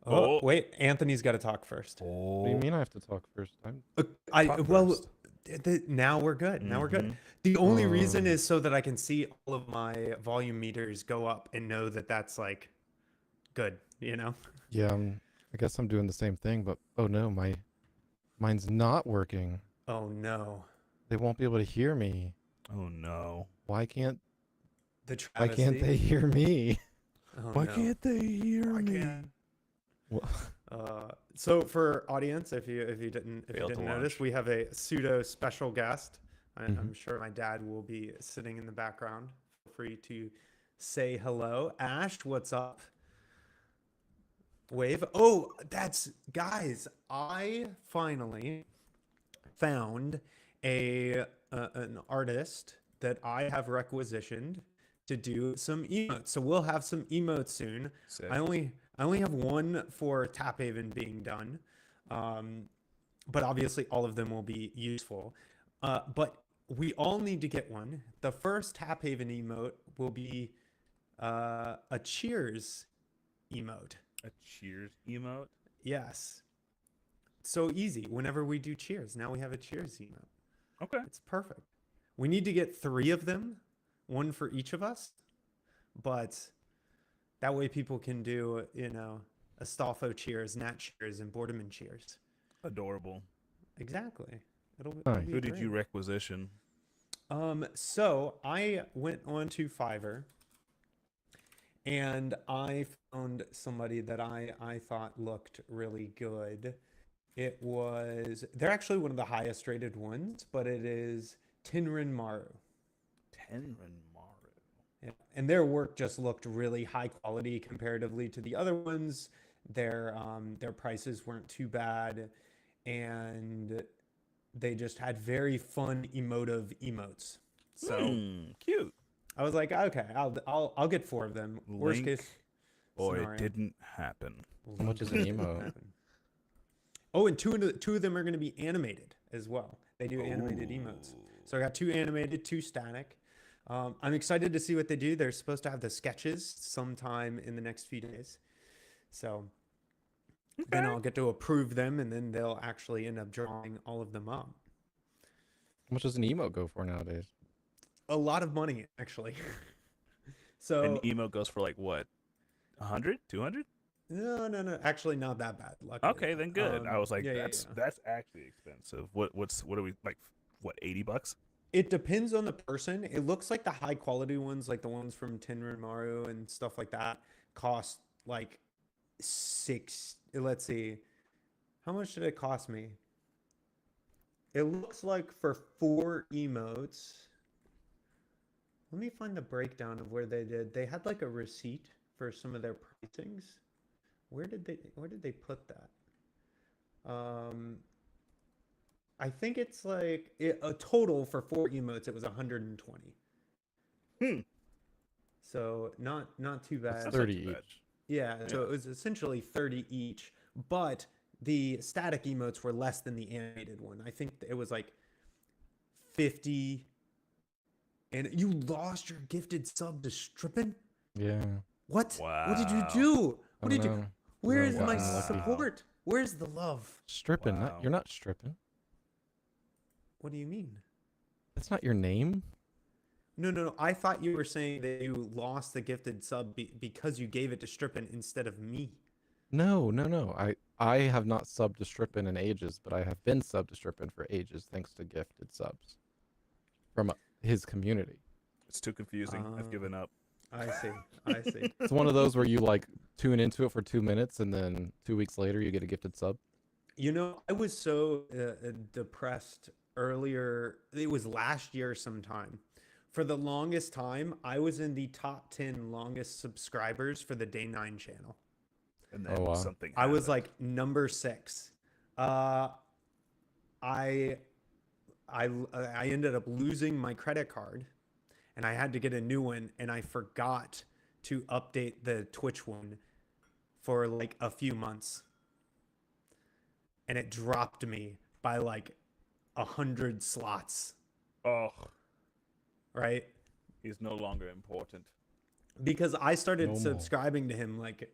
Oh, Oh, wait, Anthony's got to talk first. What do you oh. mean I have to talk first? Talk Well, first. now we're good. Now we're good. Mm-hmm. The only reason Um, is so that I can see all of my volume meters go up and know that that's like good, you know? yeah, I guess I'm doing the same thing, but oh no, mine's not working. Oh no. They won't be able to hear me. Oh no. Why can't The why can't travesty. they hear me? Oh Why no. can't they hear I me? can't. Well, So for audience, if you didn't Failed to notice, launch. we have a pseudo special guest. Mhm. I'm sure my dad will be sitting in the background. Feel free to say hello. Ash, what's up? Wave. Oh, that's guys. I finally found an artist that I have requisitioned to do some emotes. So we'll have some emotes soon. Sick. I only have one for Taphaven being done, um, but obviously all of them will be useful. But we all need to get one. The first Taphaven emote will be a cheers emote. A cheers emote. Yes, so easy. Whenever we do cheers, now we have a cheers emote. Okay. It's perfect. We need to get 3 of them, one for each of us, but that way people can do, Astolfo cheers, Nat cheers, and Borderman cheers. Adorable. Exactly. It'll Nice. be Who did you great. requisition? So I went on to Fiverr and I found somebody that I thought looked really good. They're actually one of the highest rated ones, but it is Tinrin Maru. Tenrin Maru. Yeah. And their work just looked really high quality comparatively to the other ones. Their prices weren't too bad, and they just had very fun emotive emotes. So Cute. I was like, okay, I'll get 4 of them. Worst Link. case Boy, scenario. it didn't happen. How much is an emo? Oh, and two of them are going to be animated as well. They do animated emotes. So I got 2 animated, 2 static. I'm excited to see what they do. They're supposed to have the sketches sometime in the next few days. So then I'll get to approve them, and then they'll actually end up drawing all of them up. How much does an emo go for nowadays? A lot of money, actually. An So emote goes for like what? 100? 200? no, actually not that bad. Luckily. Okay, then good. I was like, yeah. that's actually expensive. What are we like? What, $80? It depends on the person. It looks like the high quality ones, like the ones from Tenrin Maru and stuff like that, cost like 6. Let's see, how much did it cost me? It looks like for 4 emotes. Let me find the breakdown of where they did. They had like a receipt for some of their pricings. Where did they put that? I think it's like a total for 4 emotes. It was 120. Hmm. So not too bad. That's not 30 too bad. each. Yeah, so it was essentially 30 each, but the static emotes were less than the animated one. I think it was like 50. And you lost your gifted sub to stripping? Yeah. What? What did you Wow. do? I What don't did you? know. Where I've is my gotten lucky. support? Where's the love? Stripping. Wow. You're not stripping. What do you mean? That's not your name. No. I thought you were saying that you lost the gifted sub because you gave it to Strippin instead of me. No. I have not subbed to Strippin in ages, but I have been subbed to Strippin for ages thanks to gifted subs from his community. It's too confusing. I've given up. I see. I see. It's one of those where you like tune into it for 2 minutes and then 2 weeks later you get a gifted sub. You know, I was so depressed earlier. It was last year sometime. For the longest time, I was in the top 10 longest subscribers for the Day 9 channel. And then Oh, wow. something I was happened. like number 6. I ended up losing my credit card, and I had to get a new one, and I forgot to update the Twitch one for like a few months, and it dropped me by like 100 slots, Oh, right? he's no longer important. Because I started No more. subscribing to him like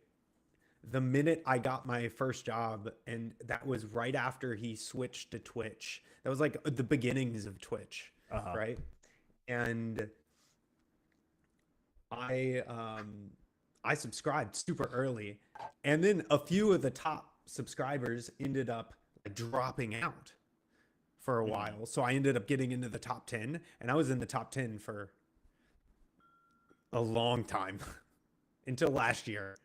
the minute I got my first job, and that was right after he switched to Twitch. That was like the beginnings of Twitch, right? And I subscribed super early, and then a few of the top subscribers ended up dropping out for a while. So I ended up getting into the top 10, and I was in the top 10 for a long time until last year.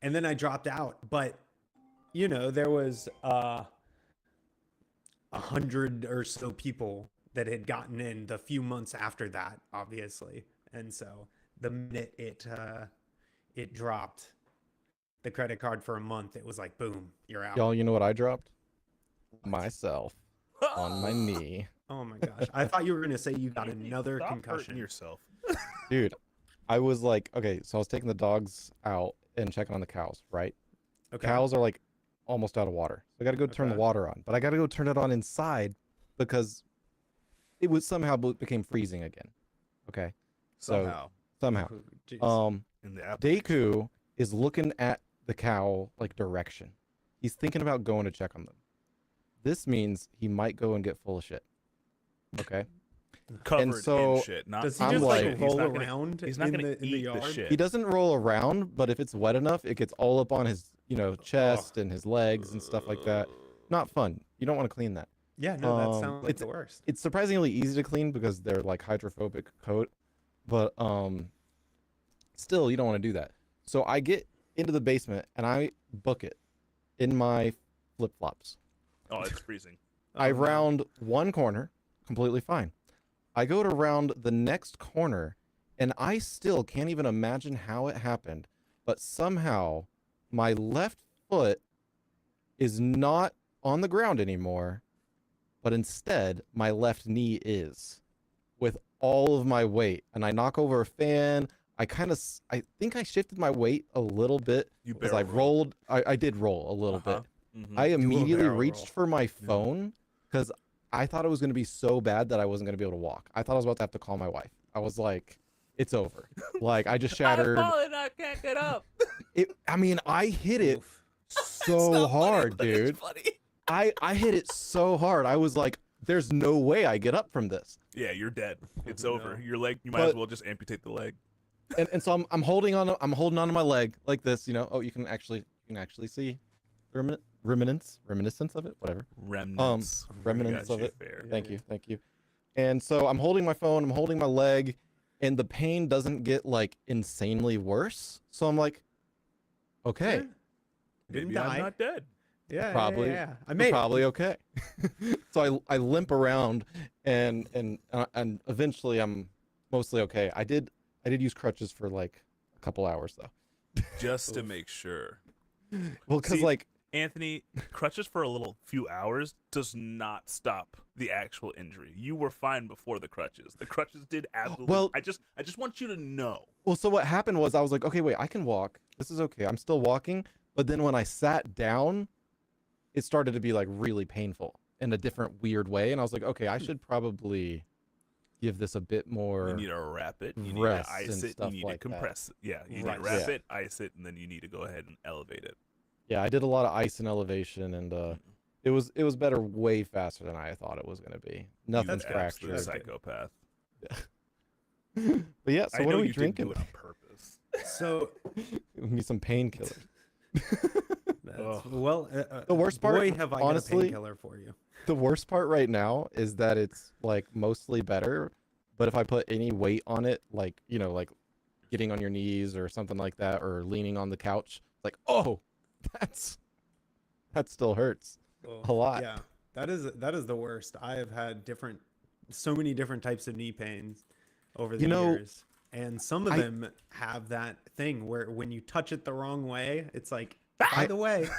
And then I dropped out, but you know, there was 100 or so people that had gotten in the few months after that, obviously. And so the minute it dropped the credit card for a month, it was like, boom, you're out. Y'all, you know what I dropped? Myself on my knee. Oh my gosh. I thought you were going to say you got another Stop concussion. hurting yourself. Dude, I was like, okay, so I was taking the dogs out and checking on the cows, right? Okay. Cows are like almost out of water. So I got to go turn the water on, but I got to go turn it on inside because it was somehow became freezing again. Okay. So somehow. In the Deku is looking at the cow like direction. He's thinking about going to check on them. This means he might go and get full of shit. Okay. Covered so, in shit. Not does he I'm just like- like he's roll not gonna- around He's not in gonna the eat yard? the shit. He doesn't roll around, but if it's wet enough, it gets all up on his, chest and his legs and stuff like that. Not fun. You don't want to clean that. Yeah, no, that sounds like the worst. It's surprisingly easy to clean because they're like hydrophobic coat, but still you don't want to do that. So I get into the basement and I book it in my flip-flops. Oh, it's freezing. I round one corner, completely fine. I go to round the next corner, and I still can't even imagine how it happened, but somehow my left foot is not on the ground anymore, but instead my left knee is with all of my weight, and I knock over a fan. I think I shifted my weight a little bit You because barrel I rolled. I did roll a little bit. Mhm. I immediately barrel reached roll. for my phone because I thought it was going to be so bad that I wasn't going to be able to walk. I thought I was about to have to call my wife. I was like, it's over. Like, I just shattered. I can't get up. I hit it Oof. so hard, dude. I hit it so hard. I was like, there's no way I get up from this. Yeah, you're dead. It's No. over. Your leg. You might as well just amputate the leg. And so I'm holding on to my leg like this, Oh, you can actually see reminiscence of it, whatever. Remnants. Remnants of Gotcha, it. fair. Thank you. And so I'm holding my phone, I'm holding my leg, and the pain doesn't get like insanely worse. So I'm like, okay, Yeah. Didn't Maybe die. I'm not dead. Yeah, probably- Yeah. I we're made probably okay. So I limp around, and eventually I'm mostly okay. I did use crutches for like a couple hours though. Just to Oof. make sure. Well, because See, like Anthony, crutches for a few hours does not stop the actual injury. You were fine before the crutches. The crutches did absolutely. Well- I just want you to know. Well, so what happened was I was like, okay, wait, I can walk. This is okay. I'm still walking. But then when I sat down, it started to be like really painful in a different weird way. And I was like, okay, I should probably give this a bit more. You need to wrap it. You need to rest ice and it. You stuff need like to that. compress it. Yeah, you need Right. to wrap Yeah. it, ice it, and then you need to go ahead and elevate it. Yeah, I did a lot of ice and elevation, and it was better way faster than I thought it was gonna be. Nothing's You absolute fractured. psychopath. But yeah, so I what know are we you drinking? didn't do it on purpose. So Give me some painkillers. that's, well, The worst part, boy, have I got a honestly- painkiller for you. The worst part right now is that it's like mostly better, but if I put any weight on it, like like getting on your knees or something like that, or leaning on the couch, like that still hurts a lot. Yeah, that is the worst. I have had so many different types of knee pains over the years, and some of them have that thing where when you touch it the wrong way, it's like, by the way,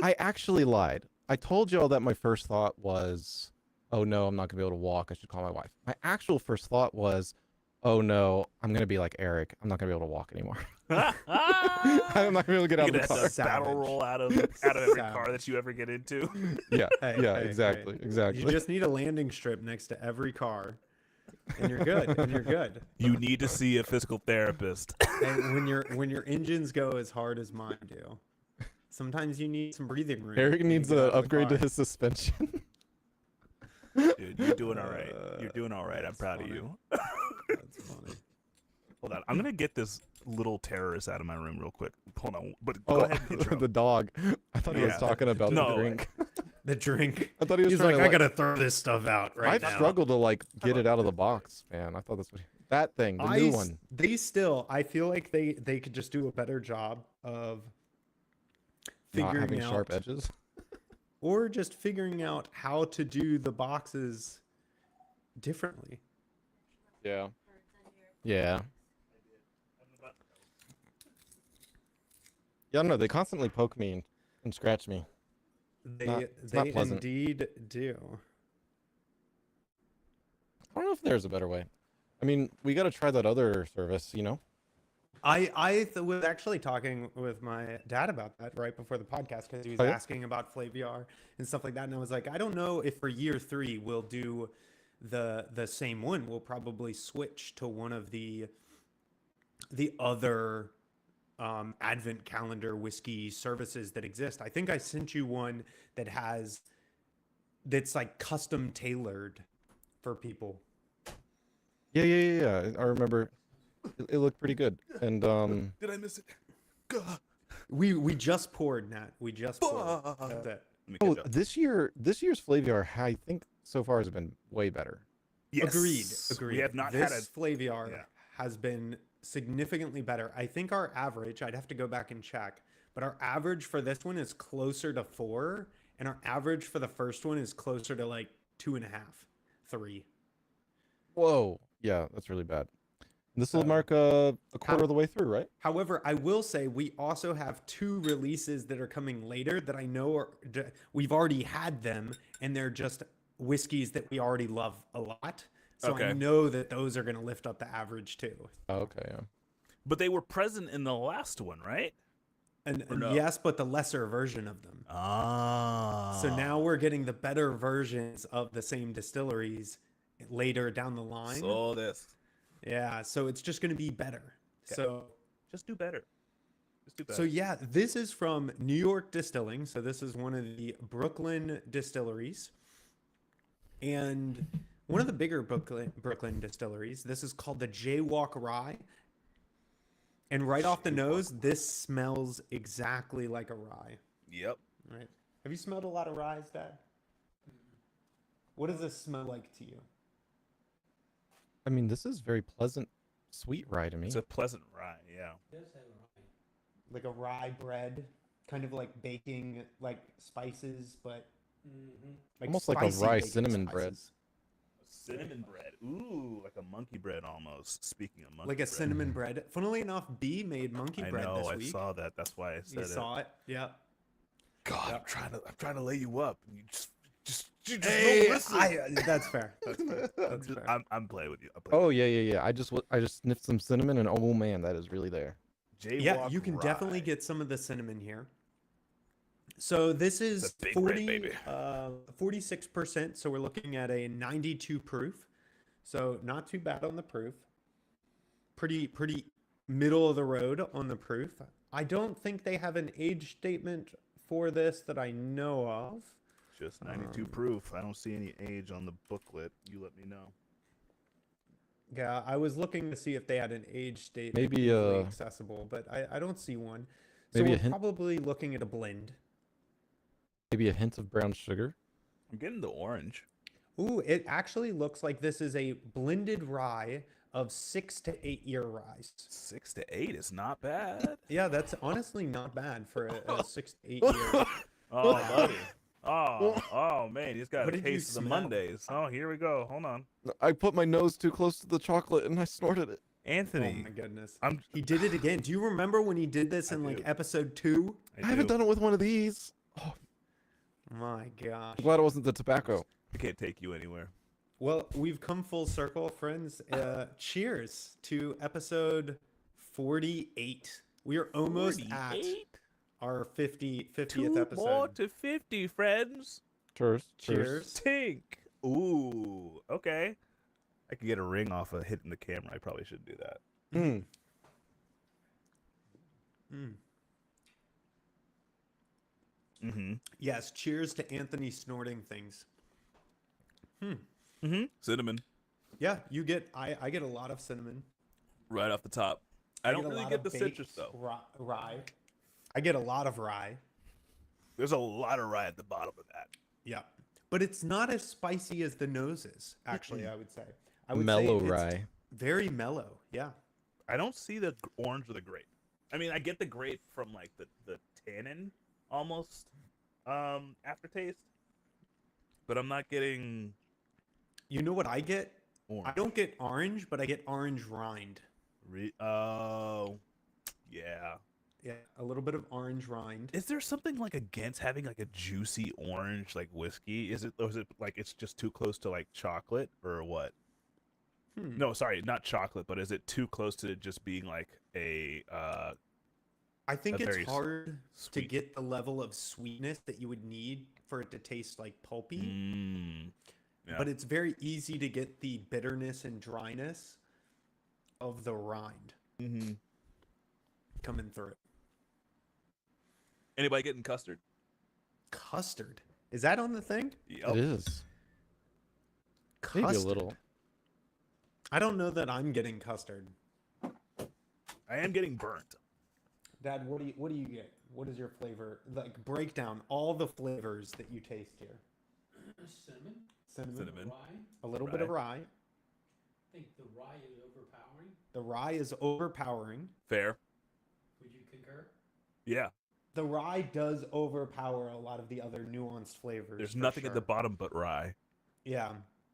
I actually lied. I told y'all that my first thought was, oh no, I'm not gonna be able to walk. I should call my wife. My actual first thought was, oh no, I'm gonna be like Eric. I'm not gonna be able to walk anymore. I'm not gonna be able to get out You're of the gonna car. have to battle Savage. roll out of every car Savage. that you ever get into. Yeah, Hey, yeah, hey, exactly, hey. exactly. You just need a landing strip next to every car, and you're good. And you're good. You need to see a physical therapist. And when your engines go as hard as mine do, Sometimes you need some breathing room. Eric when you needs get an out of the upgrade to car. his suspension. Dude, you're doing all right. You're doing all right. I'm That's proud funny. of you. That's funny. Hold on. I'm going to get this little terrorist out of my room real quick. Hold on. But go ahead and intro. The dog. I thought he was Yeah. talking about No. the drink. The drink. I thought he was He's trying like, to, I gotta throw this stuff out right I've now. struggled to like get about it out of the box, man. I thought that's what that thing, the new one. I feel like they could just do a better job of Not figuring having out, sharp edges. or just figuring out how to do the boxes differently. Yeah. Yeah. Yeah, I don't know. They constantly poke me and scratch me. It's not pleasant. Indeed do. I don't know if there's a better way. I mean, we got to try that other service, you know? I was actually talking with my dad about that right before the podcast because he was Oh, yeah? asking about FlaVR and stuff like that, and I was like, I don't know if for year 3 we'll do the same one. We'll probably switch to one of the other advent calendar whiskey services that exist. I think I sent you one that's like custom tailored for people. Yeah. I remember it looked pretty good. And Did I miss it? Gah. We just poured, Nat. We just poured. That's it. Let me oh, catch up. this year's FlaVR, I think so far has been way better. Yes. Agreed. We have not this had a FlaVR yeah. has been significantly better. I think our average, I'd have to go back and check, but our average for this one is closer to 4, and our average for the first one is closer to like 2.5, 3. Whoa. Yeah, that's really bad. This will So, mark a quarter of the way through, right? However, I will say we also have 2 releases that are coming later that I know we've already had them, and they're just whiskeys that we already love a lot. So I Okay. know that those are going to lift up the average too. Oh, okay, yeah. But they were present in the last one, right? And Or no? yes, but the lesser version of them. Ah. So now we're getting the better versions of the same distilleries later down the line. So this. Yeah, so it's just going to be better. Okay. So Just do better. Just do better. So yeah, this is from New York Distilling. So this is one of the Brooklyn distilleries. And one of the bigger Brooklyn distilleries. This is called the Jaywalk Rye. And right off the nose, this smells exactly like a rye. Yep. Right? Have you smelled a lot of ryes, Dad? What does this smell like to you? I mean, this is very pleasant, sweet rye to me. It's a pleasant rye, yeah. Like a rye bread, kind of like baking like spices, but like Almost like a spicy rye baking cinnamon bread. spices. Cinnamon bread. Ooh, like a monkey bread almost. Speaking of monkey Like a bread. cinnamon bread. Funnily enough, B made monkey I bread know, this I week. saw that. That's why I said You it. saw it? Yeah. God, I'm trying to lay you up. You just Hey, don't listen. that's fair. That's fair. That's fair. I'm playing with you. I'm playing Oh yeah. I just sniffed some cinnamon, and oh man, that is really there. with you. Yeah, Jaywalk you can definitely rye. get some of the cinnamon here. So this is It's a big red, baby. 46%. So we're looking at a 92 proof. So not too bad on the proof. Pretty middle of the road on the proof. I don't think they have an age statement for this that I know of. Just 92 proof. I don't see any age on the booklet. You let me know. Yeah, I was looking to see if they had an age statement Maybe, easily accessible, but I don't see one. So maybe a we're hint? probably looking at a blend. Maybe a hint of brown sugar. I'm getting the orange. Ooh, it actually looks like this is a blended rye of 6 to 8 year rye. 6 to 8 is not bad. Yeah, that's honestly not bad for a 6 to 8 year. Oh, buddy. Oh man, he's got What a did you taste of the smell? Mondays. Oh, here we go. Hold on, I put my nose too close to the chocolate, and I snorted it. Oh Anthony. my goodness. I'm. He did it again. Do you remember when he did this I in like do. episode 2? I haven't done it with one of these. Oh, My gosh. I'm glad it wasn't the tobacco. I can't take you anywhere. Well, we've come full circle, friends. Cheers to episode 48. We are almost at 48? our 50th Two more episode. to 50, friends. Cheers. Cheers. Tink. Ooh. Okay. I could get a ring off of hitting the camera. I probably should do that. Mm. Mm. Mm-hmm. Yes, cheers to Anthony snorting things. Mm-hmm. Cinnamon. Yeah, I get a lot of cinnamon. Right off the top. I don't get a really lot get of the citrus baked though. Rye. I get a lot of rye. There's a lot of rye at the bottom of that. Yeah. But it's not as spicy as the nose is, actually, I would say. I would Mellow say it's rye. very mellow. Yeah. I don't see the orange or the grape. I mean, I get the grape from like the tannin almost aftertaste, but I'm not getting You know what I get? orange. I don't get orange, but I get orange rind. Oh, yeah. Yeah, a little bit of orange rind. Is there something like against having like a juicy orange like whiskey? Is it like it's just too close to like chocolate or what? No, sorry, not chocolate, but is it too close to just being like a I think a it's very hard to sweet. get the level of sweetness that you would need for it to taste like pulpy. Yeah. But it's very easy to get the bitterness and dryness of the rind coming through. Anybody getting custard? Custard. Is that on the thing? Yep. It is. Custard. Maybe a little. I don't know that I'm getting custard. I am getting burnt. Dad, what do you get? What is your flavor? Like break down all the flavors that you taste here. Cinnamon. Rye. A little bit of rye. I think the rye is overpowering. The rye is overpowering. Fair. Would you concur? Yeah. The rye does overpower a lot of the other nuanced flavors. There's for nothing at the sure. bottom but rye. Yeah.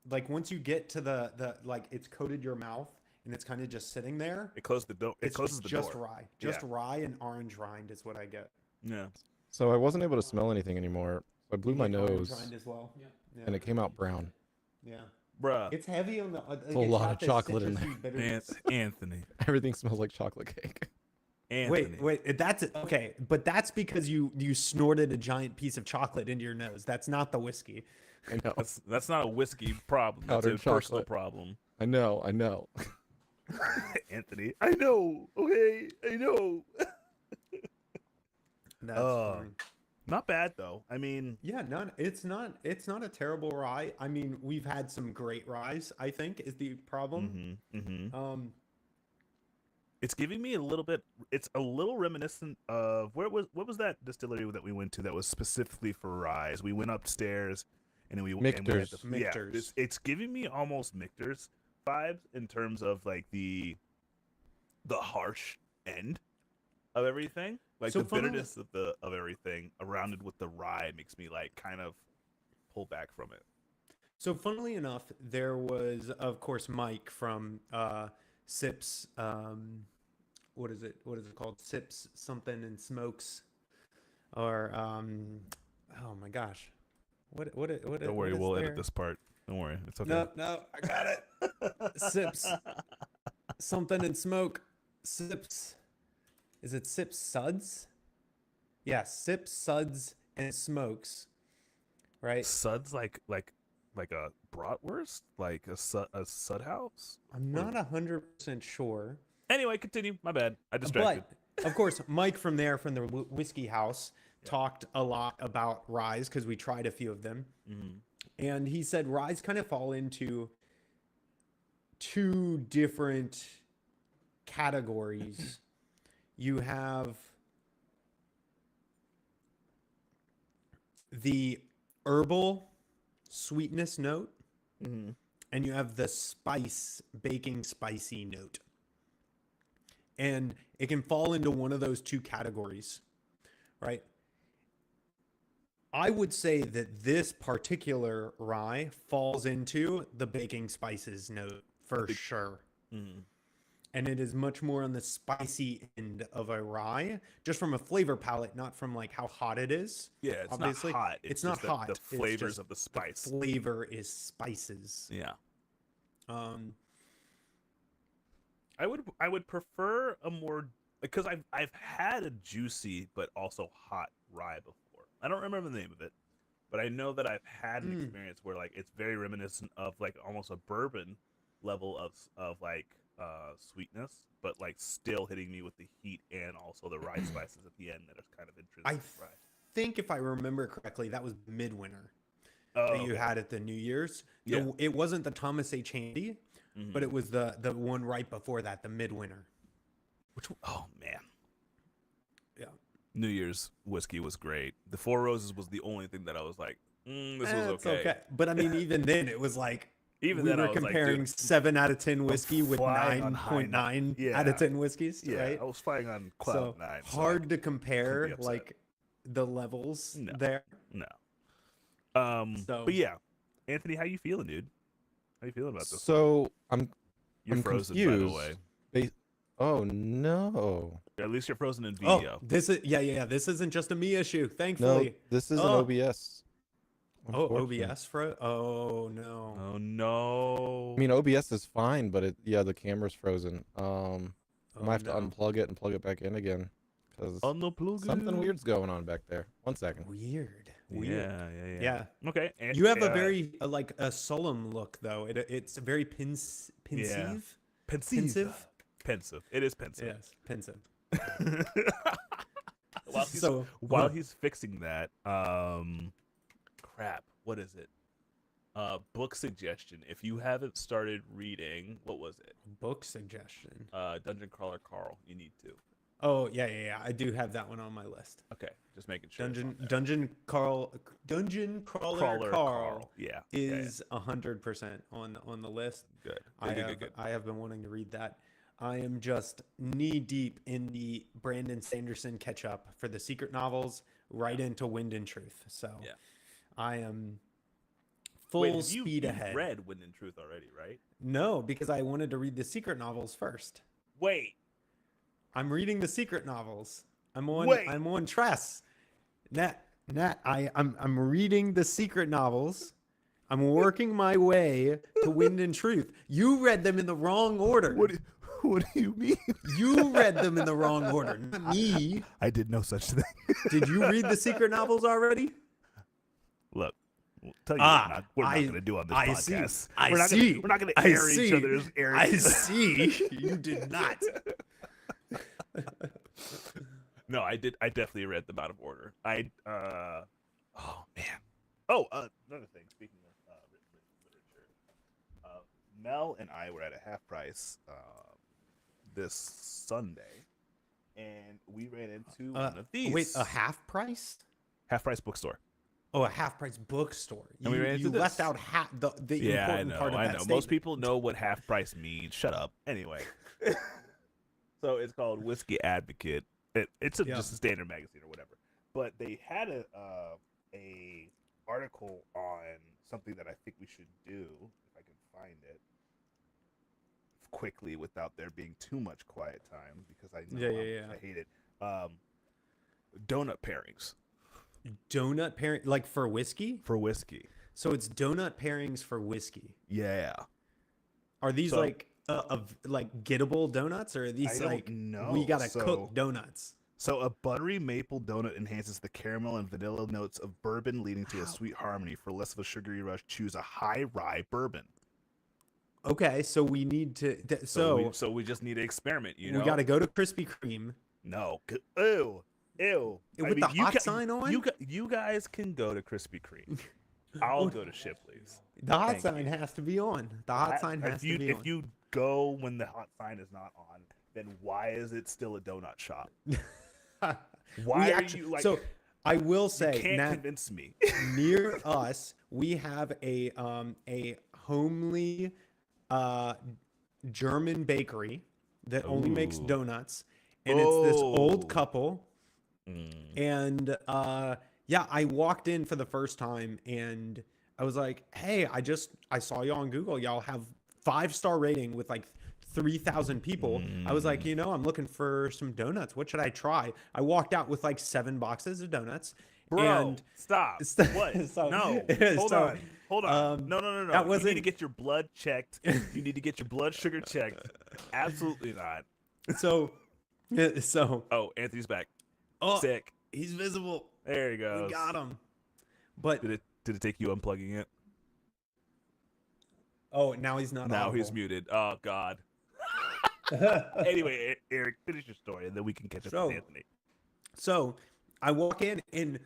Like once you get to the like it's coated your mouth and it's kind of just sitting there. It closes the door. It It's closes the just door. rye. Just rye and orange rind is what I get. Yeah. So I wasn't able to smell anything anymore. So I blew my You get orange nose rind as well. Yeah. Yeah. and it came out brown. Yeah. Bruh. It's heavy on the. Like, a lot got of this chocolate in citrusy bitterness. Anthony. Everything smells like chocolate cake. Anthony. Wait, that's okay, but that's because you snorted a giant piece of chocolate into your nose. That's not the whiskey. I know. That's not a whiskey problem. That's a Powdered personal chocolate. problem. I know. Anthony. I know. Okay. I know. That's funny. Not bad though. I mean, Yeah, it's not a terrible rye. I mean, we've had some great ryes, I think, is the problem. it's giving me a little bit. It's a little reminiscent of what was that distillery that we went to that was specifically for rye? We went upstairs and then we had Michter's. yeah, Michter's. it's giving me almost Michter's vibes in terms of like the harsh end of everything, like So the funnily- bitterness of everything, surrounded with the rye, makes me like kind of pull back from it. So funnily enough, there was, of course, Mike from Sips. What is it called? Sips something and smokes, or oh my gosh, what? Don't worry, we'll edit this part. Don't worry, it's okay. No, I got it. Sips something and smoke. Sips. Is it Sips Suds? Yeah, Sips Suds and smokes. Right. Suds like a bratwurst, like a sud house. I'm not 100% sure. Anyway, continue. My bad. I distracted. But of course, Mike from the Whiskey House talked a lot about ryes because we tried a few of them, and he said ryes kind of fall into two different categories. You have the herbal sweetness note, and you have the baking spicy note. And it can fall into one of those two categories, right? I would say that this particular rye falls into the baking spices note for sure. And it is much more on the spicy end of a rye, just from a flavor palette, not from like how hot it is. Yeah, it's Obviously, not hot. It's not just hot. The It's flavors just of the spice. Flavor is spices. Yeah. Um, I would prefer a more, because I've had a juicy but also hot rye before. I don't remember the name of it, but I know that I've had an experience where like it's very reminiscent of like almost a bourbon level of like sweetness, but like still hitting me with the heat and also the rye spices at the end that are kind of intrinsic to rye. think if I remember correctly, that was midwinter Oh, that you had at the New Year's. Yeah. It wasn't the Thomas H. Handy, but it was the one right before that, the midwinter. Which one? Oh man, Yeah. New Year's whiskey was great. The Four Roses was the only thing that I was like, this was It's okay. But I mean, even then, it was like Even we then, were I was like, comparing dude, 7 out of 10 whiskey with flying on high 9.9 yeah. out of 10 whiskeys, yeah, right? I was flying on So cloud nine. so hard to couldn't compare be upset. like the levels No. there. No. So- But yeah, Anthony, how you feeling, dude? How you feeling about this? So You're I'm frozen, confused. by the way. Oh no. At least you're frozen in Oh, video. this is This isn't just a me issue, No, thankfully. this is an Oh. OBS. Oh, unfortunately. OBS Oh no. Oh no. I mean, OBS is fine, but the camera's frozen. I Oh, might have to no. unplug it and plug it back in again because Unplug something it. weird's going on back there. 1 second. Weird. Yeah. Yeah. Okay. You have a very like a solemn look though. It's very pensive. pensive. Pensive. It is pensive. Yes, pensive. While he's fixing that, crap, what is it? Book suggestion. If you haven't started reading, what was it? Book suggestion. Dungeon Crawler Carl. You need to. Oh yeah. I do have that one on my list. Okay, just making sure. Dungeon Crawler Carl Yeah. is 100% on the list. Good. Good. I have been wanting to read that. I am just knee deep in the Brandon Sanderson catch up for the secret novels, right into Wind and Truth. So Yeah. I am full Wait, speed you've ahead. read Wind and Truth already, right? No, because I wanted to read the secret novels first. Wait. I'm reading the secret novels. I'm Wait. on Tress. Nat, I'm reading the secret novels. I'm working my way to Wind and Truth. You read them in the wrong order. What do you mean? You read them in the wrong order, not me. I did no such thing. Did you read the secret novels already? Look, we'll tell you what we're not going to do on this podcast. We're not going to air each other's areas. I see. You did not. No, I did. I definitely read them out of order. Oh man. Oh, another thing. Speaking of literature, Mel and I were at a half price this Sunday, and we ran into one of these. Wait, a half price? Half price bookstore. Oh, a half price bookstore. And we ran into this. left out the Yeah, I important know. part of I that know. statement. Most people know what half price means. Shut up. Anyway, so it's called Whiskey Advocate. It's just a standard magazine or whatever. But they had a article on something that I think we should do if I can find it quickly without there being too much quiet time because I know I hate it. Donut pairings Donut pairing, like for whiskey? for whiskey. So it's donut pairings for whiskey. Yeah. Are these So- like gettable donuts, or are these I don't like know. we gotta So- cook donuts? So a buttery maple donut enhances the caramel and vanilla notes of bourbon, leading to a sweet harmony. For less of a sugary rush, choose a high rye bourbon. Okay, so we need to. So we just need to experiment. You know, we gotta go to Krispy Kreme. No, ew. With the hot sign on? You guys can go to Krispy Kreme. I'll go to Shipley's. The hot Thank sign has to be on. The hot sign has to be on. If you go when the hot sign is not on, then why is it still a donut shop? Why are you like? So I will say, you can't Nat, convince me. near us, we have a homely German bakery that only makes Ooh. donuts, and it's this Oh. old couple. And I walked in for the first time, and I was like, "Hey, I saw y'all on Google. Y'all have 5-star rating with like 3,000 people." I was like, I'm looking for some donuts. What should I try? I walked out with like 7 boxes of donuts. Bro, and stop. So- What? so- No. so, Hold on. No. that You need wasn't- to get your blood checked. You need to get your blood sugar checked. Absolutely not. So, Oh, Anthony's back. oh, Sick. he's visible. There he goes. We got him. But Did it take you unplugging it? oh, now he's not. Now he's audible. muted. Oh God. Anyway, Eric, finish your story, and then we can catch up So- with Anthony. So I walk in, and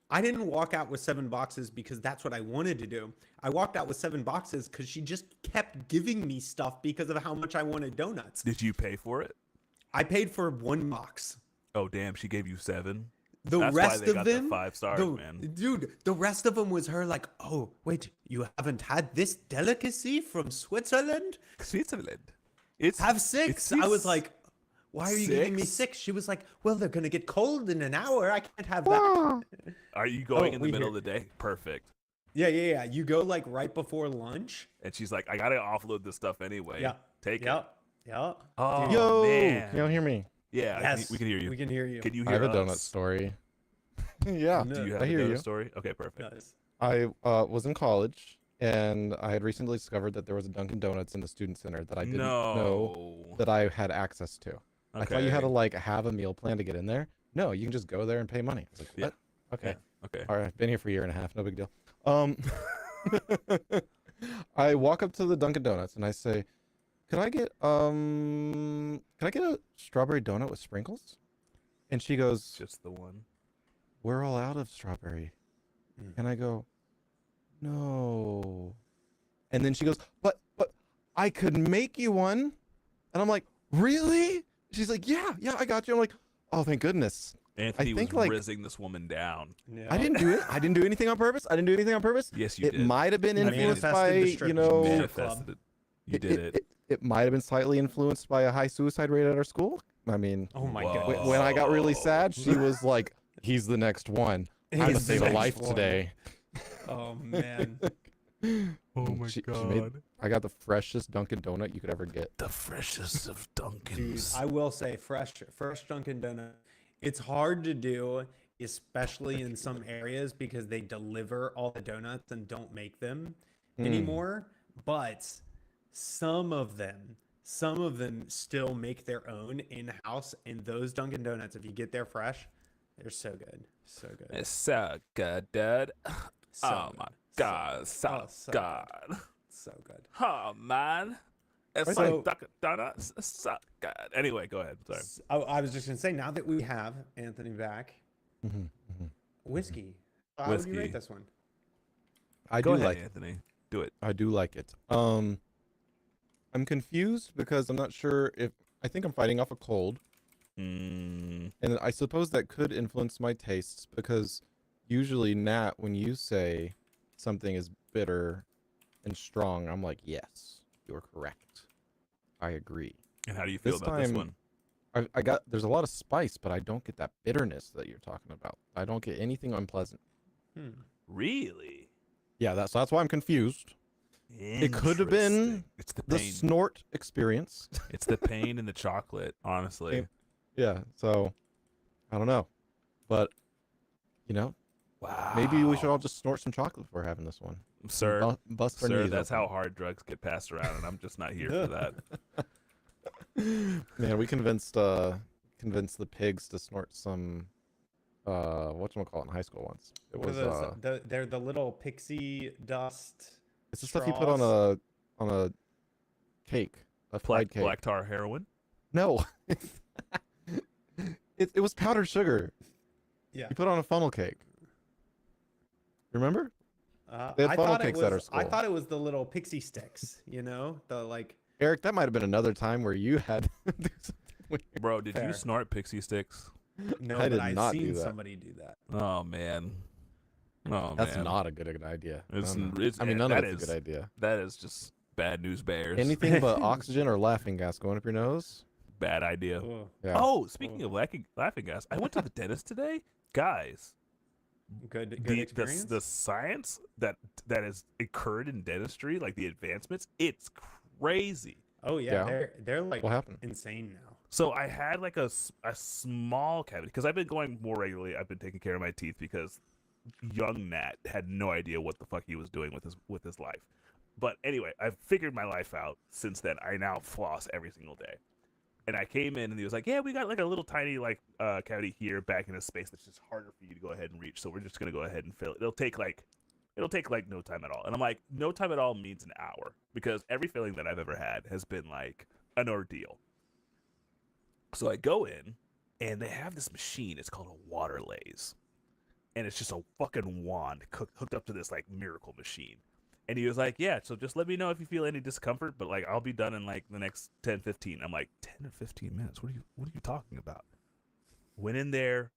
I didn't walk out with 7 boxes because that's what I wanted to do. I walked out with 7 boxes because she just kept giving me stuff because of how much I wanted donuts. Did you pay for it? I paid for 1 box. Oh damn, she gave you 7. The That's rest why they of got them, the 5 stars, man. dude, the rest of them was her like, oh wait, you haven't had this delicacy from Switzerland? Switzerland. It's Have 6. I was like, why are you giving me 6? 6? She was like, well, they're gonna get cold in an hour. I can't have that. Are you going Oh, in the middle of the day? Perfect. Yeah. You go like right before lunch. And she's like, I gotta offload this stuff anyway. Yeah. Take it. Yeah. Oh, Yo, man. can y'all hear me? Yeah, Yes, we can hear you. We can hear you. Can you I hear have a donut us? story. Yeah, Do you have I a hear donut you. story? Okay, perfect. Nice. I was in college, and I had recently discovered that there was a Dunkin' Donuts in the student center that I didn't know that I had access to. I thought you had to like have a meal plan to get in there. No, you can just go there and pay money. I was like, what? Okay. Yeah, okay. All right, I've been here for a year and a half. No big deal. I walk up to the Dunkin' Donuts and I say, can I get a strawberry donut with sprinkles? And she goes, Just the one. we're all out of strawberry. And I go, no. And then she goes, but I could make you one. And I'm like, really? She's like, yeah, I got you. I'm like, oh, thank goodness. Anthony think, was like- rizzing this woman down. Yeah. I didn't do it. I didn't do anything on purpose. Yes, you It did. might have been You influenced manifested by, the strip you know, club. Manifested it. You did it. It might have been slightly influenced by a high suicide rate at our school. I mean, Oh my Whoa. god. when I got really sad, she was like, he's the next one. I'm gonna He's the save a next life one. today. Oh man. Oh my She made- I got the freshest Dunkin' Donut you could ever get. The freshest of Dude, Dunkins. I will say fresh Dunkin' Donut. It's hard to do, especially in some areas because they deliver all the donuts and don't make them anymore. But some of them still make their own in-house, and those Dunkin' Donuts, if you get there fresh, they're so good. So good. It's so good, dude. So Oh good. my So god, good. so, Oh, so good. good. So good. Oh man. It's So- like Dunkin' Donuts. It's so good. Anyway, go ahead. Sorry. I was just gonna say, now that we have Anthony back, whiskey. How would you Whiskey. rate this one? I Go do ahead, like it. Anthony. Do it. I do like it. I'm confused because I'm not sure if I think I'm fighting off a cold, Mm, and I suppose that could influence my tastes because usually, Nat, when you say something is bitter and strong, I'm like, yes, you're correct. I agree. and how do you feel This about this time- one? I got there's a lot of spice, but I don't get that bitterness that you're talking about. I don't get anything unpleasant. Really? Yeah, that's why I'm confused. It could have been Interesting. It's the The pain. snort experience. It's the pain in the chocolate, honestly. Yeah, so I don't know, but you know, Wow. maybe we should all just snort some chocolate before having this one. Sir, Bust our sir, knees that's open. how hard drugs get passed around, and I'm just not here for that. Man, we convinced the pigs to snort some whatchamacallit in high school once. It What are was those? They're the little pixie dust. it's the stuff you put on a cake, a fried cake. Black tar heroin? No. It was powdered sugar. Yeah. You put on a funnel cake. They had I funnel thought it cakes was. at our I school. thought it was the little pixie sticks. You know, the like. Eric, that might have been another time where you had to do something weird. Bro, did Fair. you snort pixie sticks? No, I but did I've not seen do that. somebody do that. Oh, man. Oh, That's man. not a good idea. It's, No, no. it's, I mean, none of that it's a is- good idea. That is just bad news bears. Anything but oxygen or laughing gas going up your nose. Bad idea. Ugh. Yeah. Oh, speaking of laughing gas, I went to the dentist today. Guys, Good the experience. science that has occurred in dentistry, like the advancements, it's crazy. Oh yeah, Yeah. they're like What happened? insane now. So I had like a small cavity because I've been going more regularly. I've been taking care of my teeth because young Nat had no idea what the fuck he was doing with his life. But anyway, I've figured my life out since then. I now floss every single day. And I came in and he was like, "Yeah, we got like a little tiny like cavity here back in a space that's just harder for you to go ahead and reach. So we're just gonna go ahead and fill it. It'll take like no time at all." And I'm like, "No time at all means an hour because every filling that I've ever had has been like an ordeal." So I go in and they have this machine. It's called a water laze. and it's just a fucking wand hooked up to this like miracle machine. And he was like, yeah, so just let me know if you feel any discomfort, but like I'll be done in like the next 10, 15. I'm like, 10 or 15 minutes? What are you talking about? Went in there,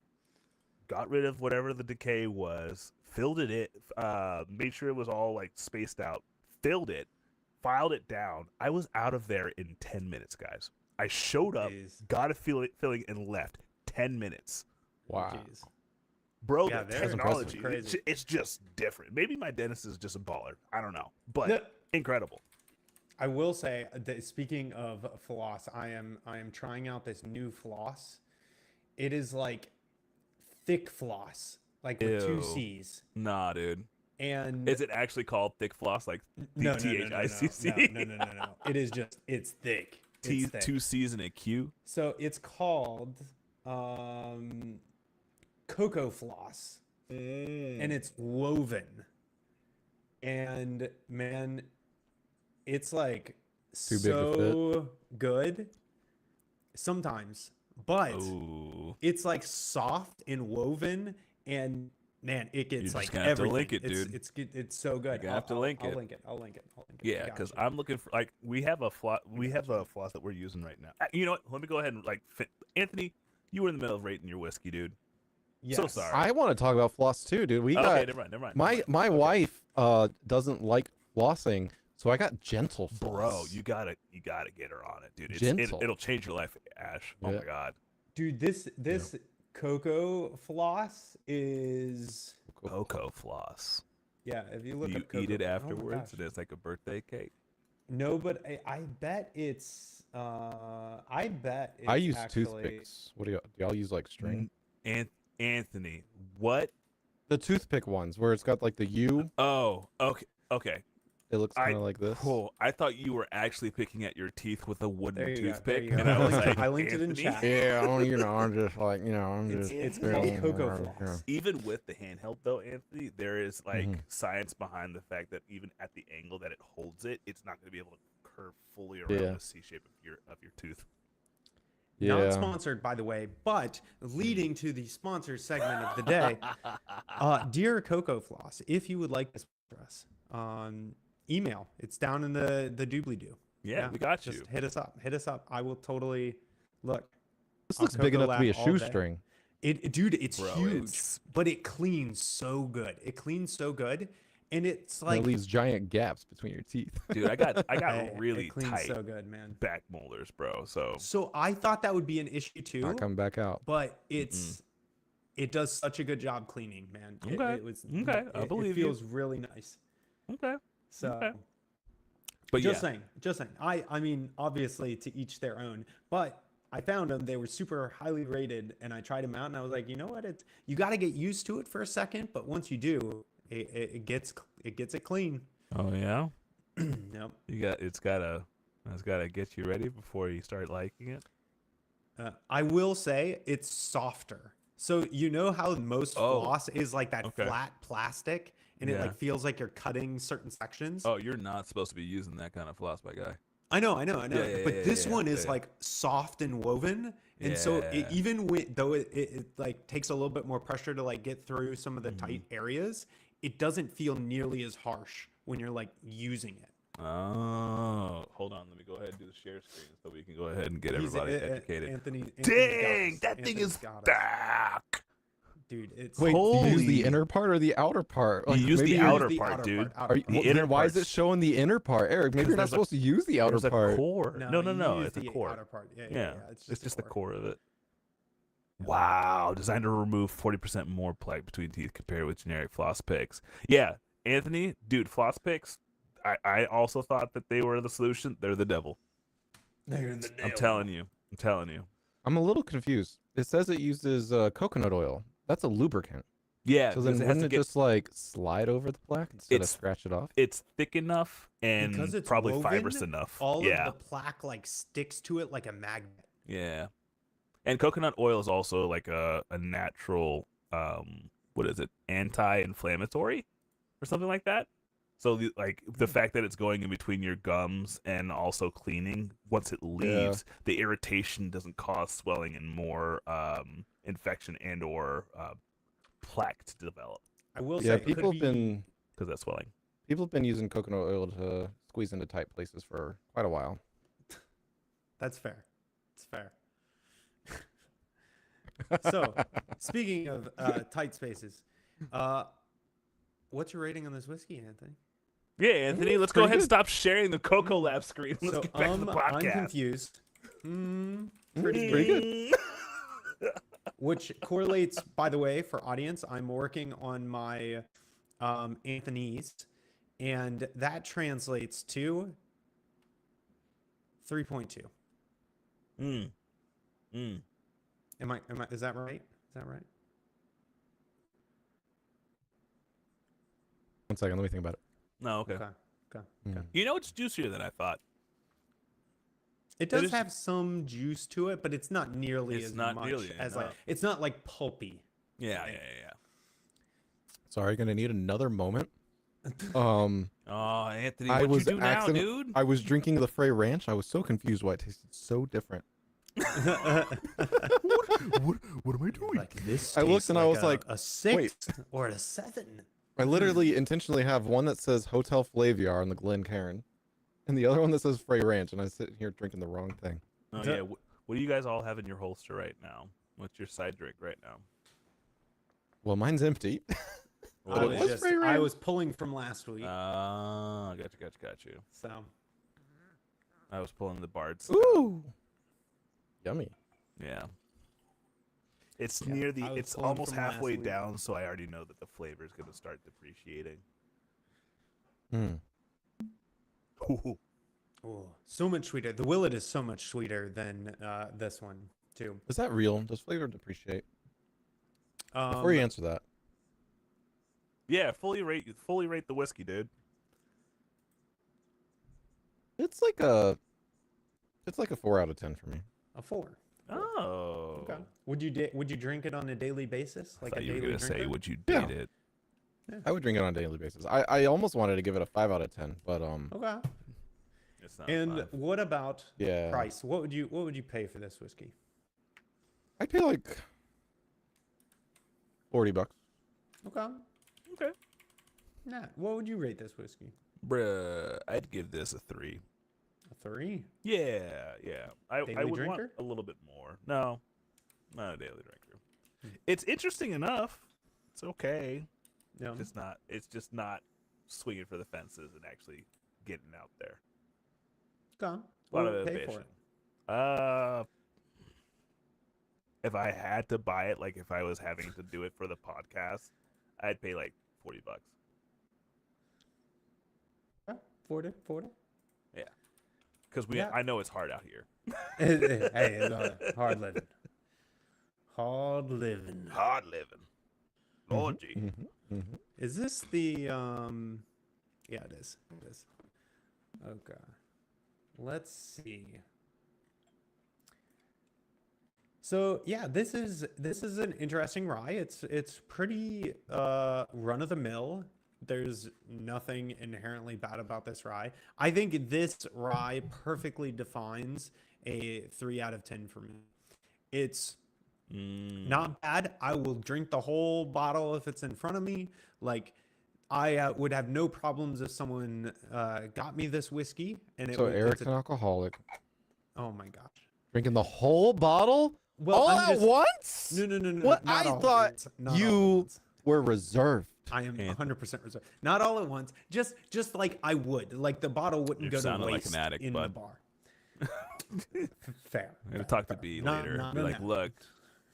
got rid of whatever the decay was, filled it made sure it was all like spaced out, filled it, filed it down. I was out of there in 10 minutes, guys. I showed up, Jeez. got a filling, and left. 10 minutes. Wow. Jeez. Bro, Yeah, the very technology, impressive. Crazy. it's just different. Maybe my dentist is just a baller. I don't know. But No. incredible. I will say that speaking of floss, I am trying out this new floss. It is like thick floss, like with two Ew. C's. Nah, dude. And Is it actually called thick floss? Like no, THICC? no. It is just it's thick. T, It's thick. 2 C's and a Q? So it's called cocoa floss, and it's woven. And man, it's like Too big to so good sometimes, but Ooh. it's like soft and woven, and man, it gets just like gonna have to everything. link it, dude. It's so good. You're gonna have to link I'll it. link it. I'll link it. Yeah, Got because you. I'm looking for like we have a floss that we're using right now. You know what? Let me go ahead and like Anthony, you were in the middle of rating your whiskey, dude. So Yes. sorry. I want to talk about floss too, dude. We got Never mind. my wife doesn't like flossing, so I got gentle floss. Bro, you gotta get her on it, dude. Gentle. It'll change your life, Ash. Oh Yeah. my god. Dude, this cocoa floss is Cocoa floss. yeah. If you look Do you up cocoa, eat it oh my afterwards? gosh. And it's like a birthday cake. No, but I bet it's I bet it's I use actually, toothpicks. What do y'all use like string? And Anthony, what? The toothpick ones where it's got like the U. Oh, okay. It looks kind of like this. Cool. I thought you were actually picking at your teeth with a wooden There you go, there toothpick, you go. and I was like, I linked it in Anthony? chat. Yeah, I'm just like, I'm It's- just. it's you called know, cocoa whatever, floss. Even with the handheld though, Anthony, there is like Mhm. science behind the fact that even at the angle that it holds it, it's not going to be able to curve fully around Yeah. the C shape of your tooth. Yeah. Not sponsored, by the way, but leading to the sponsor segment of the day. Dear Cocoa Floss, if you would like this for us, email. It's down in the doobly-doo. Yeah, we got just you. hit us up. Hit us up. I will totally look. This I'll looks big Cocoa enough to be a Lab all day. shoestring. Dude, it's Bro, huge, it's- but it cleans so good. It cleans so good, and it's And like it leaves giant gaps between your teeth. Dude, I got it really cleans tight so good, man. back molars, bro. So So I thought that would be an issue too, Not coming back out. but it does such a good job cleaning, man. Okay. It was Okay, I believe it you. feels really nice. okay, So Okay. but just yeah, saying. I mean, obviously to each their own, but I found them. They were super highly rated, and I tried them out, and I was like, you know what? You got to get used to it for a second, but once you do, it gets it clean. oh yeah, Yep. it's gotta get you ready before you start liking it. I will say it's softer. So you know how most Oh, floss is like that okay. flat plastic, and it Yeah. like feels like you're cutting certain sections. Oh, you're not supposed to be using that kind of floss, my guy. I know. Yeah, But this yeah, one is yeah. like soft and woven, and so Yeah. even though it like takes a little bit more pressure to like get through some of the tight areas, it doesn't feel nearly as harsh when you're like using it. Oh, hold on. Let me go ahead and do the share screen so we can go ahead and get He's- everybody Anthony, educated. Anthony's got Dang, us. that thing Anthony's is got us. back. Dude. It's Wait, do you use Holy- the inner part or the outer part? You use the maybe you're- outer the part, dude. Are you, The well, inner then why is it part's- showing the inner part, Eric? Maybe 'Cause you're not there's a- supposed to use the outer There's a part. core. No, you use it's a the core. outer part. Yeah, It's it's just the core. core of it. Wow, designed to remove 40% more plaque between teeth compared with generic floss picks. Yeah, Anthony, dude, floss picks. I also thought that they were the solution. They're the devil. I'm telling you. I'm a little confused. It says it uses coconut oil. That's a lubricant. Yeah, So then because it has wouldn't to it get. just like slide over the plaque instead of It's- scratch it off? It's thick enough and Because it's probably woven, fibrous enough. All yeah, of the plaque like sticks to it like a magnet. yeah. And coconut oil is also like a natural what is it? Anti-inflammatory or something like that. So the fact that it's going in between your gums and also cleaning, once it leaves, the irritation doesn't cause swelling and more infection and or plaque to develop I will Yeah, say, it could people have be- been because that's swelling. using coconut oil to squeeze into tight places for quite a while. That's fair. It's fair. So, speaking of tight spaces, what's your rating on this whiskey, Anthony? Yeah, Anthony, let's go pretty ahead and good. stop sharing the Coco Lab screen. Let's So, get back to the I'm podcast. confused. Pretty good. Which correlates, by the way, for audience, I'm working on my Anthony's, and that translates to 3.2. Mm. Mm. Is that right? Is that right? One second, let me think about it. No, okay. Okay. Mm. You know, it's juicier than I thought. It does is- have some juice to it, but it's not nearly It's as not much nearly as like enough. it's not like pulpy. Yeah, Right. yeah. Sorry, gonna need another moment. Oh, Anthony, I what you was do now, accident- dude? I was drinking the Frey Ranch. I was so confused why it tasted so different. What am I doing? Like this. I looked tastes and I was like, a 6 or a 7. I literally intentionally have one that says Hotel Flaviar on the Glencairn, and the other one that says Frey Ranch, and I'm sitting here drinking the wrong thing. Oh, yeah. What do you guys all have in your holster right now? What's your side drink right now? Well, mine's empty. I it was, was just, Frey I Ranch. was pulling from last week, Got you. so I was pulling the Bard's. Ooh, yummy. Yeah. It's Yeah, near the. I was It's pulling almost from last halfway week. down, so I already know that the flavor is gonna start depreciating. Hmm. oh, so much sweeter. The Willet is so much sweeter than this one too. Is that real? Does flavor depreciate? Before you answer that, Yeah, fully rate the whiskey, dude. it's like a 4 out of 10 for me. a 4. Oh. Okay. Would you drink it on a daily basis, I like a thought you were daily gonna say, drinker? would you Yeah. date it? I would drink it on a daily basis. I almost wanted to give it a 5 out of 10, but Okay. It's not. And five. what about yeah, price? What would you pay for this whiskey? I'd pay like $40. Okay. Okay. Nah. What would you rate this whiskey? Bruh, I'd give this a 3. A 3. Yeah. I Daily would drinker? want a little bit more. No, not a daily drinker. It's interesting enough. It's okay. No. It's just not swinging for the fences and actually getting out there. Okay. A lot What of would you pay innovation. for it? If I had to buy it, like if I was having to do it for the podcast, I'd pay like $40. Okay. 40. Because Yeah. I know it's hard out here. Hey, it's hard living. Hard living. Hard living. Lord G. Is this the Yeah, it is. It is. Okay. Let's see. So yeah, this is an interesting rye. It's pretty run of the mill. There's nothing inherently bad about this rye. I think this rye perfectly defines a 3 out of 10 for me. It's not bad. I will drink the whole bottle if it's in front of me. Like, I would have no problems if someone got me this whiskey and So it's Eric's an alcoholic, oh my gosh. drinking the whole bottle all I'm at just- once. No. What? not I all at thought once, not all at you once. were reserved. I am Anthony. 100% reserved. Not all at once. Just like I would. Like the bottle wouldn't You're go to sounding like waste an addict, in the bud. bar. Fair. I'm gonna fair, talk to fair. B Not- later. not Be an like, addict. look,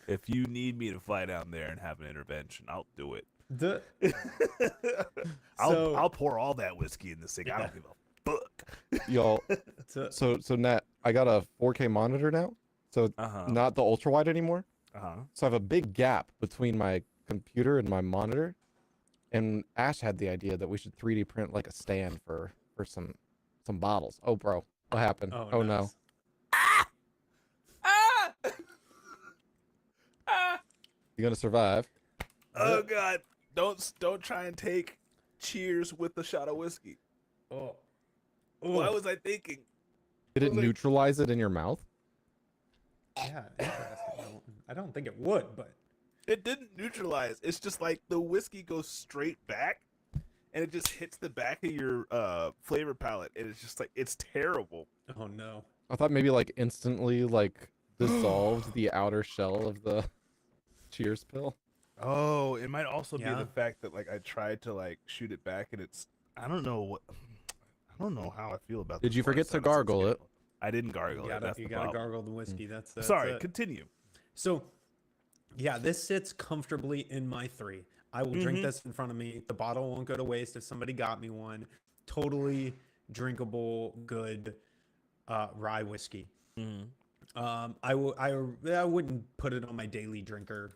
if you need me to fly down there and have an intervention, I'll do it. The- I'll pour all that whiskey in the thing. I don't give a fuck. Y'all, so- so Nat, I got a 4K monitor now, so not the ultra wide anymore. So I have a big gap between my computer and my monitor. And Ash had the idea that we should 3D print like a stand for some bottles. Oh, bro, what happened? Oh, no. nice. You gonna survive? Oh God! Don't try and take cheers with the shot of whiskey. Oh. What was I thinking? Did it Like- neutralize it in your mouth? Yeah, interesting. I don't think it would, but It didn't neutralize. It's just like the whiskey goes straight back, and it just hits the back of your flavor palette, and it's just like it's terrible. Oh no. I thought maybe like instantly like dissolved the outer shell of the Cheers pill. Oh, it might also be Yeah. the fact that like I tried to like shoot it back, and it's I don't know how I feel about. Did this you before I forget to started gargle this it? scale. I didn't gargle You it. gotta, That's you the gotta problem. gargle the whiskey. That's Sorry, it. continue. So, yeah, this sits comfortably in my 3. I will drink Mhm. this in front of me. The bottle won't go to waste if somebody got me one. Totally drinkable, good rye whiskey. Mhm. I wouldn't put it on my daily drinker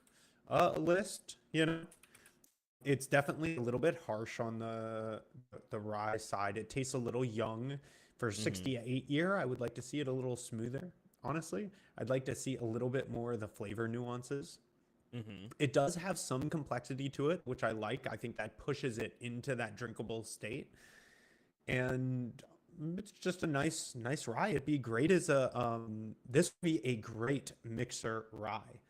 list. You know, it's definitely a little bit harsh on the rye side. It tastes a little young for 68 year. I would like to see it a little smoother. Honestly, I'd like to see a little bit more of the flavor nuances. Mhm. It does have some complexity to it, which I like. I think that pushes it into that drinkable state, and it's just a nice rye. It'd be great as a this would be a great mixer rye,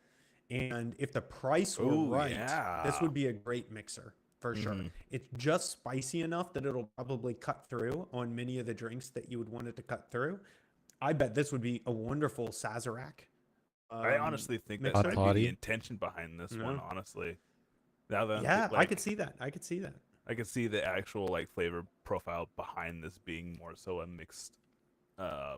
and if the price were Ooh, right, this yeah. would be a great mixer for sure. Mhm. It's just spicy enough that it'll probably cut through on many of the drinks that you would want it to cut through. I bet this would be a wonderful Sazerac I honestly think that mixer. might be the Toddy? intention behind this Yeah. one. Honestly, now that I'm Yeah, I like, could see that. I could see that. I could see the actual like flavor profile behind this being more so a mixed uh,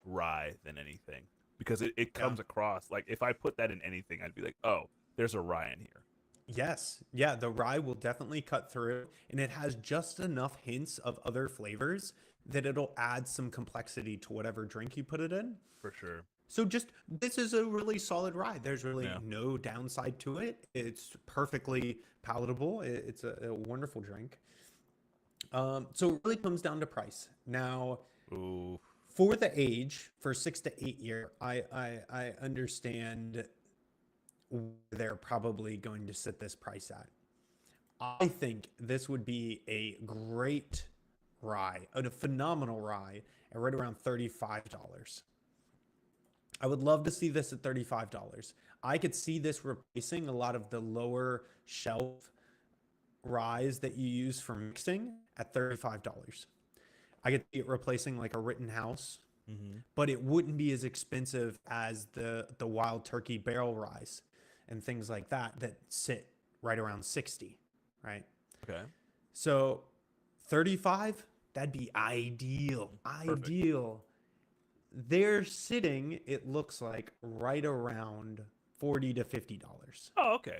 rye than anything, because it comes across like if I put that in anything, I'd be like, oh, there's a rye in here. Yes. Yeah, the rye will definitely cut through, and it has just enough hints of other flavors that it'll add some complexity to whatever drink you put it in. For sure. So just this is a really solid rye. There's really Yeah. no downside to it. It's perfectly palatable. It's a wonderful drink. So it really comes down to price. Now, Ooh. for the age, for 6 to 8 year, I understand where they're probably going to set this price at. I think this would be a great rye, a phenomenal rye, at right around $35. I would love to see this at $35. I could see this replacing a lot of the lower shelf ryes that you use for mixing at $35. I could see it replacing like a Rittenhouse, Mm-hmm. but it wouldn't be as expensive as the Wild Turkey barrel ryes and things like that that sit right around 60, right? Okay. So 35, that'd be ideal. Perfect. Ideal. They're sitting, it looks like, right around $40 to $50. Oh, okay.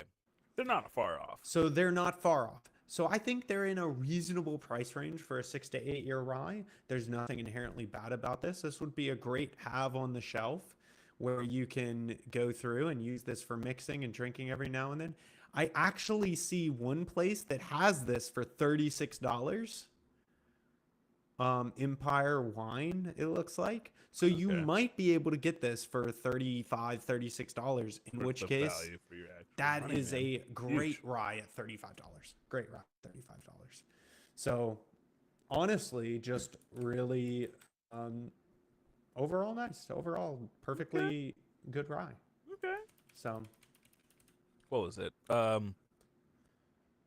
They're not far off. So they're not far off. So I think they're in a reasonable price range for a 6 to 8 year rye. There's nothing inherently bad about this. This would be a great have on the shelf where you can go through and use this for mixing and drinking every now and then. I actually see one place that has this for $36. Empire Wine, it looks like. So you Okay. might be able to get this for $35, $36, in Worth which the case value for your actual that money, is man. a great Huge. rye at $35. Great rye at $35. So honestly, just really overall nice. Overall, perfectly good rye. Okay. So What was it? I'm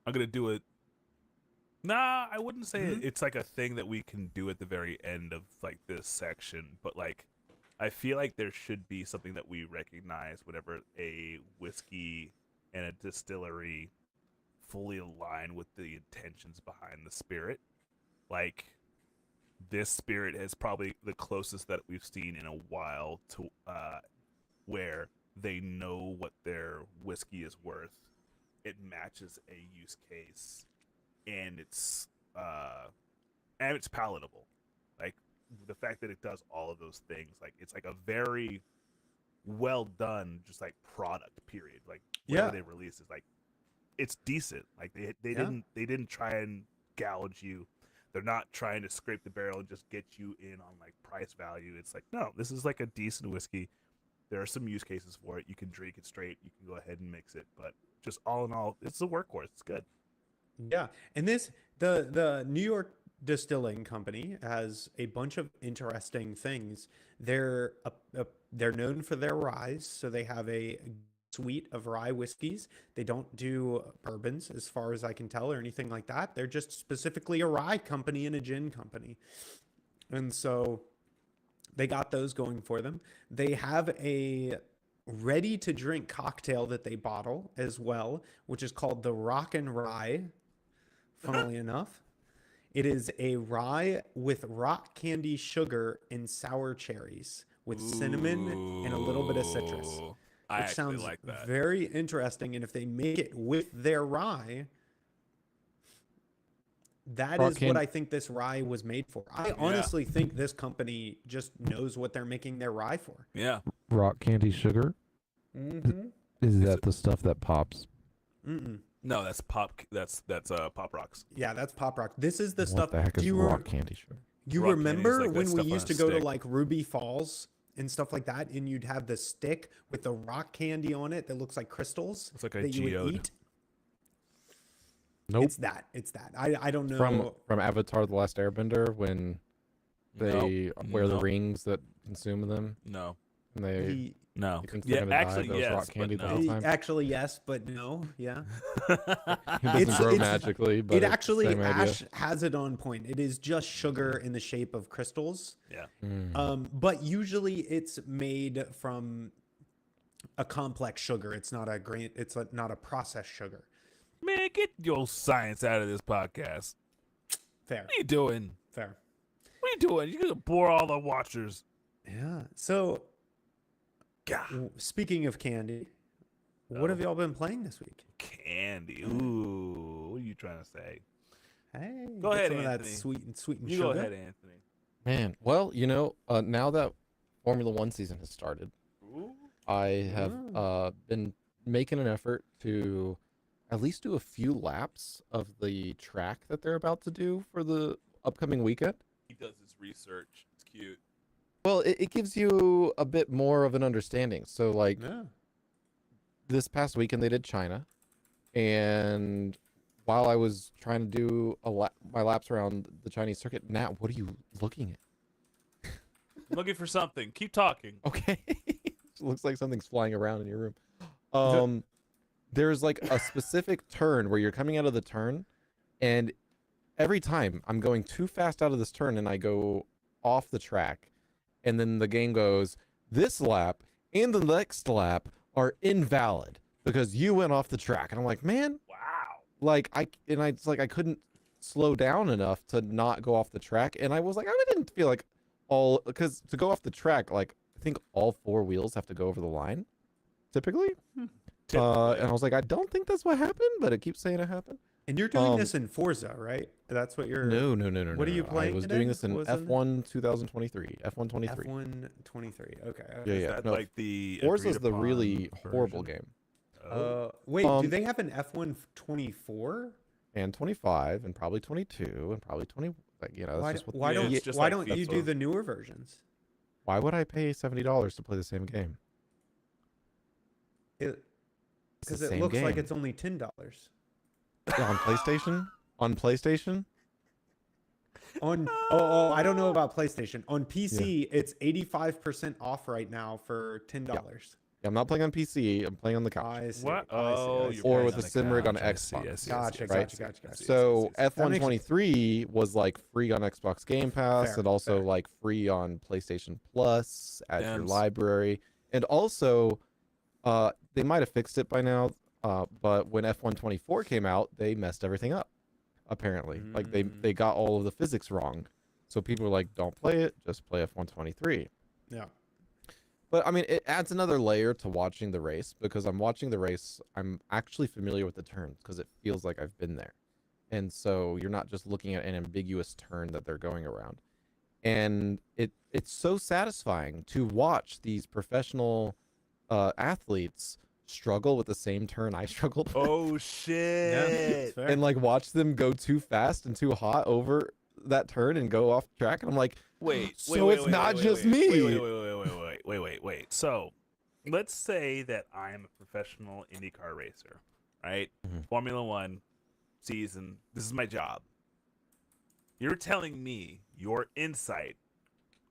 gonna do it. Nah, I wouldn't say Mhm. it's like a thing that we can do at the very end of like this section, but like I feel like there should be something that we recognize whenever a whiskey and a distillery fully align with the intentions behind the spirit. Like this spirit is probably the closest that we've seen in a while to where they know what their whiskey is worth. It matches a use case, and it's palatable. Like the fact that it does all of those things, like it's like a very well done, just like product. Period. Like whatever Yeah. they release is like it's decent. Like they Yeah. didn't try and gouge you. They're not trying to scrape the barrel and just get you in on like price value. It's like no, this is like a decent whiskey. There are some use cases for it. You can drink it straight. You can go ahead and mix it. But just all in all, it's a workhorse. It's good. yeah, and this the New York Distilling Company has a bunch of interesting things. They're known for their ryes, so they have a suite of rye whiskeys. They don't do bourbons, as far as I can tell, or anything like that. They're just specifically a rye company and a gin company. And so they got those going for them. They have a ready to drink cocktail that they bottle as well, which is called the Rock and Rye, funnily enough. It is a rye with rock candy sugar and sour cherries with cinnamon and a little bit of citrus, Ooh, I which actually sounds like that. very interesting. And if they make it with their rye, that Rock is what candy- I think this rye was made for. I honestly think this company just knows what they're making their rye for. Yeah. Rock candy sugar? Mm-hmm. Is that the stuff that pops? Mm-mm. No, that's pop. That's Pop Rocks. Yeah, that's pop rock. This is the What stuff. the heck is do you rock candy sugar? you Rock candy is remember like that when we stuff on used a to go to stick. like Ruby Falls and stuff like that, and you'd have the stick with the rock candy on it that looks like crystals It's like a that you would geode. eat? Nope. It's that. It's that. I don't know. From Avatar: The Last Airbender, when they wear the Nope. rings that consume them, No. and they He- No. you think they're gonna die, those rock candy the but whole no. time? actually, yes, but no. Yeah. It doesn't It's- grow it's- magically, but It it's the actually, same idea. Ash has it on point. It is just sugar in the shape of crystals. Yeah. But usually it's made from a complex sugar. It's not a grain. It's not a processed sugar. Man, get your science out of this podcast. Fair. What are you doing? Fair. What are you doing? You're gonna bore all the watchers. Yeah. So, God. speaking of candy, what have y'all been playing this week? Candy. Ooh. What are you trying to say? Hey, Go get ahead, some of that Anthony. sweet and You sugar. go ahead, Anthony. Man, well, now that Formula One season has started, Ooh. I have been making an effort to at least do a few laps of the track that they're about to do for the upcoming weekend. He does his research. It's cute. Well, it gives you a bit more of an understanding. So, like, Yeah. this past weekend they did China, and while I was trying to do my laps around the Chinese circuit, Nat, what are you looking at? I'm looking for something. Keep talking. Okay. It looks like something's flying around in your room. There's like a specific turn where you're coming out of the turn, and every time I'm going too fast out of this turn and I go off the track, and then the game goes, this lap and the next lap are invalid because you went off the track. And I'm like, man, Wow. like I couldn't slow down enough to not go off the track. And I was like, I didn't feel like because to go off the track, like I think all four wheels have to go over the line typically. And I was like, I don't think that's what happened, but it keeps saying it happened. And you're doing this in Forza, right? That's what you're. No. What are you I playing was it doing in? this in What was it? F1 2023. F1 23. F1 23. Okay. Yeah, Is yeah. that No, like the Forza's agreed the really upon horrible version? game. Oh. Wait, do Um, they have an F1 24? And 25 and probably 22 and probably 20. Like, that's Why, just what why yeah, don't it's just why like don't you do FIFA. the newer versions? Why would I pay $70 to play the same game? It's Because the it same looks like game. it's only $10. Yeah, on PlayStation? On PlayStation? I don't know about PlayStation. On PC, it's 85% off right now for $10. Yeah, I'm not playing on PC. I'm playing on the couch. I see. What? I see, Oh, I see. you're Or playing with on a the sim rig on couch. I see, Xbox. I see, Gotcha, I see, gotcha, I gotcha, see, I gotcha. see, So I see. That makes sense. F123 was like free on Xbox Game Pass Fair, and also fair. like free on PlayStation Plus at your Dems. library. And also, they might have fixed it by now, but when F124 came out, they messed everything up. Apparently, like they got all of the physics wrong. So people were like, "Don't play it, just play F123." Yeah. But I mean, it adds another layer to watching the race because I'm watching the race. I'm actually familiar with the turns because it feels like I've been there. And so you're not just looking at an ambiguous turn that they're going around. And it's so satisfying to watch these professional athletes struggle with the same turn I struggled with. Oh Yeah, shit! it's fair. And like watch them go too fast and too hot over that turn and go off track. And I'm like, Wait, so it's not just me. Wait. So, let's say that I'm a professional IndyCar racer, right? Mhm. Formula One season. This is my job. You're telling me your insight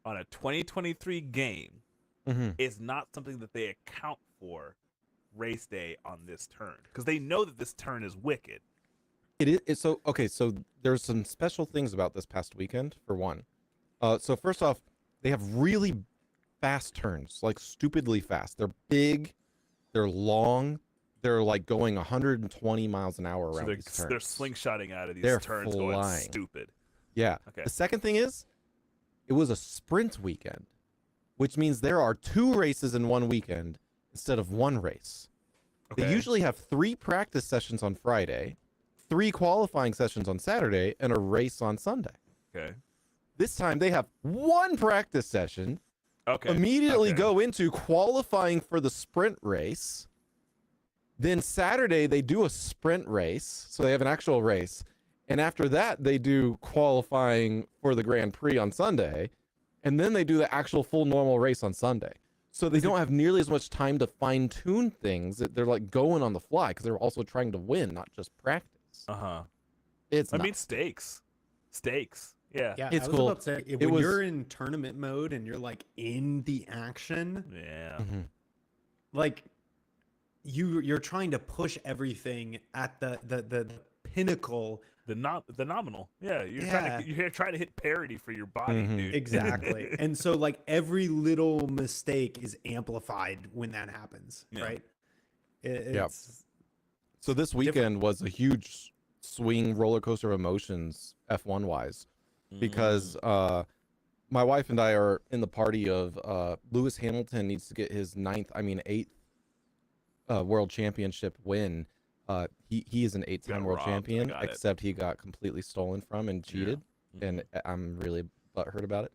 on a 2023 game Mhm. is not something that they account for race day on this turn because they know that this turn is wicked. It is so okay. So there's some special things about this past weekend. For one, so first off, they have really fast turns, like stupidly fast. They're big, they're long, they're like going 120 miles an hour around these turns. They're slingshotting out of these They're turns, flying. going stupid. Yeah. Okay. The second thing is, it was a sprint weekend, which means there are 2 races in one weekend instead of 1 race. Okay. They usually have 3 practice sessions on Friday, 3 qualifying sessions on Saturday, and a race on Sunday. Okay. This time they have 1 practice session, Okay. immediately go into qualifying for the sprint race. Then Saturday they do a sprint race, so they have an actual race. And after that, they do qualifying for the Grand Prix on Sunday. And then they do the actual full normal race on Sunday. So they don't have nearly as much time to fine tune things. They're like going on the fly because they're also trying to win, not just practice. It's I nuts. mean, stakes. Yeah. Yeah, It's I was cool. about to say, It when was- you're in tournament mode and you're like in the action, Yeah. Mhm. like you're trying to push everything at the pinnacle. The nominal. Yeah. Yeah. You're trying to hit parity for your body, Mhm. dude. Exactly. And so like every little mistake is amplified when that happens, Yeah. right? Yep. It's So this weekend was a huge swing roller coaster of emotions F1 wise because my wife and I are in the party of Lewis Hamilton needs to get his 8th world championship win. He is an 8-time Got world robbed. I champion, got it. except he got completely stolen from and cheated, Mhm. and I'm really butthurt about it.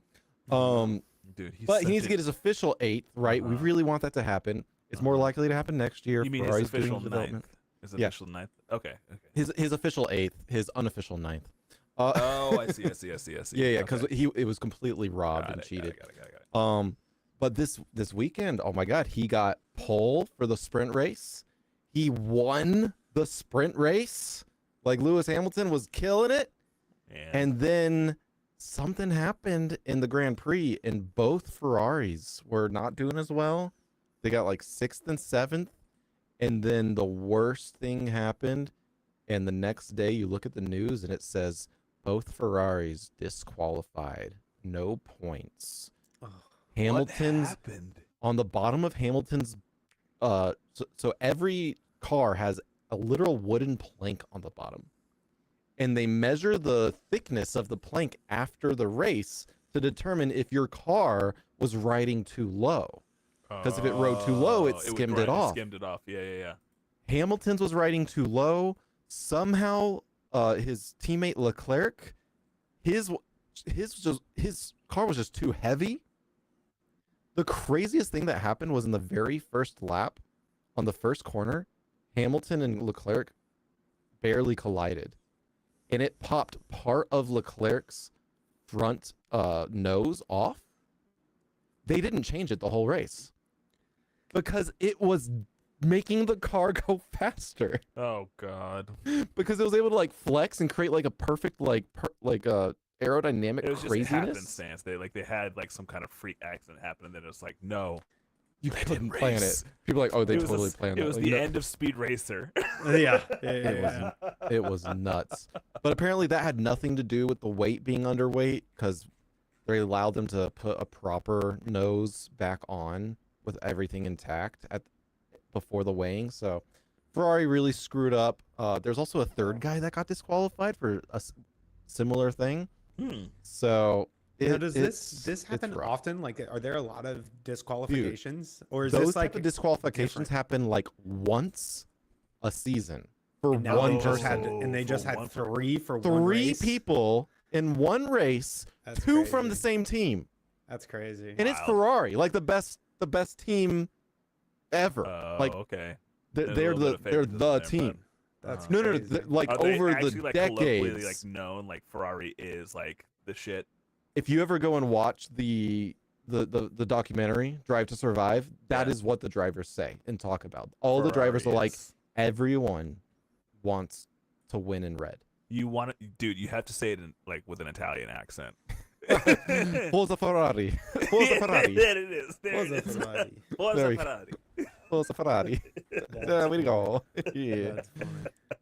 Dude, he's But he such needs to a- get his official 8th, right? We Uh-huh. really want that to happen. It's more Uh-huh. likely to happen next year. You mean his Ferrari's doing official development. ninth? His Yeah. official ninth? Okay. His official 8th, his unofficial 9th. Oh, I see. Yeah, because Okay. it was completely robbed and cheated. Got it. But this weekend, oh my God, he got pole for the sprint race. He won the sprint race. Like Lewis Hamilton was killing it. And then something happened in the Grand Prix, and both Ferraris were not doing as well. They got like 6th and 7th. And then the worst thing happened. And the next day you look at the news and it says both Ferraris disqualified. No points. Oh, Hamilton's What happened? on the bottom of Hamilton's so every car has a literal wooden plank on the bottom. And they measure the thickness of the plank after the race to determine if your car was riding too low. Because if it rode too low, it would skimmed it off. Skimmed it off. Yeah. Hamilton's was riding too low. Somehow, his teammate Leclerc, his car was just too heavy. The craziest thing that happened was in the very first lap, on the first corner, Hamilton and Leclerc barely collided, and it popped part of Leclerc's front nose off. They didn't change it the whole race because it was making the car go faster, Oh God. because it was able to like flex and create like a perfect aerodynamic It was just craziness. happenstance. They had like some kind of freak accident happen, and then it's like, no, You they couldn't didn't plan it. race. People are like, oh, they It was totally planned It that. was Like, the no, end of Speed Racer. yeah. It was nuts. But apparently that had nothing to do with the weight being underweight, because they allowed them to put a proper nose back on with everything intact before the weighing. So Ferrari really screwed up. There's also a third guy that got disqualified for a similar thing. So Now, does it's this happen rough. often? Like, are there a lot of disqualifications, or is Those this type like of disqualifications different? happen like once a season for And now one they just person. had, and they For just had one- three for one Three race? people in one race, That's two from the crazy. same team, That's crazy. and it's Wow. Ferrari, like the best team ever. Like okay. they're There's a little bit of they're favoritism the there, team. That's Uh-huh. No, crazy. like Are they over actually, the like, colloquially, decades. like known, like Ferrari is like the shit. If you ever go and watch the documentary Drive to Survive, that Yeah. is what the drivers say and talk about. All the drivers are Ferrari like, is- everyone wants to win in red. you want it, dude. You have to say it in like with an Italian accent. Forza Ferrari. Forza Ferrari. There it is. There Was it a is. Ferrari. Forza There we go. Ferrari. Oh, it's a Ferrari. That's Yeah, way to funny. go. Yeah. That's funny.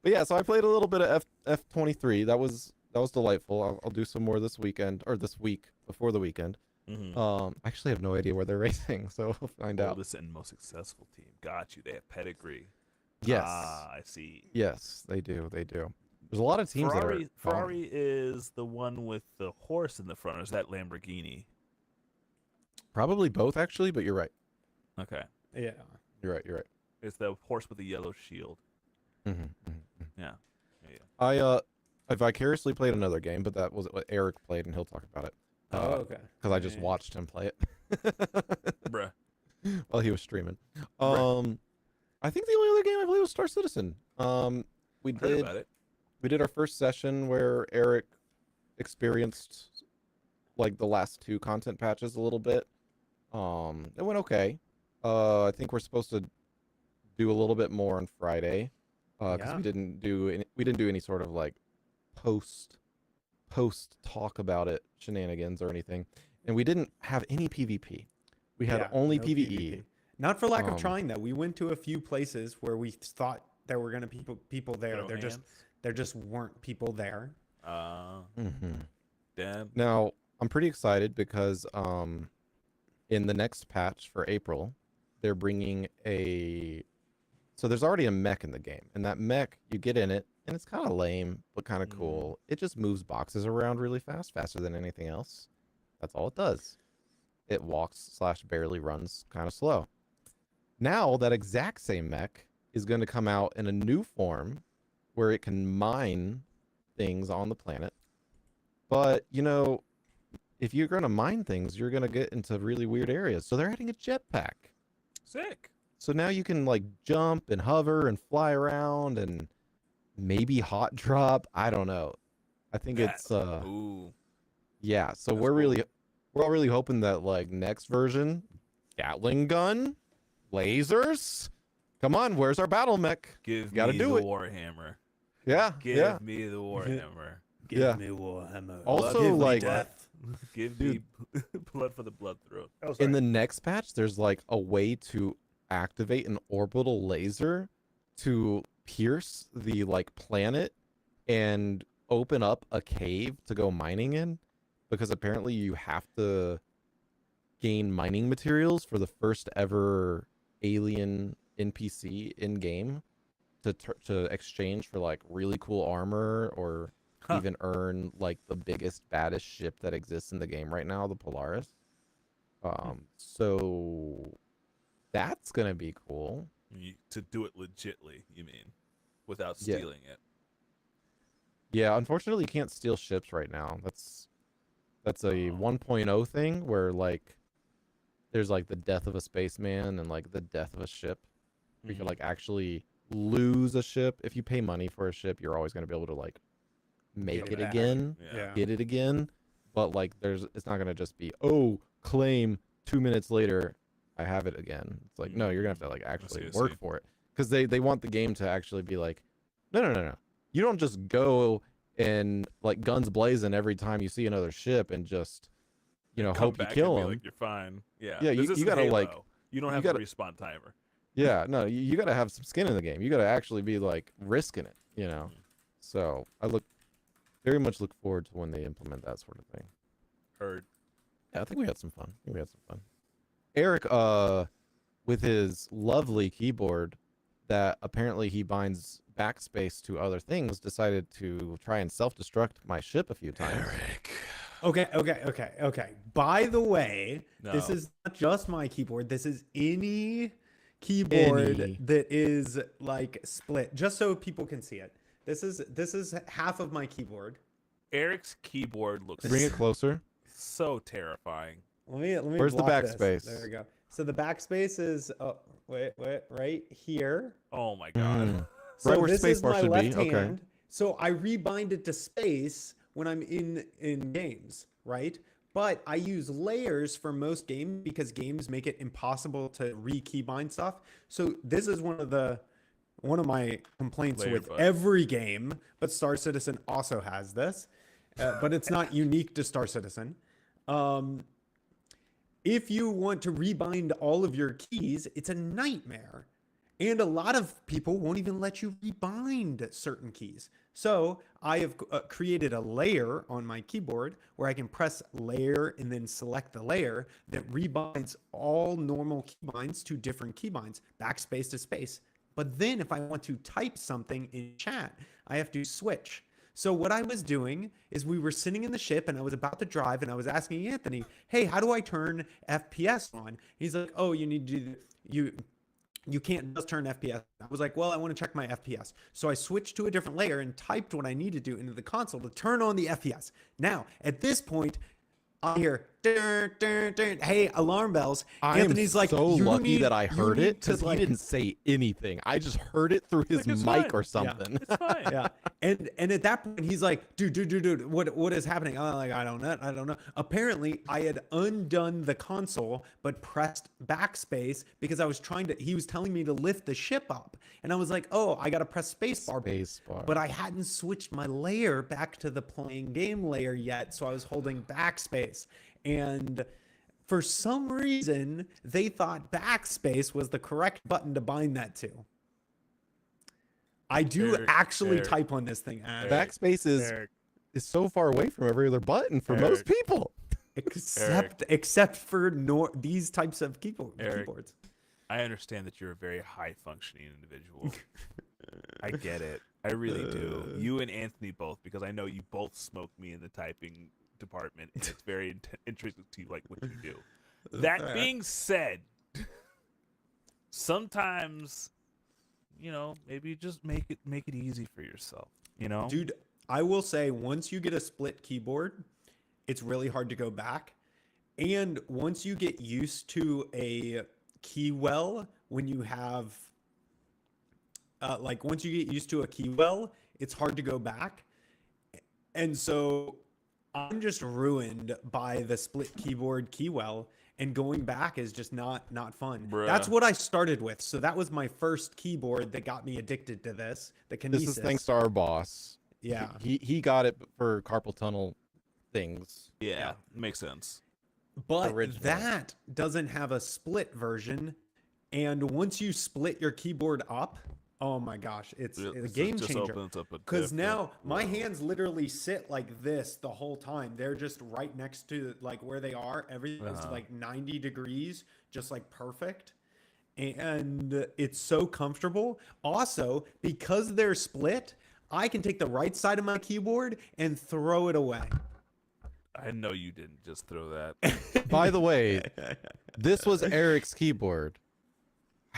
But yeah, so I played a little bit of F23. That was delightful. I'll do some more this weekend or this week before the weekend. Mm-hmm. I actually have no idea where they're racing, so we'll find out. Oldest and most successful team. Got you. They have pedigree. Yes. Ah, I see. Yes, they do. They do. There's a lot of teams Ferrari, that are Ferrari is the one with the horse in the front. Or is that Lamborghini? probably both actually, but you're right. Okay. Yeah. You're right. You're right. It's the horse with the yellow shield. Mm-hmm. Yeah. I vicariously played another game, but that was what Eric played, and he'll talk about it. Oh, okay. Because I just Yeah. watched him play it Bruh. while he was streaming. Right. I think the only other game I played was Star Citizen. We Heard did about it. we did our first session where Eric experienced like the last two content patches a little bit. It went okay. I think we're supposed to do a little bit more on Friday. Because Yeah. we didn't do any sort of like post talk about it shenanigans or anything, and we didn't have any PvP. We had Yeah, only no PvE. PvP. Not for lack of Um, trying though. We went to a few places where we thought there were gonna people there. Throw hands. There just weren't people there. Damn. Now I'm pretty excited because in the next patch for April, they're bringing so there's already a mech in the game, and that mech, you get in it, and it's kind of lame, but kind of cool. It just moves boxes around really fast, faster than anything else. That's all it does. It walks / barely runs kind of slow. Now that exact same mech is going to come out in a new form where it can mine things on the planet. But, if you're going to mine things, you're going to get into really weird areas. So they're adding a jetpack. Sick. So now you can like jump and hover and fly around and maybe hot drop. I don't know. I think it's Ooh. yeah. So That's we're all really hoping that like next version, Gatling gun, lasers. Come on, where's our battle mech? Give Gotta me do the it. Warhammer. Yeah, Give yeah. me the Warhammer. Give Yeah. me Warhammer. Also, Give me like- death. Give me blood for the blood throat. Oh, In the next patch, there's like a way to activate an orbital laser to pierce the like planet and open up a cave to go mining in, because apparently you have to gain mining materials for the first ever alien NPC in game to exchange for like really cool armor or Huh. even earn like the biggest baddest ship that exists in the game right now, the Polaris. So that's gonna be cool. To do it legitly, you mean, without Yeah. stealing it. Yeah, unfortunately you can't steal ships right now. That's a 1.0 thing where like there's like the death of a spaceman and like the death of a ship. You can Mhm. like actually lose a ship. If you pay money for a ship, you're always gonna be able to like make Get it it back. again, Yeah. get it again. But like it's not gonna just be claim 2 minutes later I have it again. It's like no, you're gonna have to like actually I see. work for it, because they want the game to actually be like no. You don't just go and like guns blazing every time you see another ship and just Come hope you back kill and be them. like, you're fine. Yeah. Yeah, This you isn't gotta, like- Halo. You don't you have gotta- a respawn timer. Yeah, no, you got to have some skin in the game. You got to actually be like risking it, Mhm. So I very much look forward to when they implement that sort of thing. Heard. Yeah, I think we had some fun. Eric, with his lovely keyboard that apparently he binds backspace to other things, decided to try and self-destruct my ship a few times. Okay. By the way, this No. is not just my keyboard. This is any keyboard Any. that is like split, just so people can see it. This is half of my keyboard. Eric's keyboard looks Bring it closer. so terrifying. Let me. Where's the block this. backspace? There we go. So the backspace is wait, right here. Oh my god. Mm. So Right where this space is bar my should be, left okay. hand. So I rebind it to space when I'm in games, right? But I use layers for most games because games make it impossible to re-keybind stuff. So this is one of my complaints Layer with fuck. every game, but Star Citizen also has this, but it's not unique to Star Citizen. if you want to rebind all of your keys, it's a nightmare. And a lot of people won't even let you rebind certain keys. So I have created a layer on my keyboard where I can press layer and then select the layer that rebinds all normal keybinds to different keybinds, backspace to space. But then if I want to type something in chat, I have to switch. So what I was doing is we were sitting in the ship and I was about to drive and I was asking Anthony, hey, how do I turn FPS on? He's like, oh, you need to do, you can't just turn FPS. I was like, well, I want to check my FPS. So I switched to a different layer and typed what I needed to into the console to turn on the FPS. Now, at this point, I hear, dun, dun, dun, hey, alarm bells. Anthony's like, so lucky that I heard it because like, he didn't say anything. I just heard it through his mic fine. or something. It's fine. Yeah. And at that point he's like, dude, what is happening? I'm like, I don't know. Apparently I had undone the console but pressed backspace because I was he was telling me to lift the ship up. And I was like, oh, I gotta press spacebar. But I hadn't switched my layer back to the playing game layer yet, so I was holding backspace. And for some reason, they thought backspace was the correct button to bind that to. I do actually type on this thing. Backspace is so far away from every other button for most people. Except for these types of keyboards. I understand that you're a very high functioning individual. I get it. I really do. You and Anthony both, because I know you both smoke me in the typing department, and it's very interesting to you, like what you do. That being said, sometimes, maybe just make it easy for yourself. Dude, I will say once you get a split keyboard, it's really hard to go back. And once you get used to a key well, when you have once you get used to a key well, it's hard to go back. And so I'm just ruined by the split keyboard key well, and going back is just not fun. Bruh. That's what I started with. So that was my first keyboard that got me addicted to this. The Kinesis. This is thanks to our boss. Yeah. He got it for carpal tunnel things. Yeah, makes sense. But originally. that doesn't have a split version. And once you split your keyboard up, oh my gosh, it's a game changer. Because now my hands literally sit like this the whole time. They're just right next to like where they are. Everything's like 90 degrees, just like perfect. And it's so comfortable. Also, because they're split, I can take the right side of my keyboard and throw it away. I know you didn't just throw that. By the way, this was Eric's keyboard.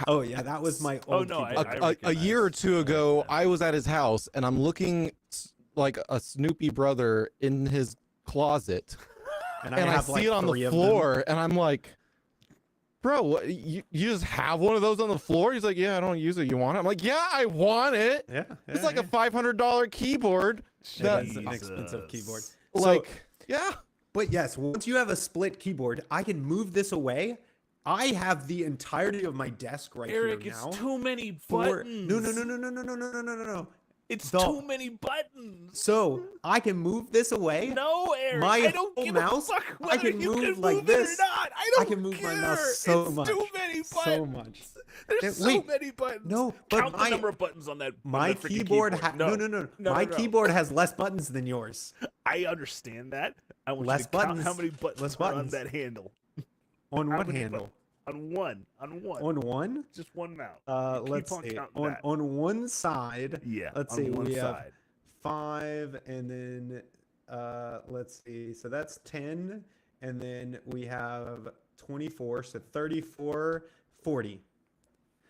Oh yeah, that was my old keyboard. A year or two ago, I was at his house and I'm looking like a Snoopy brother in his closet, and I see it on the floor, and I'm like, bro, what, you just have one of those on the floor? He's like, yeah, I don't use it. You want it? I'm like, yeah, I want it. It's like a $500 keyboard. That's an expensive keyboard. Yeah. But yes, once you have a split keyboard, I can move this away. I have the entirety of my desk right Eric, here now. it's too many buttons. No. It's too many buttons. So I can move this away. No, Eric. My I don't whole give mouse, a fuck whether I can you move can like move this. it or not. I can move care. my mouse so it's much. Too many buttons. So much. There's so many buttons. No, but count the number of buttons on that. My keyboard. No. My keyboard has less buttons than yours. I understand that. I want less you to buttons. count how many buttons are on that handle. On what handle? On one. On one? Just one mouse. Let's see. On one side. Yeah. Let's see. We have 5, and then let's see. So that's 10, and then we have 24. So 34, 40.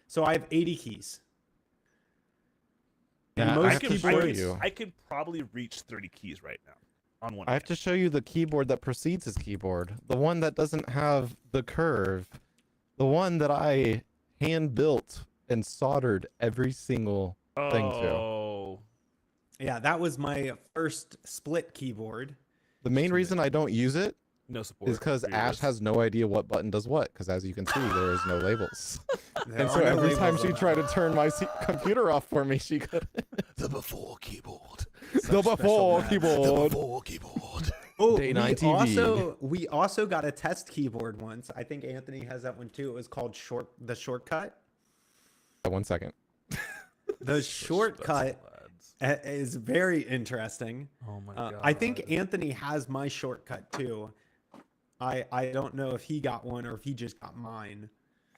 So I have 80 keys. Yeah, most I could probably reach 30 keys right now. On one. I have to show you the keyboard that precedes his keyboard. The one that doesn't have the curve. The one that I hand built and soldered every single thing to. Yeah, that was my first split keyboard. The main reason I don't use it is because Ash has no idea what button does what, because as you can see, there is no labels. And so every time she tried to turn my computer off for me, she could. The before keyboard. The before keyboard. The before keyboard. Oh, Day 9 TV. we also got a test keyboard once. I think Anthony has that one too. It was called the shortcut. 1 second. The shortcut is very interesting. Oh my god. I think Anthony has my shortcut too. I don't know if he got one or if he just got mine.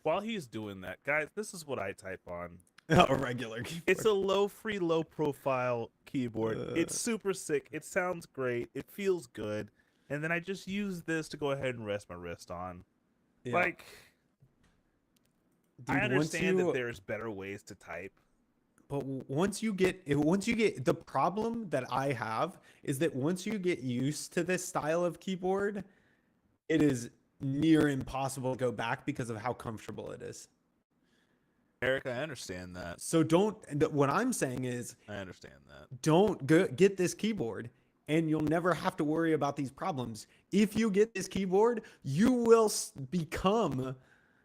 While he's doing that, guys, this is what I type on. A regular keyboard. It's a low profile keyboard. It's super sick. It sounds great. It feels good. And then I just use this to go ahead and rest my wrist on. Yeah. Like, Dude, I understand that there's better ways to type. But once you get the problem that I have is that once you get used to this style of keyboard, it is near impossible to go back because of how comfortable it is. Eric, I understand that. So what I'm saying is I understand that. don't get this keyboard and you'll never have to worry about these problems. If you get this keyboard, you will become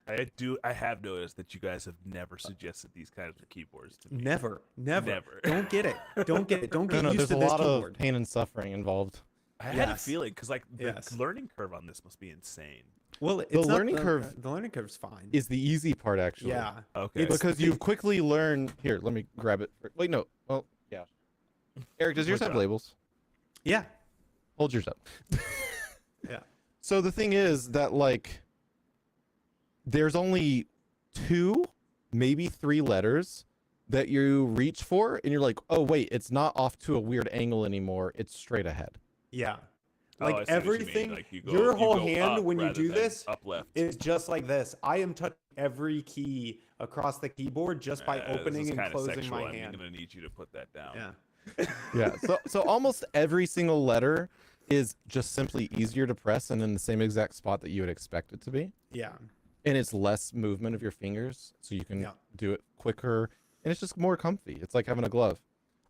I have noticed that you guys have never suggested these kinds of keyboards to me. never. Never. Don't get it. Don't get it. Don't get No, used there's to a this lot keyboard. of pain and suffering involved. I had a Yes. feeling because like the Yes. learning curve on this must be insane. Well, The learning curve the learning curve's fine. Is the easy part, actually. Yeah. Okay. It's- Because you quickly learn. Here, let me grab it. Wait, no. Oh, yeah. Eric, does yours What's have up? labels? Yeah. Hold yours up. Yeah. So the thing is that, like, there's only 2, maybe 3 letters that you reach for, and you're like, oh, wait, it's not off to a weird angle anymore. It's straight ahead. Yeah. Oh, I Like see what you mean. everything, Like, you your you whole go hand up when you rather do than this up left. is just like this. I am touching every key across the keyboard just by opening this is and kinda closing sexual. my I'm hand. gonna need you to put that down. Yeah. Yeah. So almost every single letter is just simply easier to press and in the same exact spot that you would expect it to be. Yeah. And it's less movement of your fingers, so you can Yeah. do it quicker, and it's just more comfy. It's like having a glove.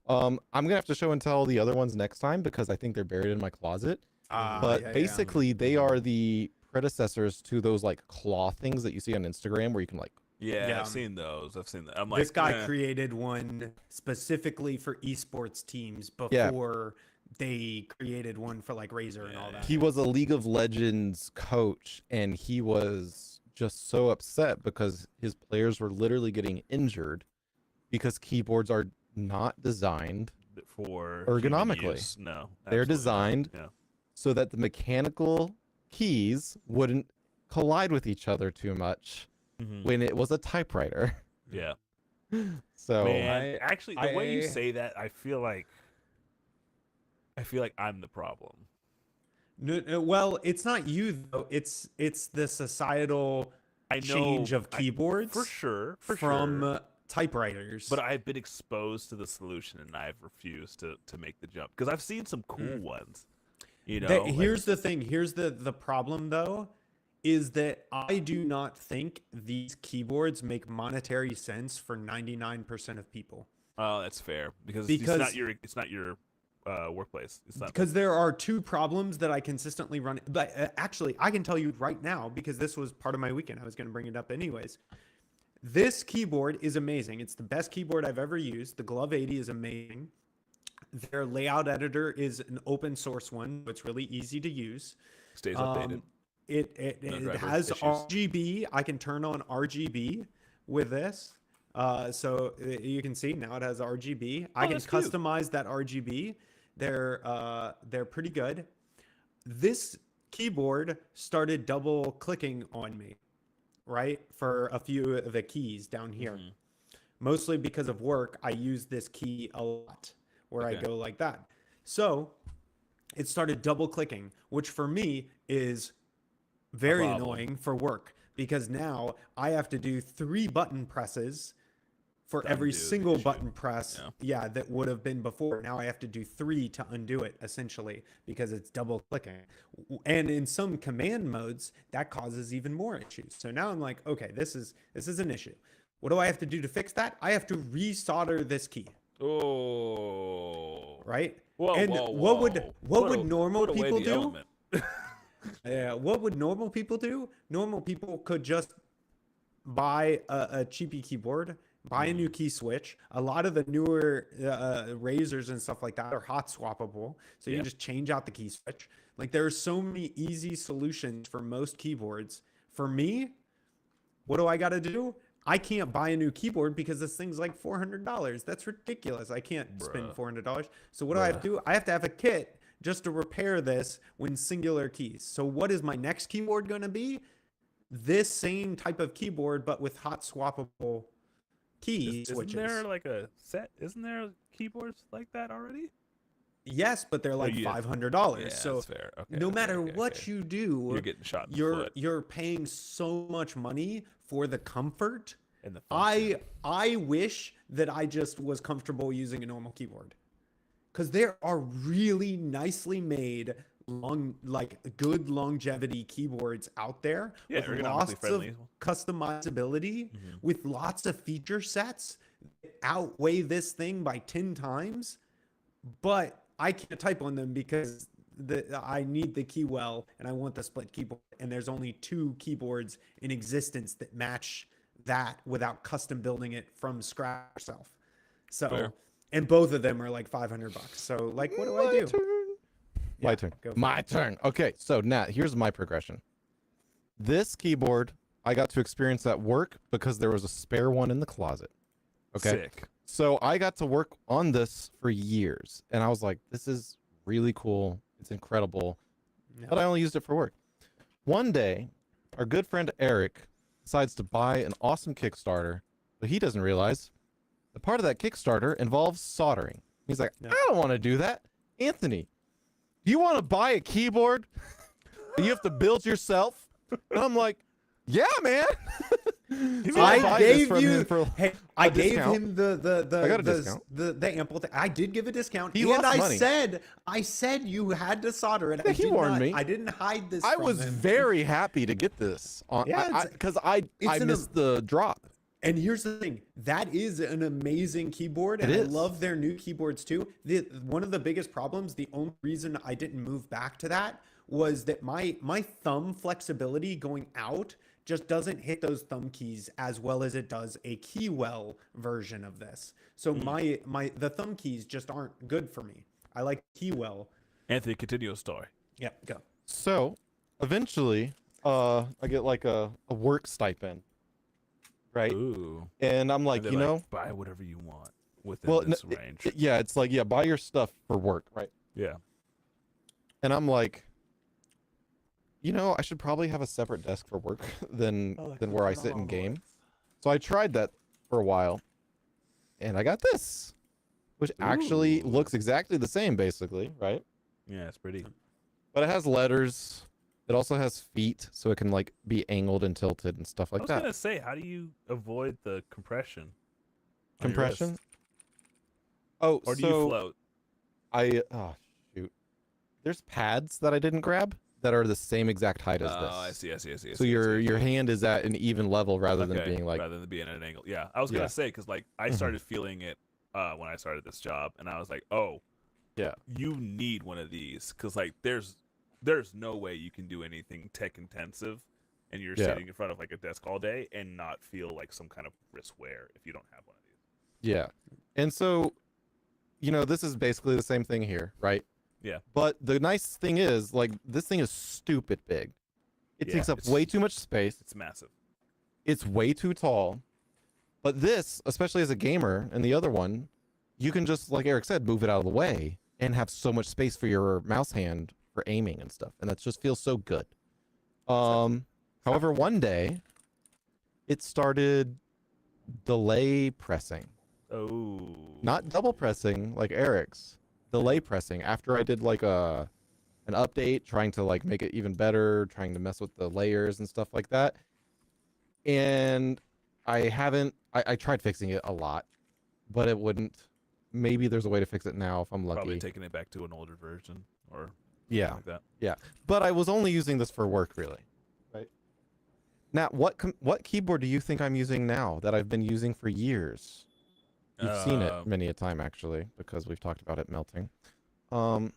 I'm gonna have to show and tell the other ones next time because I think they're buried in my closet. But yeah, yeah. basically, they are the predecessors to those like claw things that you see on Instagram, where you can like. Yeah, Yeah. I've seen those. I've seen that. I'm like, This guy eh. created one specifically for esports teams Yeah. before they created one for like Razer and all that. He was a League of Legends coach, and he was just so upset because his players were literally getting injured because keyboards are not designed for ergonomically. human use. No, They're absolutely not. designed Yeah. so that the mechanical keys wouldn't collide with each other too much Mhm. when it was a typewriter. Yeah. So Man, actually, the way you I- say that, I feel like I'm the problem. No, well, it's not you though. It's the societal I know change of keyboards for sure, from sure. typewriters. But I've been exposed to the solution, and I've refused to make the jump because I've seen some cool ones. You know, like- Here's the thing. Here's the problem though, is that I do not think these keyboards make monetary sense for 99% of people. Oh, that's fair because Because- it's not your workplace. It's not Because there are 2 problems that I consistently run. But actually, I can tell you right now because this was part of my weekend. I was going to bring it up anyways. This keyboard is amazing. It's the best keyboard I've ever used. The Glove 80 is amazing. Their layout editor is an open source one, so it's really easy to use. stays updated. It driver has issues. RGB. I can turn on RGB with this. So you can see now it has RGB. I can that's cute. customize that RGB. They're pretty good. This keyboard started double clicking on me, right? For a few of the keys down here. Mhm. Mostly because of work, I use this key a lot where I Okay. go like that. So it started double clicking, which for me is very problem. annoying for work because now I have to do 3 button presses for To every undo the single issue. button press. Yeah. Yeah, that would have been before. Now I have to do 3 to undo it essentially because it's double clicking. And in some command modes, that causes even more issues. So now I'm like, okay, this is an issue. What do I have to do to fix that? I have to resolder this key, Oh. right? Whoa, and whoa, what would whoa. what Put would a- normal put away people the do? element. Yeah, what would normal people do? Normal people could just buy a cheapy keyboard buy a new key switch. A lot of the newer razors and stuff like that are hot swappable, so you can just change out the key switch. Like there are so many easy solutions for most keyboards. For me, what do I got to do? I can't buy a new keyboard because this thing's like $400. That's ridiculous. I can't spend $400. So what do I have to do? I have to have a kit just to repair this when singular keys. So what is my next keyboard going to be? This same type of keyboard, but with hot swappable key switches. Isn't there like a set? Isn't there keyboards like that already? Yes, but they're like $500. Yeah, so that's fair. Okay, no matter what you do, you're getting shot in the foot. You're paying so much money for the comfort. And the I wish that I just was comfortable using a normal keyboard, because there are really nicely made good longevity keyboards out there with lots of customizability, with lots of feature sets that outweigh this thing by 10 times. But I can't type on them because I need the keywell and I want the split keyboard. And there's only 2 keyboards in existence that match that without custom building it from scratch yourself. So, and both of them are like $500. So like, what do I do? My turn. My turn. Okay. So Nat, here's my progression. This keyboard I got to experience at work because there was a spare one in the closet. Okay. Sick. So I got to work on this for years, and I was like, this is really cool. It's incredible. Yeah. But I only used it for work. One day, our good friend Eric decides to buy an awesome Kickstarter, but he doesn't realize the part of that Kickstarter involves soldering. He's like, I don't want to do that. Anthony, do you want to buy a keyboard that you have to build yourself? And I'm like, yeah, man. So I gave him I got a discount. the ample thing. I did give a discount. He lost money. I said you had to solder it. Yeah, he warned me. I didn't hide this. I from was him. very happy to get this on because I missed the drop. And here's the thing, that is an amazing keyboard, and I love their new keyboards too. One of the biggest problems, the only reason I didn't move back to that was that my thumb flexibility going out just doesn't hit those thumb keys as well as it does a keywell version of this. So the thumb keys just aren't good for me. I like keywell. Anthony, continue your story. Yeah, go. So eventually, I get like a work stipend, right? Ooh. And I'm like, buy whatever you want within this range. It's like, buy your stuff for work, right? Yeah. And I'm like, I should probably have a separate desk for work than where I sit and game. So I tried that for a while, and I got this, which actually looks exactly the same, basically, right? Yeah, it's pretty. But it has letters. It also has feet, so it can like be angled and tilted and stuff like that. I was gonna say, how do you avoid the compression? Compression? Oh, or do you float? Shoot. There's pads that I didn't grab that are the same exact height as this. Oh, I see. So your hand is at an even level rather than being like... Rather than being at an angle. Yeah, I was going to say, because like I started feeling it when I started this job, and I was like, oh, yeah, you need one of these, because like there's no way you can do anything tech intensive and you're sitting in front of like a desk all day and not feel like some kind of wrist wear if you don't have one of these. Yeah. And so, this is basically the same thing here, right? Yeah. But the nice thing is, like, this thing is stupid big. It takes up way too much space. It's massive. It's way too tall. But this, especially as a gamer, and the other one, you can just, like Eric said, move it out of the way and have so much space for your mouse hand for aiming and stuff. And that just feels so good. However, one day, it started delay pressing. Oh. Not double pressing like Eric's. Delay pressing after I did like an update trying to like make it even better, trying to mess with the layers and stuff like that. And I tried fixing it a lot, but it wouldn't. Maybe there's a way to fix it now if I'm lucky. Probably taking it back to an older version or something like that. Yeah. But I was only using this for work, really. Right. Now, what keyboard do you think I'm using now that I've been using for years? You've seen it many a time, actually, because we've talked about it melting. I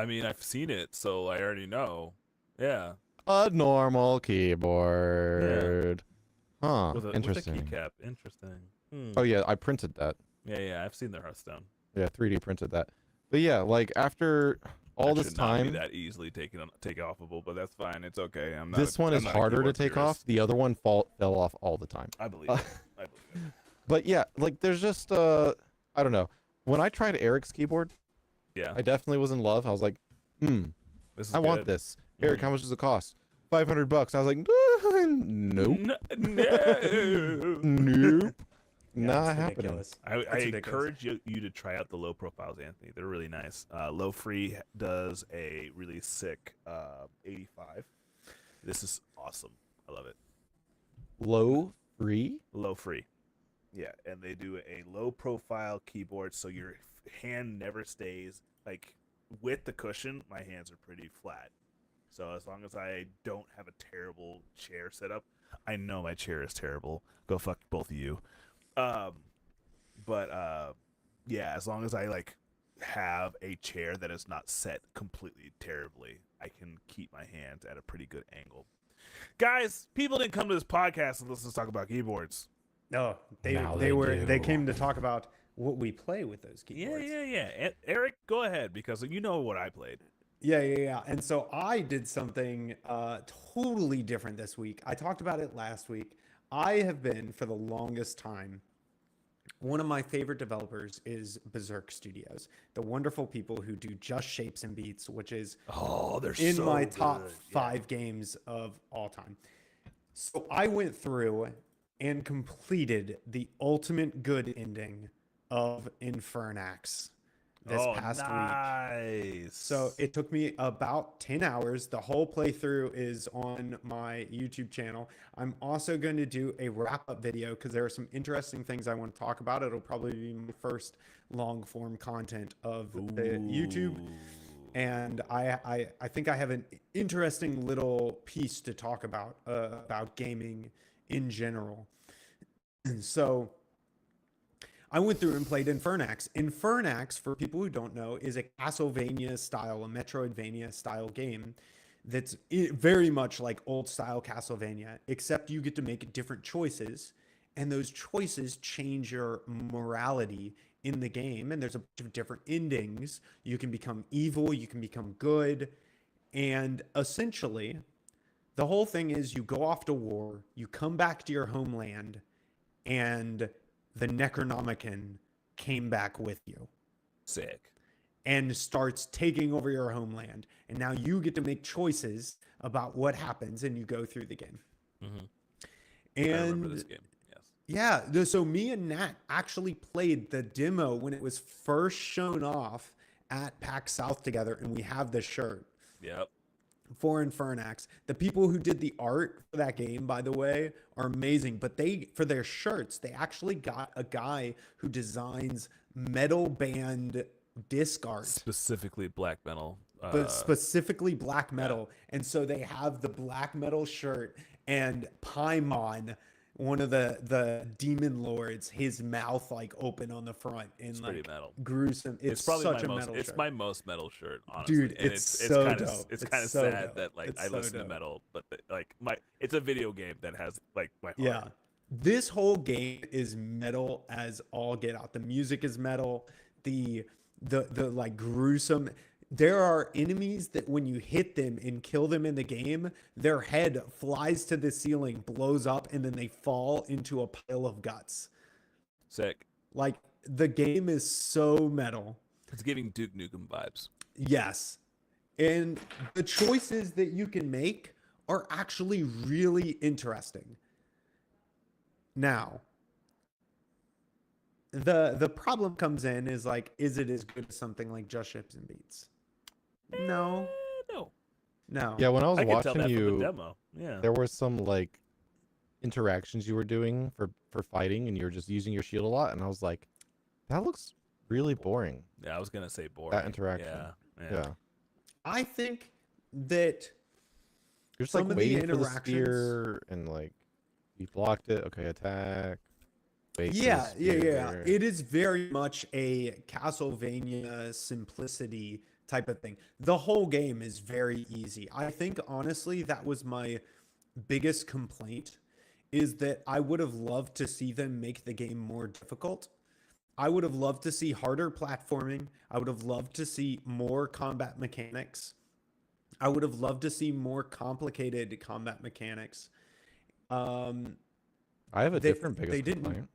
mean, I've seen it, so I already know. Yeah. A normal keyboard. Yeah. Huh. With a interesting. keycap. Interesting. Oh yeah, I printed that. Yeah, I've seen their Hearthstone. Yeah, 3D printed that. But yeah, like after all That this should not be time, that easily take offable, but that's fine. It's okay. this one I'm is not a harder to keyboard take purist. off. The other one fell off all the time. I believe it. I believe it. But yeah, like there's just I don't know. When I tried Eric's keyboard, Yeah, I definitely was in love. I was like, this is I want good. this. Eric, how much does it cost? $500. I was like, nope, No. nope, Yeah, not it's happening. ridiculous. I That's ridiculous. encourage you to try out the low profiles, Anthony. They're really nice. Low Free does a really sick 85. This is awesome. I love it. Low free. Low Free. Yeah, and they do a low profile keyboard so your hand never stays like with the cushion. My hands are pretty flat. So as long as I don't have a terrible chair setup, I know my chair is terrible. Go fuck both of you. Yeah, as long as I like have a chair that is not set completely terribly, I can keep my hands at a pretty good angle. Guys, people didn't come to this podcast and listen to us talk about keyboards. No, Now they they they do. came to talk about what we play with those Yeah. keyboards. Eric, go ahead because you know what I played. Yeah. And so I did something totally different this week. I talked about it last week. I have been, for the longest time, one of my favorite developers is Berserk Studios, the wonderful people who do Just Shapes and Beats, which is Oh, they're in so my top good. 5 games of all time. So I went through and completed the ultimate good ending of Infernax this past week. Nice. So it took me about 10 hours. The whole playthrough is on my YouTube channel. I'm also going to do a wrap-up video because there are some interesting things I want to talk about. It'll probably be my first long-form content of the YouTube. And I think I have an interesting little piece to talk about gaming in general. And so I went through and played Infernax. Infernax, for people who don't know, is a Castlevania style, a Metroidvania style game that's very much like old style Castlevania, except you get to make different choices, and those choices change your morality in the game. And there's a bunch of different endings. You can become evil, you can become good, and essentially, the whole thing is you go off to war, you come back to your homeland, and the Necronomicon came back with you Sick. and starts taking over your homeland. And now you get to make choices about what happens, and you go through the game. Mm-hmm. I remember And this game. Yes. yeah, so me and Nat actually played the demo when it was first shown off at PAX South together, and we have the shirt Yep. for Infernax. The people who did the art for that game, by the way, are amazing. But for their shirts, they actually got a guy who designs metal band disc art, Specifically black metal. but specifically black metal. And so they have the black metal shirt, and Paimon, one of the demon lords, his mouth like open on the front and It's like pretty metal. gruesome. It's probably such a my most. metal It's shirt. my most metal shirt, honestly. Dude, And it's so kind of dope. it's It's kind of so sad dope. that like It's I so listen to dope. metal, but it's a video game that has like my heart. Yeah. This whole game is metal as all get out. The music is metal. The like gruesome. There are enemies that when you hit them and kill them in the game, their head flies to the ceiling, blows up, and then they fall into a pile of guts. Sick. Like the game is so metal. It's giving Duke Nukem vibes. Yes. And the choices that you can make are actually really interesting. Now, the problem comes in is like, is it as good as something like Just Ships and Beats? No. No. Yeah, when I was I can tell watching that from the you, demo. Yeah. there were some like interactions you were doing for fighting, and you were just using your shield a lot, and I was like, that looks really boring. Yeah, I was gonna say boring. That interaction. Yeah. Yeah. I think that You're just some like of the waiting for the interactions- spear, and like you blocked it. Okay, attack. Wait for the yeah. spear. It is very much a Castlevania simplicity type of thing. The whole game is very easy. I think honestly that was my biggest complaint is that I would have loved to see them make the game more difficult. I would have loved to see harder platforming. I would have loved to see more combat mechanics. I would have loved to see more complicated combat mechanics. Um, I have a they, different they biggest didn't. complaint.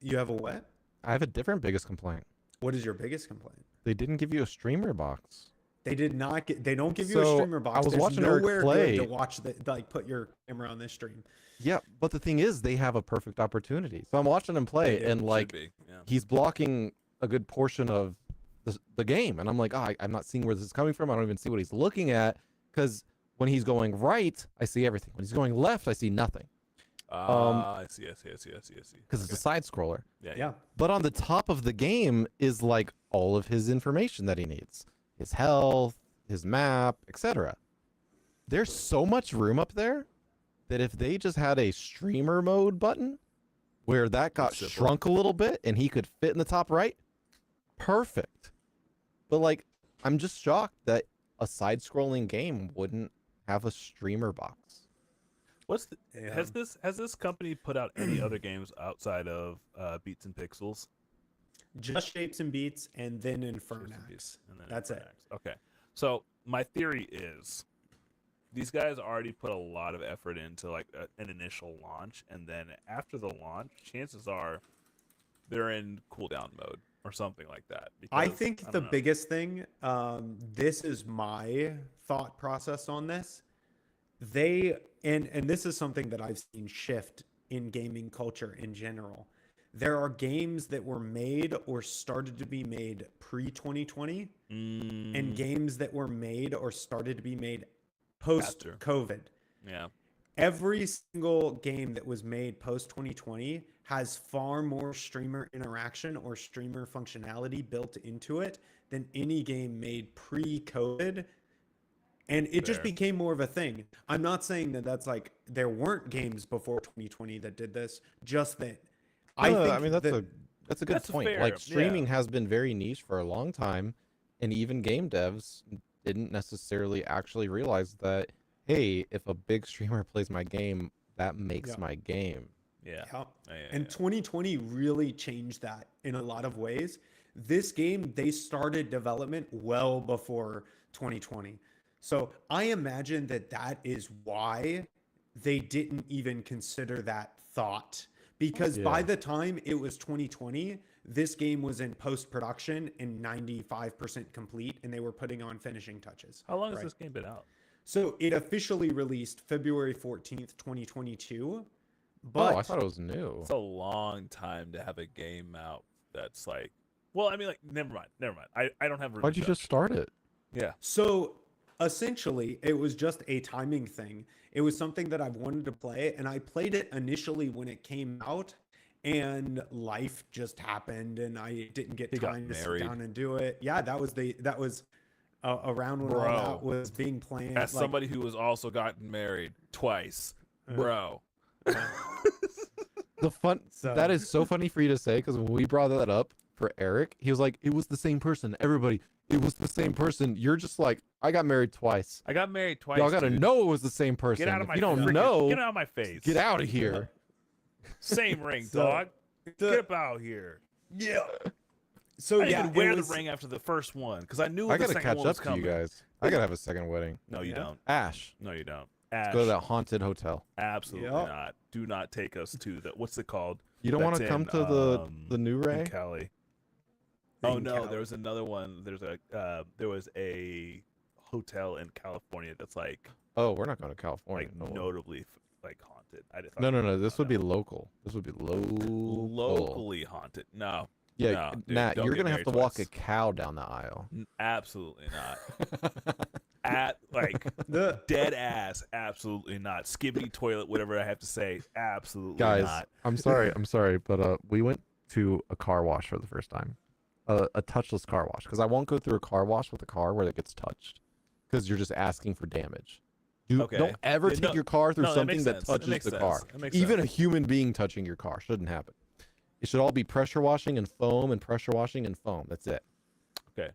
You have a what? I have a different biggest complaint. What is your biggest complaint? They didn't give you a streamer box. They did not get. They don't give you a So, streamer box. I was There's watching Eric nowhere play. good to watch the like put your camera on this stream. Yeah, but the thing is, they have a perfect opportunity. So I'm watching him play, and like he's blocking a good portion of the game, and I'm like, I'm not seeing where this is coming from. I don't even see what he's looking at, because when he's going right, I see everything. When he's going left, I see nothing. I see. Because it's a side scroller. Yeah. But on the top of the game is like all of his information that he needs. His health, his map, etc. There's so much room up there that if they just had a streamer mode button where that got shrunk a little bit and he could fit in the top right, perfect. But like, I'm just shocked that a side-scrolling game wouldn't have a streamer box. Has this company put out any other games outside of Beats and Pixels? Just Shapes and Beats, and then Infernax. And then That's it. Okay. So my theory is these guys already put a lot of effort into like an initial launch, and then after the launch, chances are they're in cooldown mode or something like that. I think the biggest thing, this is my thought process on this. And this is something that I've seen shift in gaming culture in general. There are games that were made or started to be made pre-2020 and games that were made or started to be made post-COVID. Yeah. Every single game that was made post-2020 has far more streamer interaction or streamer functionality built into it than any game made pre-COVID. And it just became more of a thing. I'm not saying that that's like there weren't games before 2020 that did this, just that I mean that's a good point. Fair. Like streaming has been very niche for a long time, and even game devs didn't necessarily actually realize that, hey, if a big streamer plays my game, that makes my game. And 2020 really changed that in a lot of ways. This game, they started development well before 2020. So I imagine that is why they didn't even consider that thought. Because by the time it was 2020, this game was in post-production and 95% complete, and they were putting on finishing touches. How long has this game been out? So it officially released February 14th, 2022. But I thought it was new. It's a long time to have a game out that's like, well, I mean, like, never mind. I don't have. Why'd you just start it? Yeah. So essentially, it was just a timing thing. It was something that I wanted to play, and I played it initially when it came out, and life just happened, and I didn't get time to sit down and do it. Yeah, that was around when all that was being planned. As somebody who has also gotten married twice, bro. That is so funny for you to say, because when we brought that up for Eric, he was like, it was the same person. Everybody, it was the same person. You're just like, I got married twice. Y'all gotta know it was the same person. Get out of my face. You don't know. Get out of my face. Get out of here. Same ring, dog. Get up out here. Yeah. So I didn't even wear the ring after the first one because I knew I the gotta second catch one up was to coming. you guys. I gotta have a second wedding. No, you don't. Ash. No, you don't. Let's Ash. go to that haunted hotel. Absolutely not. Do not take us to the what's it called? You don't want to come to the new Ray? In Cali. Oh no, there was another one. There was a hotel in California that's like. Oh, we're not going to California. Like notably like haunted. I just no. This would be local. This would be locally haunted. No. Yeah, no, dude, Nat, you're gonna have to walk a twice. cow down the aisle. Absolutely not. The dead ass, absolutely not. Skibbity toilet, whatever I have to say, absolutely Guys, not. I'm sorry, but we went to a car wash for the first time, a touchless car wash, because I won't go through a car wash with a car where it gets touched, because you're just asking for damage. Don't ever take your car through something that touches the car. Even a human being touching your car shouldn't happen. It should all be pressure washing and foam and pressure washing and foam. That's it. Okay.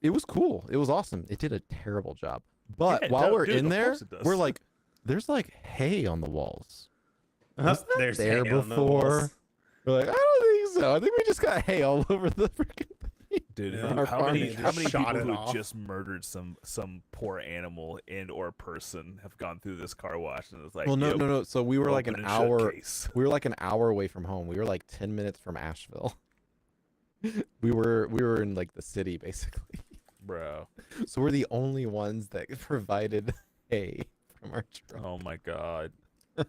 It was cool. It was awesome. It did a terrible job. But while we're in there, we're like, there's like hay on the walls. Was that There's there hay on the before? walls. We're like, I don't think so. I think we just got hay all over the freaking thing. Dude, Yeah. Our how many farm just shot people it who off. just murdered some poor animal and or person have gone through this car wash and it's like, Well, no, "Yo, no, no. So we were like open an and shut hour. case." We were like an hour away from home. We were like 10 minutes from Asheville. We were in like the city basically. Bro. So we're the only ones that provided hay from our truck. Oh my god. Oh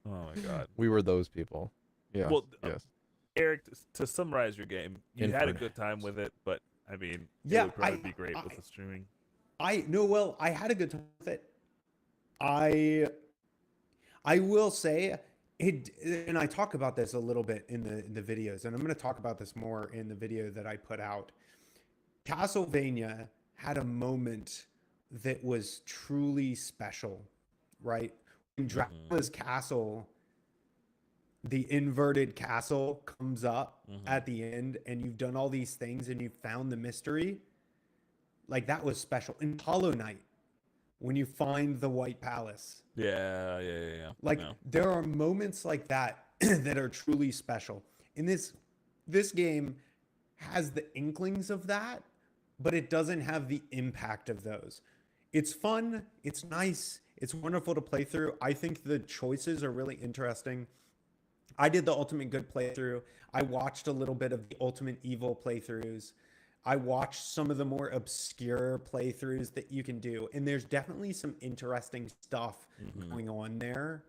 my god. We were those people. Yeah. Well, yes. Eric, to summarize your game, you had a Infinite. good time with it, but I mean, Yeah, it would probably be great with the streaming. I had a good time with it. I will say it, and I talk about this a little bit in the videos, and I'm going to talk about this more in the video that I put out. Castlevania had a moment that was truly special, right? When Dracula's castle, the inverted castle, comes up at the end, and you've done all these things, and you've found the mystery. Like, that was special. In Hollow Knight, when you find the White Palace. Yeah. Like, Yeah. there are moments like that that are truly special. And this game has the inklings of that, but it doesn't have the impact of those. It's fun. It's nice. It's wonderful to play through. I think the choices are really interesting. I did the Ultimate Good playthrough. I watched a little bit of the Ultimate Evil playthroughs. I watched some of the more obscure playthroughs that you can do. And there's definitely some interesting stuff going on there.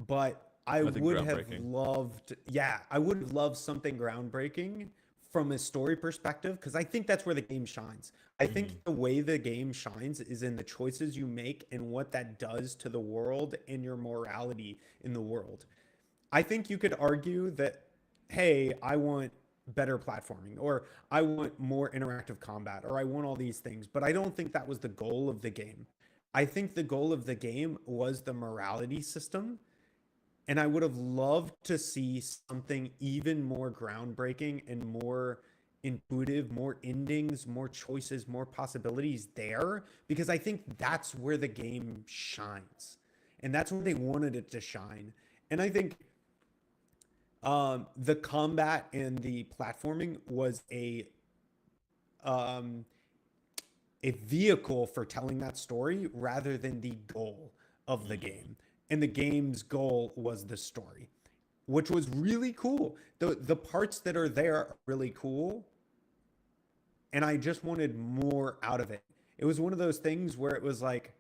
But I Nothing would have groundbreaking. loved, I would have loved something groundbreaking from a story perspective, because I think that's where the game shines. I think the way the game shines is in the choices you make and what that does to the world and your morality in the world. I think you could argue that, hey, I want better platforming, or I want more interactive combat, or I want all these things, but I don't think that was the goal of the game. I think the goal of the game was the morality system, and I would have loved to see something even more groundbreaking and more intuitive, more endings, more choices, more possibilities there, because I think that's where the game shines, and that's where they wanted it to shine. And I think the combat and the platforming was a vehicle for telling that story rather than the goal of the game. And the game's goal was the story, which was really cool. The parts that are there are really cool, and I just wanted more out of it. It was one of those things where it was like,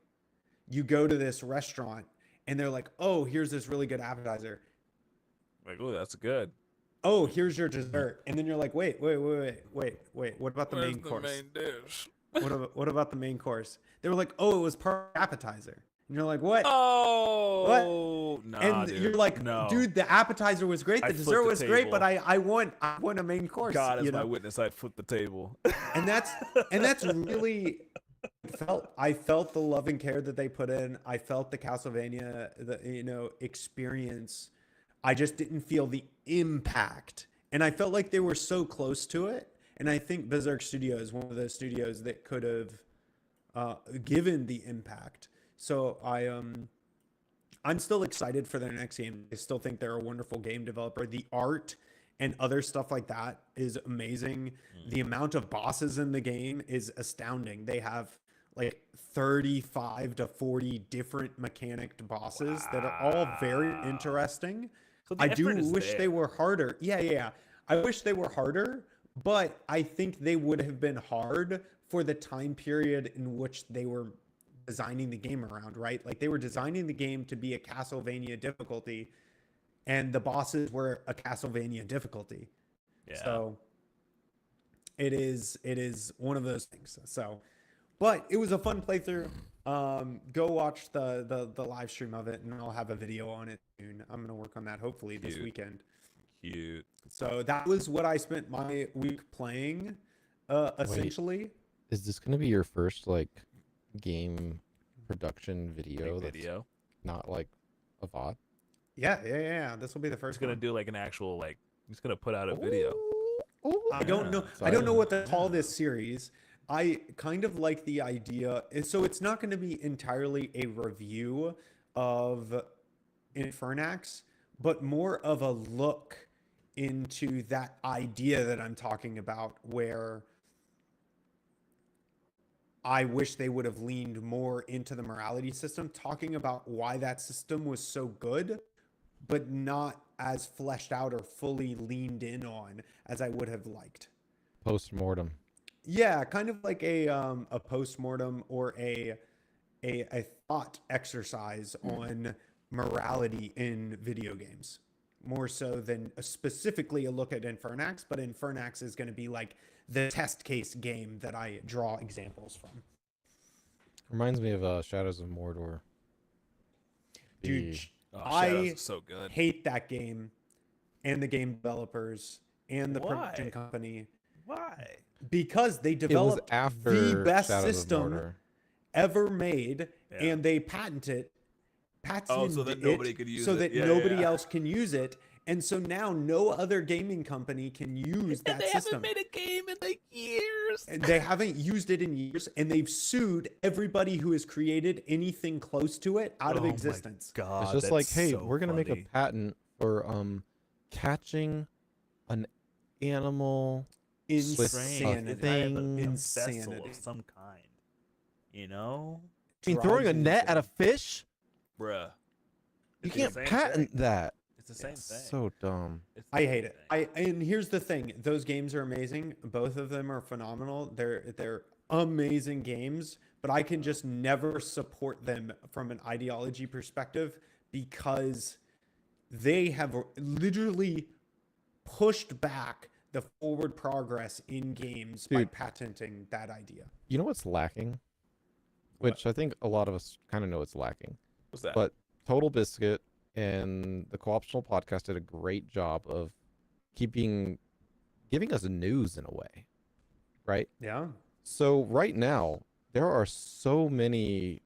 you go to this restaurant and they're like, oh, here's this really good appetizer. Like, oh, that's good. Oh, here's your dessert. And then you're like, wait. What about the Where's main course? main dish? What about the main course? They were like, oh, it was part appetizer. And you're like, what? Oh, nah, And dude. you're like, no. dude, the appetizer was great, I the flipped dessert the was great, but table. I want a main course. God is you my know? witness. I'd flip the table. And that's really I felt the love and care that they put in. I felt the Castlevania experience. I just didn't feel the impact, and I felt like they were so close to it. And I think Berserk Studio is one of those studios that could have given the impact. So I'm still excited for their next game. I still think they're a wonderful game developer. The art and other stuff like that is amazing. The amount of bosses in the game is astounding. They have like 35 to 40 different mechanicked bosses that are all very interesting. So the I do effort is wish they there. were harder. Yeah. I wish they were harder, but I think they would have been hard for the time period in which they were designing the game around, right? Like, they were designing the game to be a Castlevania difficulty, and the bosses were a Castlevania difficulty. Yeah. So it is one of those things. So, but it was a fun playthrough. Go watch the live stream of it, and I'll have a video on it soon. I'm gonna work on that hopefully this Cute. weekend. Cute. So that was what I spent my week playing, essentially. Is this gonna be your first like game production video? Big video. Not like a VOD. Yeah. This will be the He's first gonna one. do like an actual he's gonna put out a video. I don't know. So I don't know what to call this series. I kind of like the idea. So it's not going to be entirely a review of Infernax, but more of a look into that idea that I'm talking about, where I wish they would have leaned more into the morality system, talking about why that system was so good, but not as fleshed out or fully leaned in on as I would have liked. Post-mortem. Yeah, kind of like a postmortem or a thought exercise on morality in video games, more so than specifically a look at Infernax. But Infernax is going to be like the test case game that I draw examples from. Reminds me of Shadows of Mordor. Dude, The- Shadows I is so good. hate that game and the game developers and the Why? production company Why? because they it was developed after the best Shadows system of Mordor. ever made, Yeah. and they patented So that nobody could use so it. that Yeah, nobody yeah. else can use it. And so now no other gaming company can use that And they system. haven't made a game in like years. And they haven't used it in years, and they've sued everybody who has created anything close to it out of Oh my existence. God, It's just that's like, hey, so we're gonna make a funny. patent for catching an animal. Insanity. It's kind of a vessel Insanity. of some kind. You know, I mean, throwing a Drives me net at a insane. fish? bruh. You It's the can't same patent thing. that. It's the same It's thing. so dumb. It's the I same hate it. thing. And here's the thing: those games are amazing. Both of them are phenomenal. They're amazing games, but I can just never support them from an ideology perspective because they have literally pushed back the forward progress in games by Dude. patenting that idea. You know what's lacking? What? Which I think a lot of us kind of know it's lacking. What's that? But Total Biscuit and the Co-optional Podcast did a great job of giving us news in a way, right? Yeah. So right now, there are so many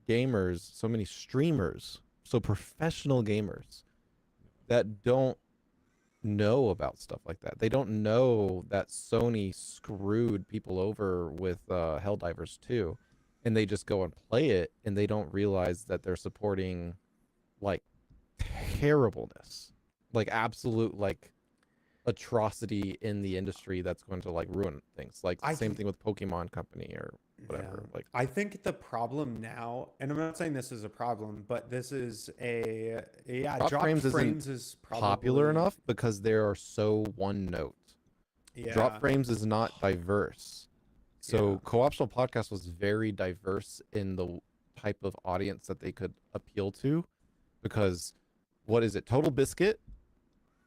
gamers, so many streamers, so professional gamers that don't know about stuff like that. They don't know that Sony screwed people over with Helldivers 2, and they just go and play it, and they don't realize that they're supporting like terribleness, like absolute like atrocity in the industry that's going to like ruin things. Like I same think- thing with Pokemon Company or whatever. Yeah. Like I think the problem now, and I'm not saying this is a problem, but this is Drop drop frames frames, isn't is probably popular enough because they are so one note. Yeah. Drop frames is not diverse. So Yeah. Co-optional Podcast was very diverse in the type of audience that they could appeal to, because what is it? Total Biscuit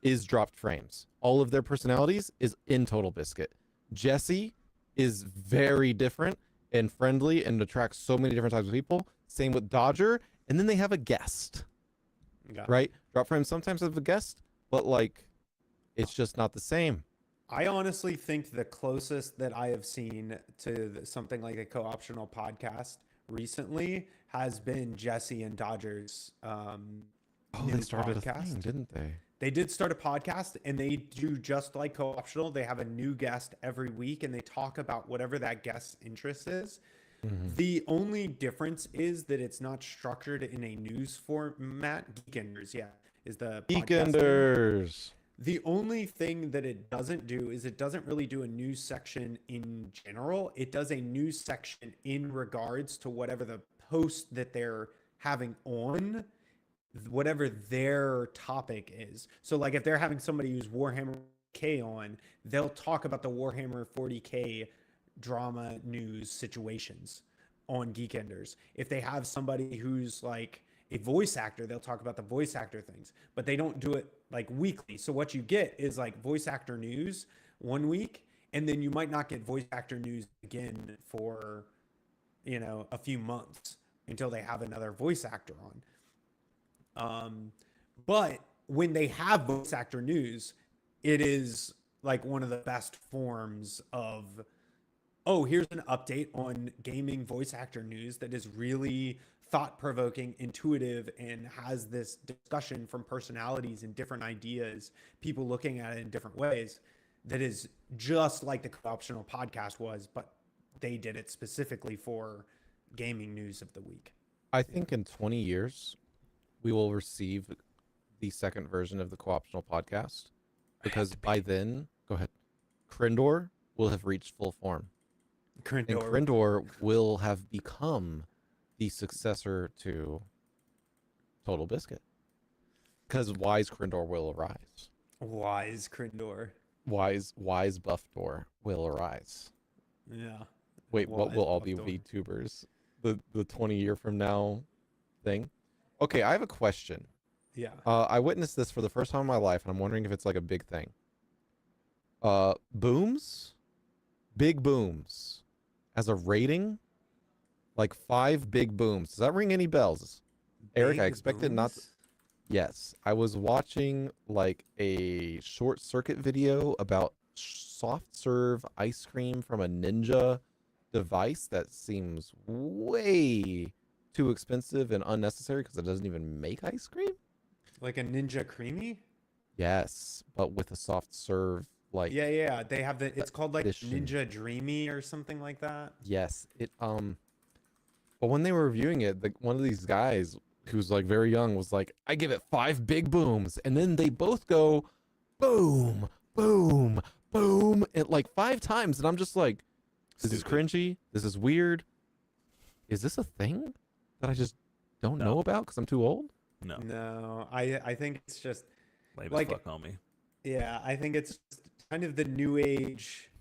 is dropped frames. All of their personalities is in Total Biscuit. Jesse is very different and friendly and attracts so many different types of people. Same with Dodger, and then they have a guest, Yeah. right? Drop frames sometimes have a guest, but like it's just not the same. I honestly think the closest that I have seen to something like a co-optional podcast recently has been Jesse and Dodger's new They started a podcast. thing, didn't they? They did start a podcast, and they do just like co-optional. They have a new guest every week, and they talk about whatever that guest's interest is. Mhm. The only difference is that it's not structured in a news format. Geekenders, yeah, is the podcast name. Weekenders. The only thing that it doesn't do is it doesn't really do a news section in general. It does a news section in regards to whatever the post that they're having on, whatever their topic is. So like if they're having somebody who's Warhammer K on, they'll talk about the Warhammer 40K drama news situations on Geekenders. If they have somebody who's like a voice actor, they'll talk about the voice actor things, but they don't do it like weekly. So what you get is like voice actor news one week, and then you might not get voice actor news again for, a few months until they have another voice actor on. But when they have voice actor news, it is like one of the best forms of, oh, here's an update on gaming voice actor news that is really thought-provoking, intuitive, and has this discussion from personalities and different ideas, people looking at it in different ways, that is just like the co-optional podcast was, but they did it specifically for gaming news of the week. I think in 20 years, we will receive the second version of the co-optional podcast, because by then, go ahead, Krindor will have reached full form. And Krindor will have become the successor to Total Biscuit. Because wise Krindor will arise. Wise Krindor. Wise Buffdor will arise. Yeah. Wait, what Wise will all be Buffdor. VTubers? The 20 year from now thing? Okay, I have a question. Yeah. I witnessed this for the first time in my life, and I'm wondering if it's like a big thing. Booms? Big booms. As a rating? Like 5 big booms. Does that ring any bells? Eric, I Big expected not. booms? Yes, I was watching like a short circuit video about soft serve ice cream from a Ninja device that seems way too expensive and unnecessary because it doesn't even make ice cream. Like a Ninja Creamy? Yes, but with a soft serve, like Yeah. They have the. It's called like edition. Ninja Dreamy or something like that. yes, it But when they were reviewing it, one of these guys who's like very young was like, I give it 5 big booms, and then they both go, boom, boom, boom, and like 5 times, and I'm just like, this is Stupid. cringy. This is weird. Is this a thing that I just don't No. know about because I'm too old? No, No, I think it's just lame like- as fuck, homie. yeah. I think it's kind of the new age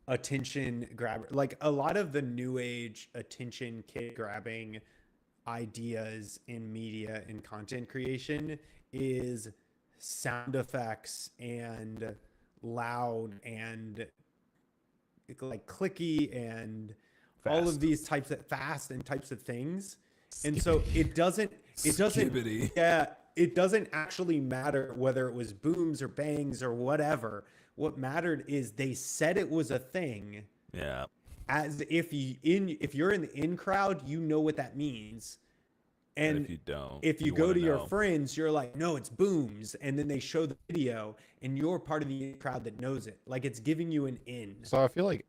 attention grabber. Like a lot of the new age attention kid grabbing ideas in media and content creation is sound effects and loud and like clicky and all of Fast. these types of types of things. And so it doesn't Skibbity. yeah, it doesn't actually matter whether it was booms or bangs or whatever. What mattered is they said it was a thing, Yeah. as if you're in the in crowd, you know what that means. And And if you don't, if you go wanna to your know. friends, you're like, no, it's booms, and then they show the video, and you're part of the crowd that knows it. Like it's giving you an in. So I feel like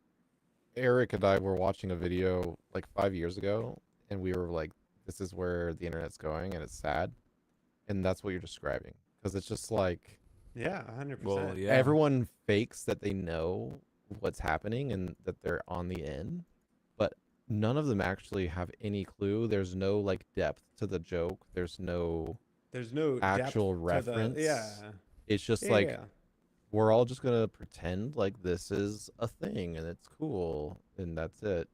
Eric and I were watching a video like 5 years ago, and we were like, this is where the internet's going, and it's sad. And that's what you're describing. Because it's just like, Yeah, 100%. Well, yeah. everyone fakes that they know what's happening and that they're on the end, but none of them actually have any clue. There's no like depth to the joke. There's no There's no actual depth to the- reference. yeah. It's just Yeah, like, yeah. we're all just gonna pretend like this is a thing and it's cool and that's it.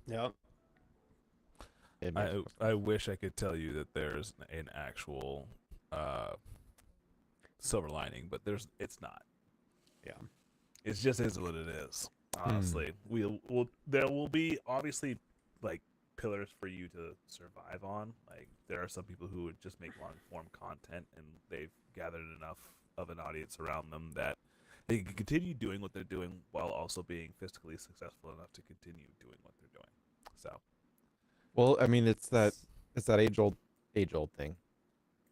Yep. It makes no I wish I could tell you that there's an actual silver lining, but it's not. Yeah. It just is what it is. Honestly, there will be obviously like pillars for you to survive on. Like there are some people who would just make long form content and they've gathered enough of an audience around them that they can continue doing what they're doing while also being fiscally successful enough to continue doing what they're doing. So Well, I mean, it's that age old thing.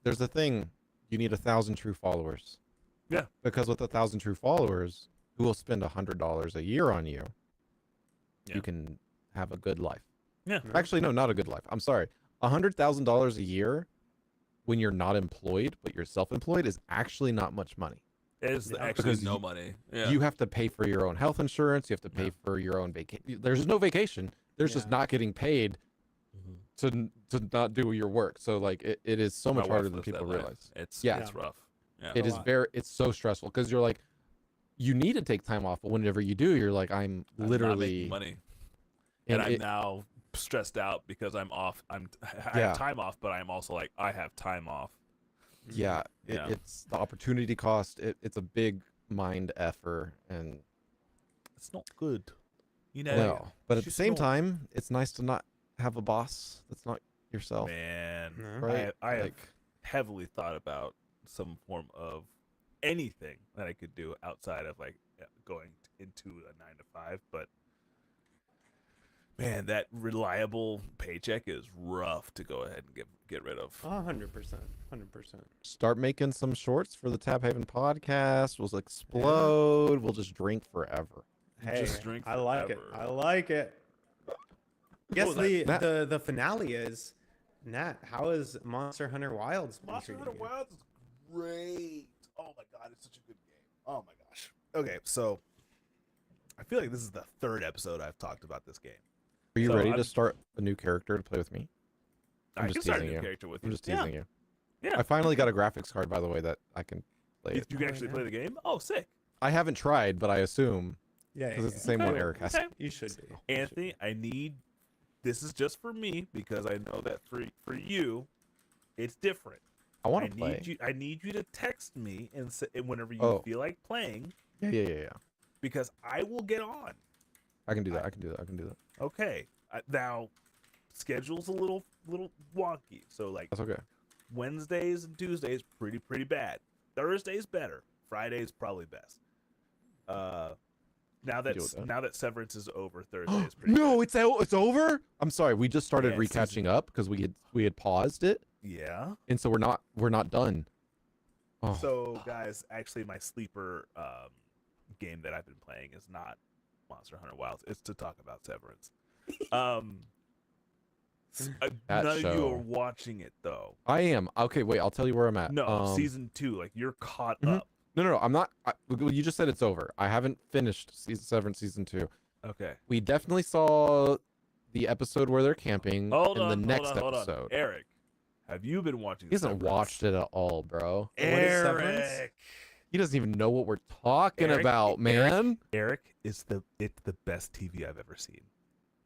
There's a thing. You need 1,000 true followers. Yeah. Because with 1,000 true followers, who will spend $100 a year on you, Yeah. you can have a good life. yeah, Actually, no, not a good life. I'm sorry. $100,000 a year when you're not employed, but you're self-employed, is actually not much money. it's Yeah, actually because no you- money. Yeah. You have to pay for your own health insurance. You have to pay Yeah. for your own vacation. There's no vacation. There's just Yeah. not getting paid Mhm. to not do your work. So like it is so My much wife harder than lives that people life. realize. It's Yeah. it's rough. Yeah. It a is lot. it's so stressful because you're like, you need to take time off, but whenever you do, you're like, I'm I'm not literally making money, and I'm it- now stressed out because I'm off. I Yeah. have time off, but I'm also like I have time off. yeah, Yeah. it's the opportunity cost. It's a big mind effer, and It's not good. You know, no, but at the just same not- time, it's nice to not have a boss that's not yourself, man, No. right? I have Like, heavily thought about some form of anything that I could do outside of like going into a 9 to 5, but man, that reliable paycheck is rough to go ahead and get rid of. 100%. 100%. start making some shorts for the Taphaven podcast. We'll explode. We'll just drink forever. Hey, Just drink I like it. forever. I like it. Guess was that? That- the finale is Nat, how is Monster Hunter Wilds been Monster treating Hunter you? Wilds is great. Oh my god, it's such a good game. Oh my gosh. Okay, so I feel like this is the third episode I've talked about this game. Are you So ready I'm- to start a new character to play with me? I'm I just can start a teasing new you. character with I'm you. just teasing you. Yeah. I finally got a graphics card, by the way, that I can play You it. can actually play the game? Oh, sick. I haven't tried, but I assume Yeah, because yeah, it's the same Okay. one Eric has. Okay. you should be. Anthony, I need this is just for me because I know that for you, it's different. I want to play. I need you to text me and say whenever you Oh. feel like playing Yeah. because I will get on. I can do that. I can do that. Okay. Now schedule's a little wonky. So like That's okay. Wednesdays and Tuesdays pretty bad. Thursday's better. Friday's probably best. Now Deal with that. that Severance is over, Thursday is pretty No, it's over. I'm sorry. We just started Yeah, recatching up because we had paused it, Yeah. and so we're not done. Oh, So guys, actually my sleeper game that I've been playing is not Monster Hunter Wilds. It's to talk about Severance. That None of you show. are watching it though. I am. Okay, wait. I'll tell you where I'm at. No, season 2, like you're caught Mhm. up. No. I'm not. Well, you just said it's over. I haven't finished Severance season 2. Okay. We definitely saw the episode where they're camping Hold in on, the next hold on. episode. Eric, have you been watching He hasn't Severance? watched it at all, bro. What is Severance? Eric. He doesn't even know what we're talking Eric, about, man. Eric is it's the best TV I've ever seen.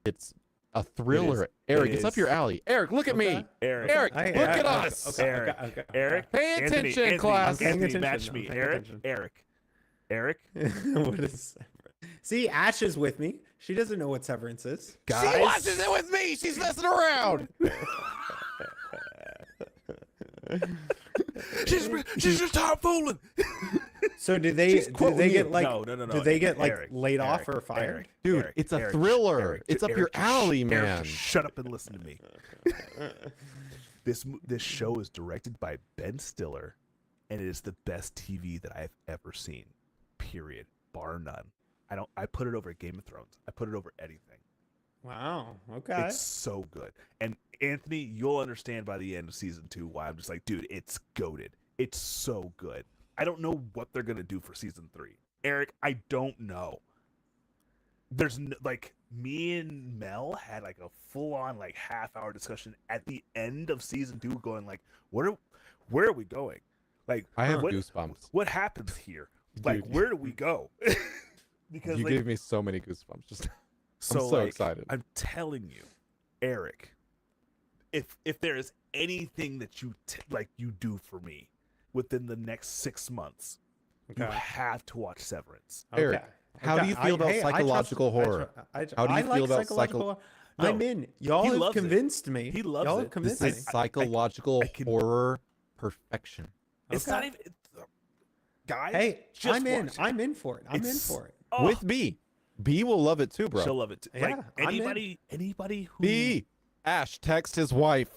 It's a thriller. Eric, it's up is. your alley. Eric, look at me. Okay. Eric, Eric, I- look I- at I- us. Okay, Eric, okay. Eric, Pay Anthony, attention, class. I'm paying Anthony, attention, match I'm me. paying Eric, attention. Eric. What is Severance? See, Ash is with me. She doesn't know what Severance is. Guys, She watches it with me. She's messing around. she's just Tom fooling. So do they get like no. do they get like Eric, laid off Eric, or fired? Eric, Dude, Eric, it's a Eric, thriller. Eric, It's up Eric, your just alley, Eric, man. just shut up and listen to me. This show is directed by Ben Stiller, and it is the best TV that I've ever seen. Period, bar none. I put it over Game of Thrones. I put it over anything. Wow. Okay. It's so good. And Anthony, you'll understand by the end of season 2 why I'm just like, dude, it's goated. It's so good. I don't know what they're gonna do for season 3. Eric, I don't know. There's like me and Mel had like a full on like half-hour discussion at the end of season 2, going like, where are we going? Like, I have what, goosebumps. what happens here? Like, Dude. where do we go? Because You like, gave me so many goosebumps. Just so so like, excited. I'm telling you, Eric, if there is anything that you you do for me within the next 6 months, you Okay. have to watch Severance. Eric, how do you feel about psychological horror? How do you feel about psychological? No, I'm in. Y'all he have loves it. convinced me. He loves Y'all it. have convinced This me. is psychological I can- horror perfection. It's Okay. not even guys. Hey, just I'm in. watch it. I'm in for it. I'm in It's- for it. Oh, With B. B will love it too, bro. she'll love it too. Yeah, Like I'm in. anybody who B. Ash, text his wife.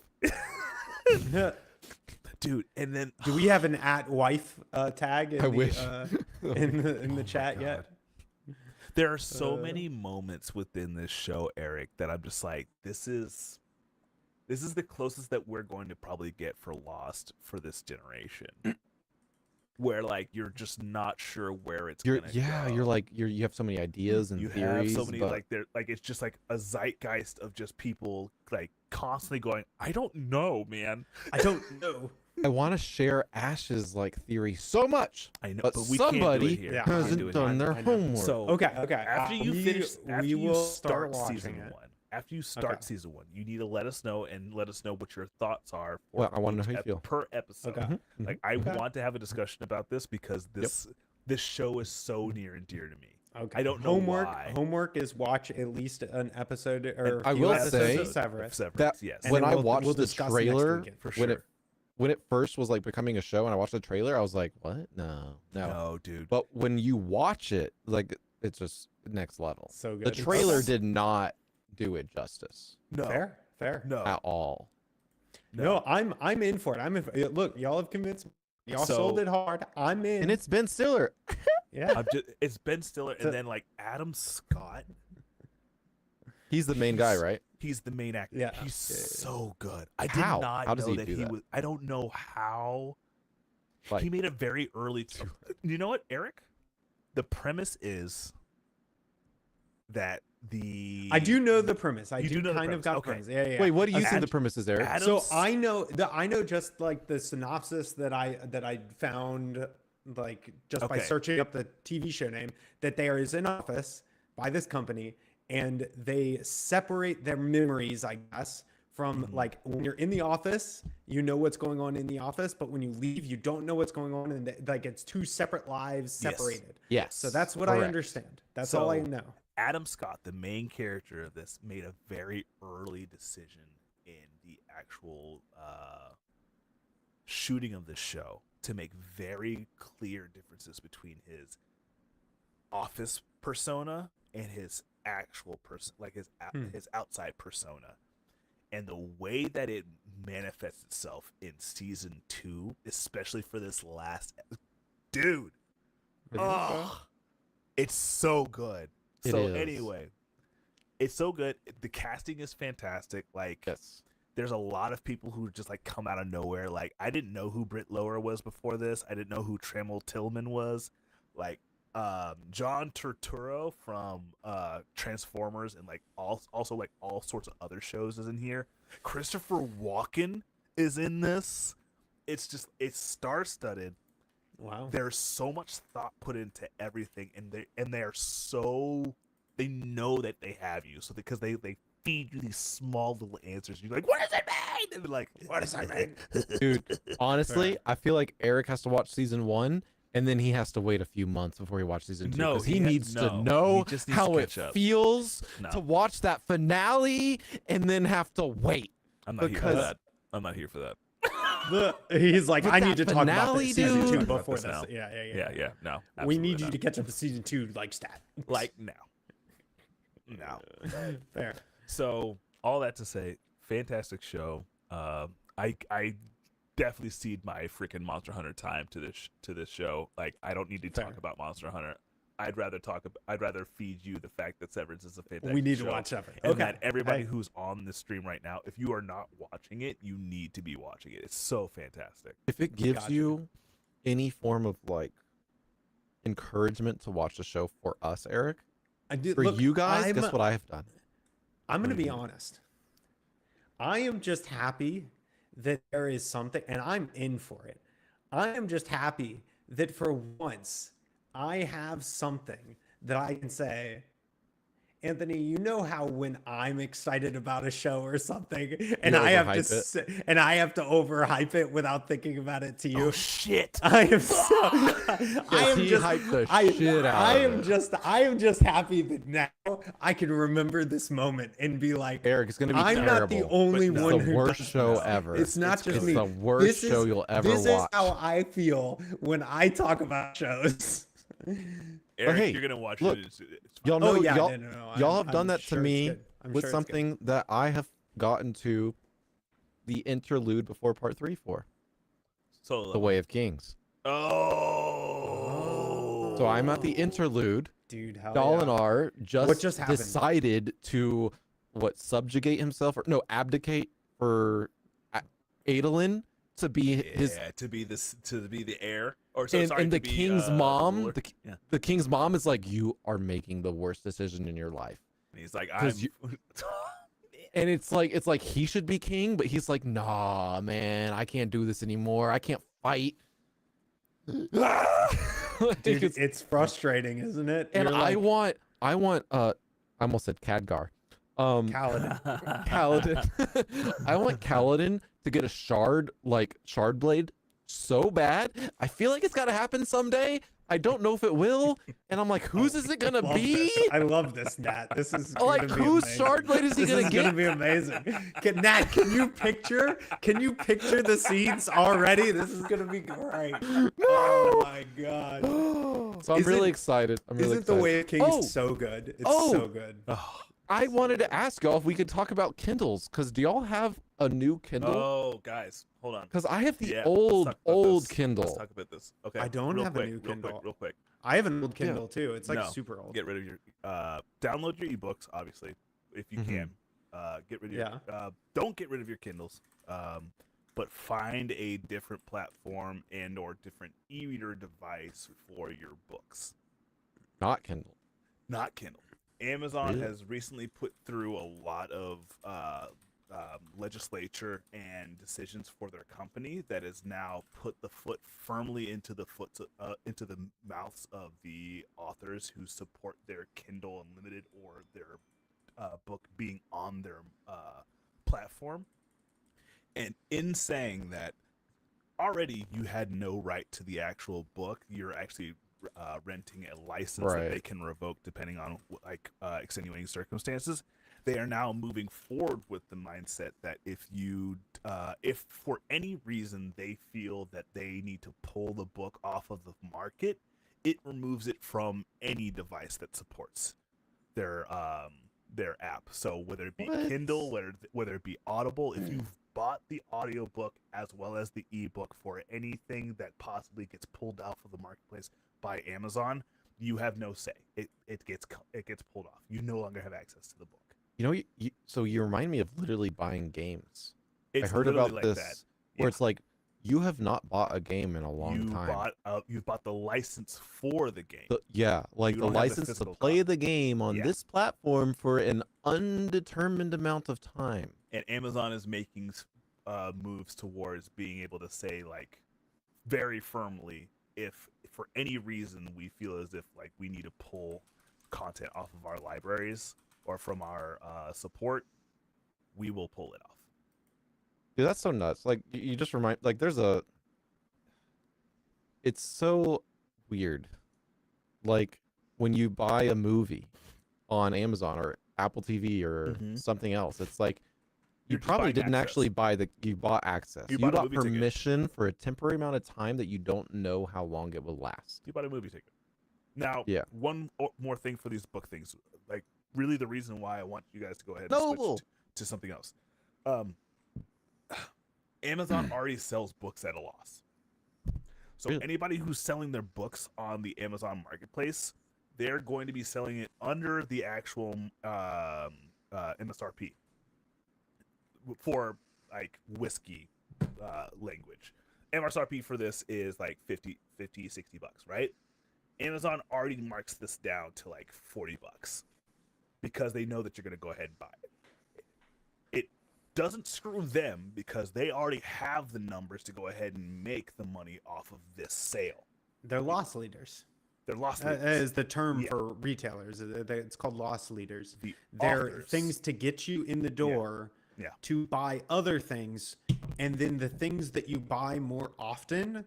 dude, and then Do we have an @wife tag in I the, wish. in the chat God. yet? There are so many moments within this show, Eric, that I'm just like, this is the closest that we're going to probably get for Lost for this generation. Where like you're just not sure where it's You're gonna yeah, go. you're like you have so many ideas and you have theories. so many but like they're like it's just like a zeitgeist of just people like constantly going, I don't know, man. I don't know. I want to share Ash's like theory so much, I know, but but we can't do somebody it here. Yeah, We can't hasn't do it done here. their I know. homework. So Okay. after you finish, after we you will start watching season it. 1, after you start Okay. season 1, you need to let us know and let us know what your thoughts are for Well, I wanna know each how you feel. per episode. Okay. Mhm, Like I Okay. want to have a discussion about this because this show is so near and dear to me. Okay. I don't know homework. why. Homework is watch at least an episode or And a I few will episodes say of Severance. that yes. And when then I we'll watched the discuss next trailer, weekend. for when sure. when it first was like becoming a show, and I watched the trailer, I was like, "What? No." No, dude. But when you watch it, like it's just next level. So good. The trailer Okay. did not do it justice No. Fair. No. at all. No, I'm in for it. I'm in. Look, y'all have convinced me. Y'all So- sold it hard. I'm in. And it's Ben Stiller. yeah. It's Ben Stiller So- and then like Adam Scott. He's the main guy, right? He's the main actor. Yeah. He's Yeah, yeah, yeah. so good. I did How? not How does know he that do he that? was. I don't know how. Like, He made a very early. You know what, Eric? The premise is that I do know the premise. I You do do know the kind of premise. got Okay. premise. Yeah, yeah. wait, what do you I've think seen- the premise is, Eric? Adams, So I know just like the synopsis that I found like just by Okay. searching up the TV show name, that there is an office by this company and they separate their memories, I guess, from like when you're in the office, you know what's going on in the office, but when you leave, you don't know what's going on, and like it's two separate lives Yes. separated. Yes. So that's what I correct. understand. That's all I So- know. Adam Scott, the main character of this, made a very early decision in the actual shooting of the show to make very clear differences between his office persona and his actual person, like his outside persona. And the way that it manifests itself in season 2, especially for this last dude, it's so good. It So is. anyway, it's so good. The casting is fantastic. Like, Yes. there's a lot of people who just like come out of nowhere. Like, I didn't know who Britt Lower was before this. I didn't know who Trammell Tillman was. Like, John Turturro from Transformers and like also like all sorts of other shows is in here. Christopher Walken is in this. It's star-studded. Wow. There's so much thought put into everything, and they know that they have you, so because they feed you these small little answers. You're like, what does it mean? And they're like, what does that mean? Dude, honestly, I feel like Eric has to watch season 1, and then he has to wait a few months before he watches season 2. No, because he he ha- needs to no, know he just needs how to it catch up. feels No. to watch that finale and then have to wait. I'm not here for because- that. I'm not here for that. He's like, But I that need to talk about finale, this season dude. 2 Talk about before this this. now. Yeah. No. We absolutely need you not. to catch up to season 2 like stat. like now. No. Fair. So all that to say, fantastic show. I definitely cede my freaking Monster Hunter time to this show. Like, I don't need to Fair. talk about Monster Hunter. I'd rather feed you the fact that Severance is a fantastic We need show. to watch Severance. And Okay. that everybody Hey. who's on the stream right now, if you are not watching it, you need to be watching it. It's so fantastic. If it gives Gotcha. you any form of like encouragement to watch the show for us, Eric, I did, for look, you guys, I'm, guess what I have done? I'm going to What do be you do? honest. I am just happy that there is something, and I'm in for it. I am just happy that for once I have something that I can say, Anthony, you know how when I'm excited about a show or something, and I have to overhype overhype it without thinking about it to you. Oh shit! I am so. I am he just. hyped the I, shit out I of am it. just. I am just happy that now I can remember this moment and be like, Eric, it's gonna be I'm terrible. not the only But no. one It's the who worst does show this. ever. It's not just It's me. the worst This is- show you'll ever This watch. is how I feel when I talk about shows. Eric, hey, you're gonna watch look, it. It's fine. Y'all know, Oh yeah, y'all, no, y'all have I'm done that sure to it's me good. I'm with sure it's good. something that I have gotten to the interlude before part 3 for So The Way of Kings. Oh. So I'm at the interlude. Dude. Hell Dalinar What just happened? decided to subjugate himself, or no, abdicate for Adolin to be his. to be the heir, or so And, sorry, and the to be, king's mom, ruler. the, Yeah. the king's mom is like, you are making the worst decision in your life. And he's like, 'Cause I'm. And it's like he should be king, but he's like, nah, man, I can't do this anymore. I can't fight. Like, Dude, it's- it's frustrating, isn't it? and You're I like, want I almost said Khadgar. Kaladin. Kaladin. I want Kaladin to get a shard blade so bad. I feel like it's got to happen someday. I don't know if it will. And I'm like, whose is it gonna Love be? this. I love this, Nat. This is Like, gonna be whose amazing. shard blade is he This gonna is get? gonna be amazing. Nat, can you picture the scenes already? This is gonna be great. Oh my god. So I'm Isn't- really excited. I'm really Isn't the excited. Way of Kings Oh! so good? It's Oh! so good. Oh, I wanted to ask y'all if we could talk about Kindles, because do y'all have a new Kindle? oh, guys, hold on. Because I have the Yeah, let's old talk about this. Let's Kindle. talk about this. Okay. I don't real have a quick, new real Kindle. Quick, real quick. I have an old Kindle too. It's like No, super old. Get rid of your. Download your ebooks, obviously, if you Mhm. can. Get rid of Yeah. don't get rid of your Kindles, but find a different platform and or different e-reader device for your books. Not Kindle. Not Kindle. Amazon Really? has recently put through a lot of legislature and decisions for their company that has now put the foot firmly into the mouths of the authors who support their Kindle Unlimited or their book being on their platform. And in saying that, already you had no right to the actual book. You're actually renting a license that they Right. can revoke depending on extenuating circumstances. They are now moving forward with the mindset that if for any reason they feel that they need to pull the book off of the market, it removes it from any device that supports their app. So whether it be What? Kindle, whether it be Audible, if you've bought the audiobook as well as the ebook for anything that possibly gets pulled off of the marketplace by Amazon, you have no say. It gets pulled off. You no longer have access to the book. You know, so you remind me of literally buying games. It's I heard literally about like this that. where it's like you have not bought a game in a long time. You bought the license for the game. Yeah, like You the don't have the license to physical play copy. the game on Yeah. this platform for an undetermined amount of time. And Amazon is making moves towards being able to say, like, very firmly, if for any reason we feel as if like we need to pull content off of our libraries or from our support, we will pull it off. Dude, that's so nuts. Like you just remind like it's so weird. Like when you buy a movie on Amazon or Apple TV or Mhm. something else, it's like you You're just probably buying didn't access. actually you bought access. You You bought a bought movie ticket. permission for a temporary amount of time that you don't know how long it will last. You bought a movie ticket. Now, Yeah. one more thing for these book things, like really the reason why I want you guys to go ahead and Noble. switch to something else. Amazon already sells books at a loss. So Really? anybody who's selling their books on the Amazon marketplace, they're going to be selling it under the actual MSRP for like whiskey language. MSRP for this is like 50, 60 bucks, right? Amazon already marks this down to like 40 bucks because they know that you're going to go ahead and buy it. It doesn't screw them because they already have the numbers to go ahead and make the money off of this sale. They're loss leaders. They're lost That leaders. is the term Yeah. for retailers. It's called loss leaders. The They're authors. things to get you in the door Yeah. to buy other things, and then the things that you buy more often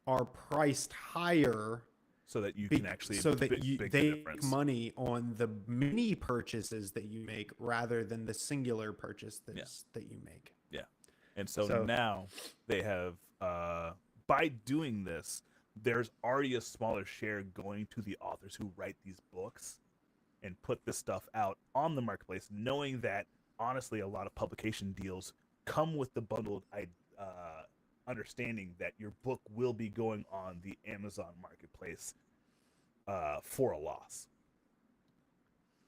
are priced higher so that you can actually so that big they the make difference. money on the mini purchases that you make rather than the singular purchase that you make. And so So- now they have, by doing this, there's already a smaller share going to the authors who write these books and put this stuff out on the marketplace, knowing that, honestly, a lot of publication deals come with the bundled understanding that your book will be going on the Amazon marketplace for a loss.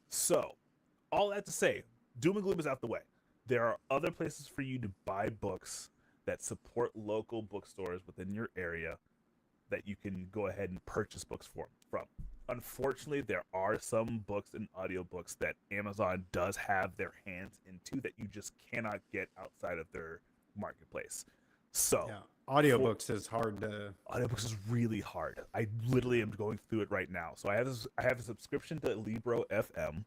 So, all that to say, doom and gloom is out the way. There are other places for you to buy books that support local bookstores within your area that you can go ahead and purchase books from. Unfortunately, there are some books and audiobooks that Amazon does have their hands into that you just cannot get outside of their marketplace. So, Yeah, audiobooks is hard to. audiobooks is really hard. I literally am going through it right now. So I have a subscription to Libro FM.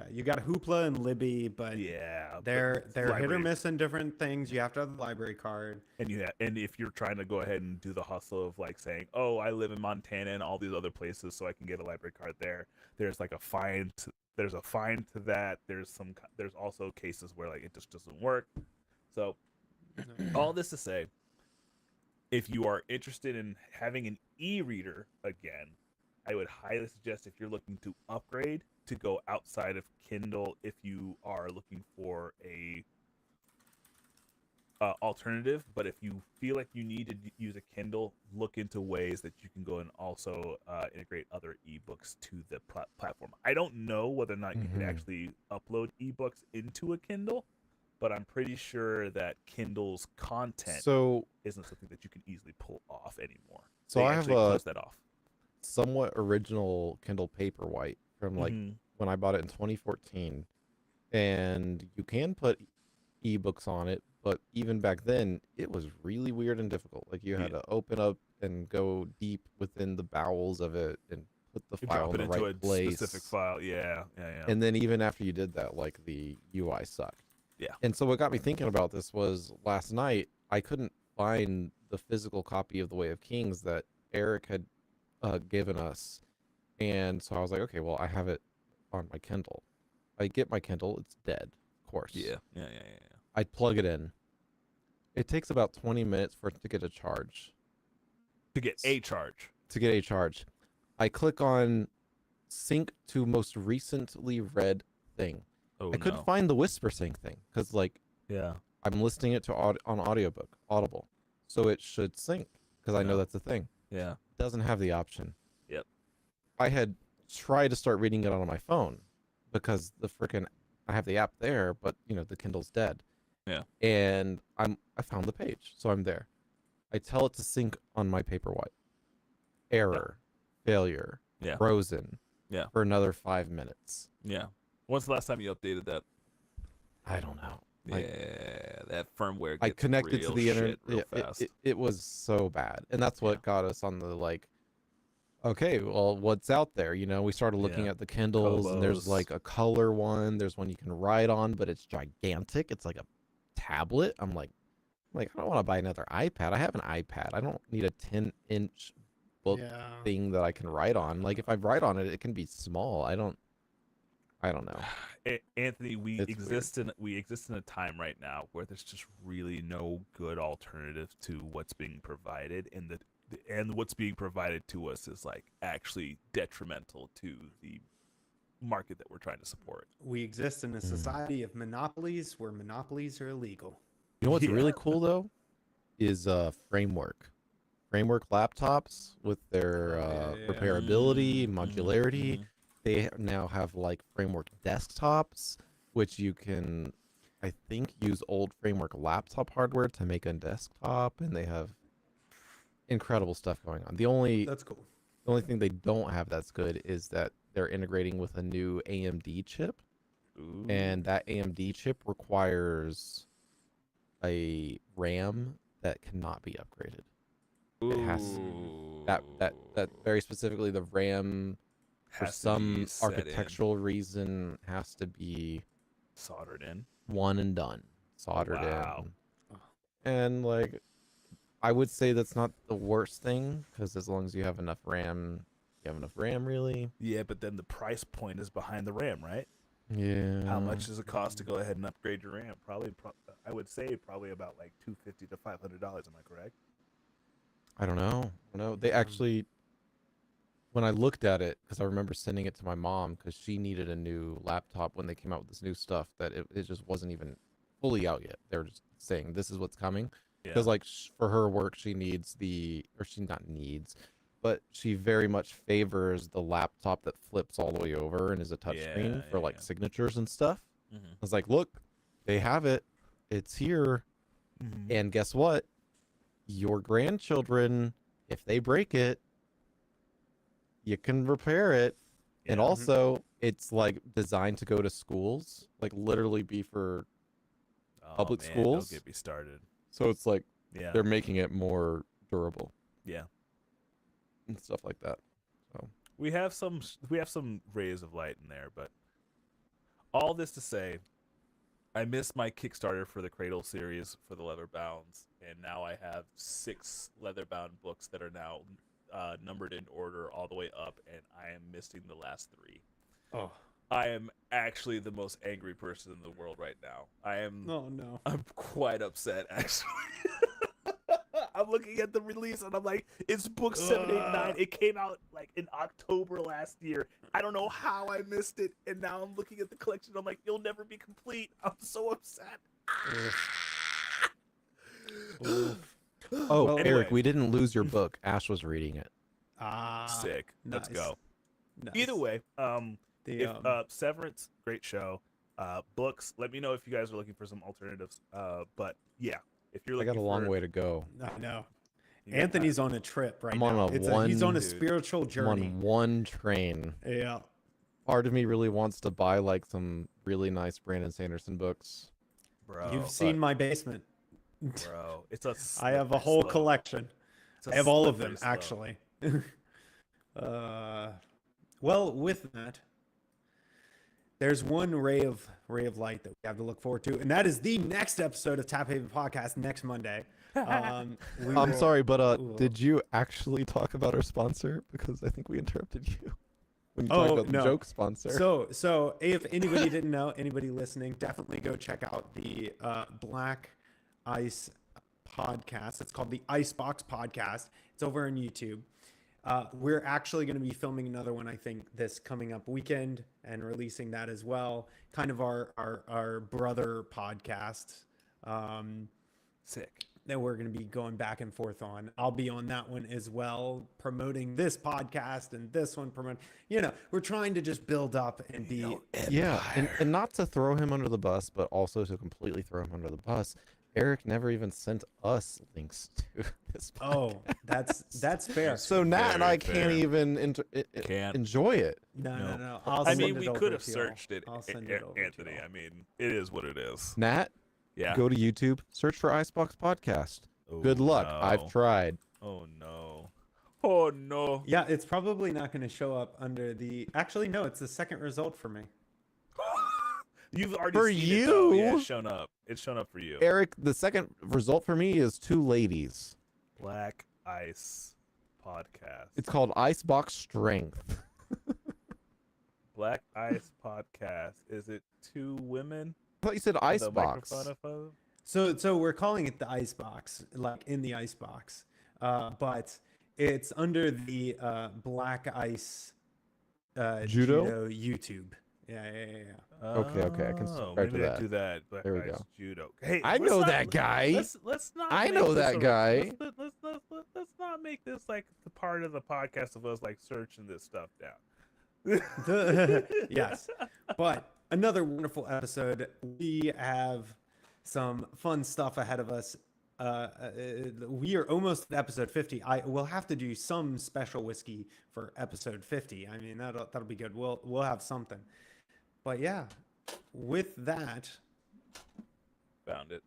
You got Hoopla and Libby, but Yeah, they're but hit or library- miss in different things. You have to have the library card. and if you're trying to go ahead and do the hustle of like saying, oh, I live in Montana and all these other places, so I can get a library card there. There's like a fine. There's a fine to that. There's also cases where like it just doesn't work. So all this to say, if you are interested in having an e-reader again, I would highly suggest, if you're looking to upgrade, to go outside of Kindle if you are looking for a alternative, but if you feel like you need to use a Kindle, look into ways that you can go and also integrate other ebooks to the platform. I don't know whether or not you could actually upload ebooks into a Kindle, but I'm pretty sure that Kindle's content So isn't something that you can easily pull off anymore. So They I have actually a close that off. somewhat original Kindle Paperwhite from like Mhm. when I bought it in 2014, and you can put ebooks on it, but even back then it was really weird and difficult. Like you had Yeah. to open up and go deep within the bowels of it and put the You file drop in it the into right a place. specific file. Yeah. And then even after you did that, like the UI sucked. Yeah. And so what got me thinking about this was last night I couldn't find the physical copy of The Way of Kings that Eric had given us. And so I was like, okay, well, I have it on my Kindle. I get my Kindle, it's dead, of course. Yeah. I plug it in. It takes about 20 minutes for it to get a charge. To get a charge. I click on sync to most recently read thing. Oh, I couldn't no. find the whisper sync thing because like Yeah. I'm listening it to on audiobook, Audible. So it should sync because I know Yeah. that's a thing. Yeah. Doesn't have the option. Yep. I had tried to start reading it on my phone because I have the app there, but you know, the Kindle's dead. Yeah. And I found the page, so I'm there. I tell it to sync on my Paperwhite. Error, failure, Yeah. frozen. Yeah. For another 5 minutes. Yeah. When's the last time you updated that? I don't know. Like, Yeah, that firmware gets I connected to real the internet. shit real fast. It was so bad, and that's what got us on the like. Okay, well, what's out there? You know, we started looking Yeah. at the Kindles, and there's Kobos. like a color one. There's one you can write on, but it's gigantic. It's like a tablet. I'm like, I don't want to buy another iPad. I have an iPad. I don't need a 10-inch book Yeah. thing that I can write on. Like if I write on it, it can be small. I don't know. Anthony, we It's exist in a time right now where there's just really no good alternative to what's being provided, and what's being provided to us is like actually detrimental to the market that we're trying to support. We exist in a society of monopolies where monopolies are illegal. You know what's Yeah. really cool though is Framework laptops with their Yeah. repairability, Mm-hmm. modularity. They now have like Framework desktops, which you can, I think, use old Framework laptop hardware to make a desktop, and they have incredible stuff going on. The only That's cool. thing they don't have that's good is that they're integrating with a new AMD chip, Ooh. and that AMD chip requires a RAM that cannot be upgraded. It has that very specifically the RAM for Has to some be set in, architectural reason has to be soldered in. one and done, soldered Wow. in. And like I would say that's not the worst thing because as long as you have enough RAM, really. Yeah, but then the price point is behind the RAM, right? Yeah. How much does it cost to go ahead and upgrade your RAM? I would say probably about like $250 to $500. Am I correct? I don't know. They actually, when I looked at it, because I remember sending it to my mom because she needed a new laptop when they came out with this new stuff that it just wasn't even fully out yet. They were just saying this is what's coming. Because like for her work, she she very much favors the laptop that flips all the way over and is a touchscreen for like signatures and stuff. Mm-hmm. I was like, look, they have it. It's here. Mm-hmm. And guess what? Your grandchildren, if they break it, you can repair it. Yeah. And also, it's like designed to go to schools, like literally be for public schools. Don't get me started. So it's like Yeah. they're making it more durable. Yeah. And stuff like that. So We have some rays of light in there, but all this to say, I missed my Kickstarter for the Cradle series for the Leatherbounds, and now I have 6 Leatherbound books that are now numbered in order all the way up, and I am missing the last 3. Oh. I am actually the most angry person in the world right now. Oh no. I'm quite upset, actually. I'm looking at the release and I'm like, it's book 789. It came out like in October last year. I don't know how I missed it. And now I'm looking at the collection. I'm like, you'll never be complete. I'm so upset. Oof. Oh, Well, Eric, anyway. we didn't lose your book. Ash was reading it. Sick. Let's nice. go. Nice. Either way, The, if Severance, great show. Books, let me know if you guys are looking for some alternatives. But yeah, if you're I looking got a long way to go. I know. you got Anthony's on a trip right I'm on now. a He's on one- a Dude. spiritual I'm journey. on one train. Yeah. Part of me really wants to buy like some really nice Brandon Sanderson books. bro. You've seen my basement. bro. It's a I have a slippery whole slope. collection. It's a I have all of them slippery slope. actually. Well, with that, there's one ray of light that we have to look forward to, and that is the next episode of Taphaven Podcast next Monday. We I'm will- sorry, but we will- did you actually talk about our sponsor? Because I think we interrupted you when you talked Oh, about the no. joke sponsor. So if anybody didn't know, anybody listening, definitely go check out the Black Ice podcast. It's called the Icebox Podcast. It's over on YouTube. We're actually going to be filming another one, I think, this coming up weekend and releasing that as well. Kind of our brother podcast Sick. that we're going to be going back and forth on. I'll be on that one as well, promoting this podcast and this one promoting. We're trying to just build up and be. Yeah, and not to throw him under the bus, but also to completely throw him under the bus. Eric never even sent us links to this podcast. Oh, that's fair. So Nat and I Very can't fair. even Can't. enjoy it. No. I mean, we could have searched it, I'll send it over to Anthony. y'all. I mean, it is what it is. Nat, Yeah. go to YouTube, search for Icebox Podcast. Oh, Good luck. no. I've tried. Oh no. Oh no. Yeah, it's probably not going to show up under the. Actually, no, it's the second result for me. You've already For seen it, though. Yeah, you? it's shown up. It's shown up for you. Eric, the second result for me is two ladies. Black Ice Podcast. It's called Icebox Strength. Black Ice Podcast. Is it two women? I thought you said with a Icebox. microphone above? So we're calling it the icebox, like in the icebox, but it's under the Black Ice Judo? YouTube. Yeah. Okay, I can Oh, subscribe to maybe I that. do that. Black There we Ice go. Judo. Hey, I let's know not- that guy. Let's not. I make know this that a- guy. Let's not make this like the part of the podcast of us like searching this stuff down. Yes, but another wonderful episode. We have some fun stuff ahead of us. We are almost at episode 50. I will have to do some special whiskey for episode 50. I mean, that'll be good. We'll have something. But yeah, with that, Found it.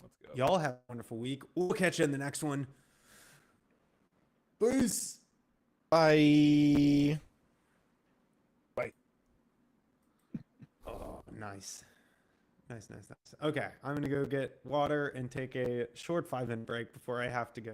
Let's go. y'all have a wonderful week. We'll catch you in the next one. Peace. Bye. Oh, nice. Nice. Okay, I'm going to go get water and take a short 5-minute break before I have to go.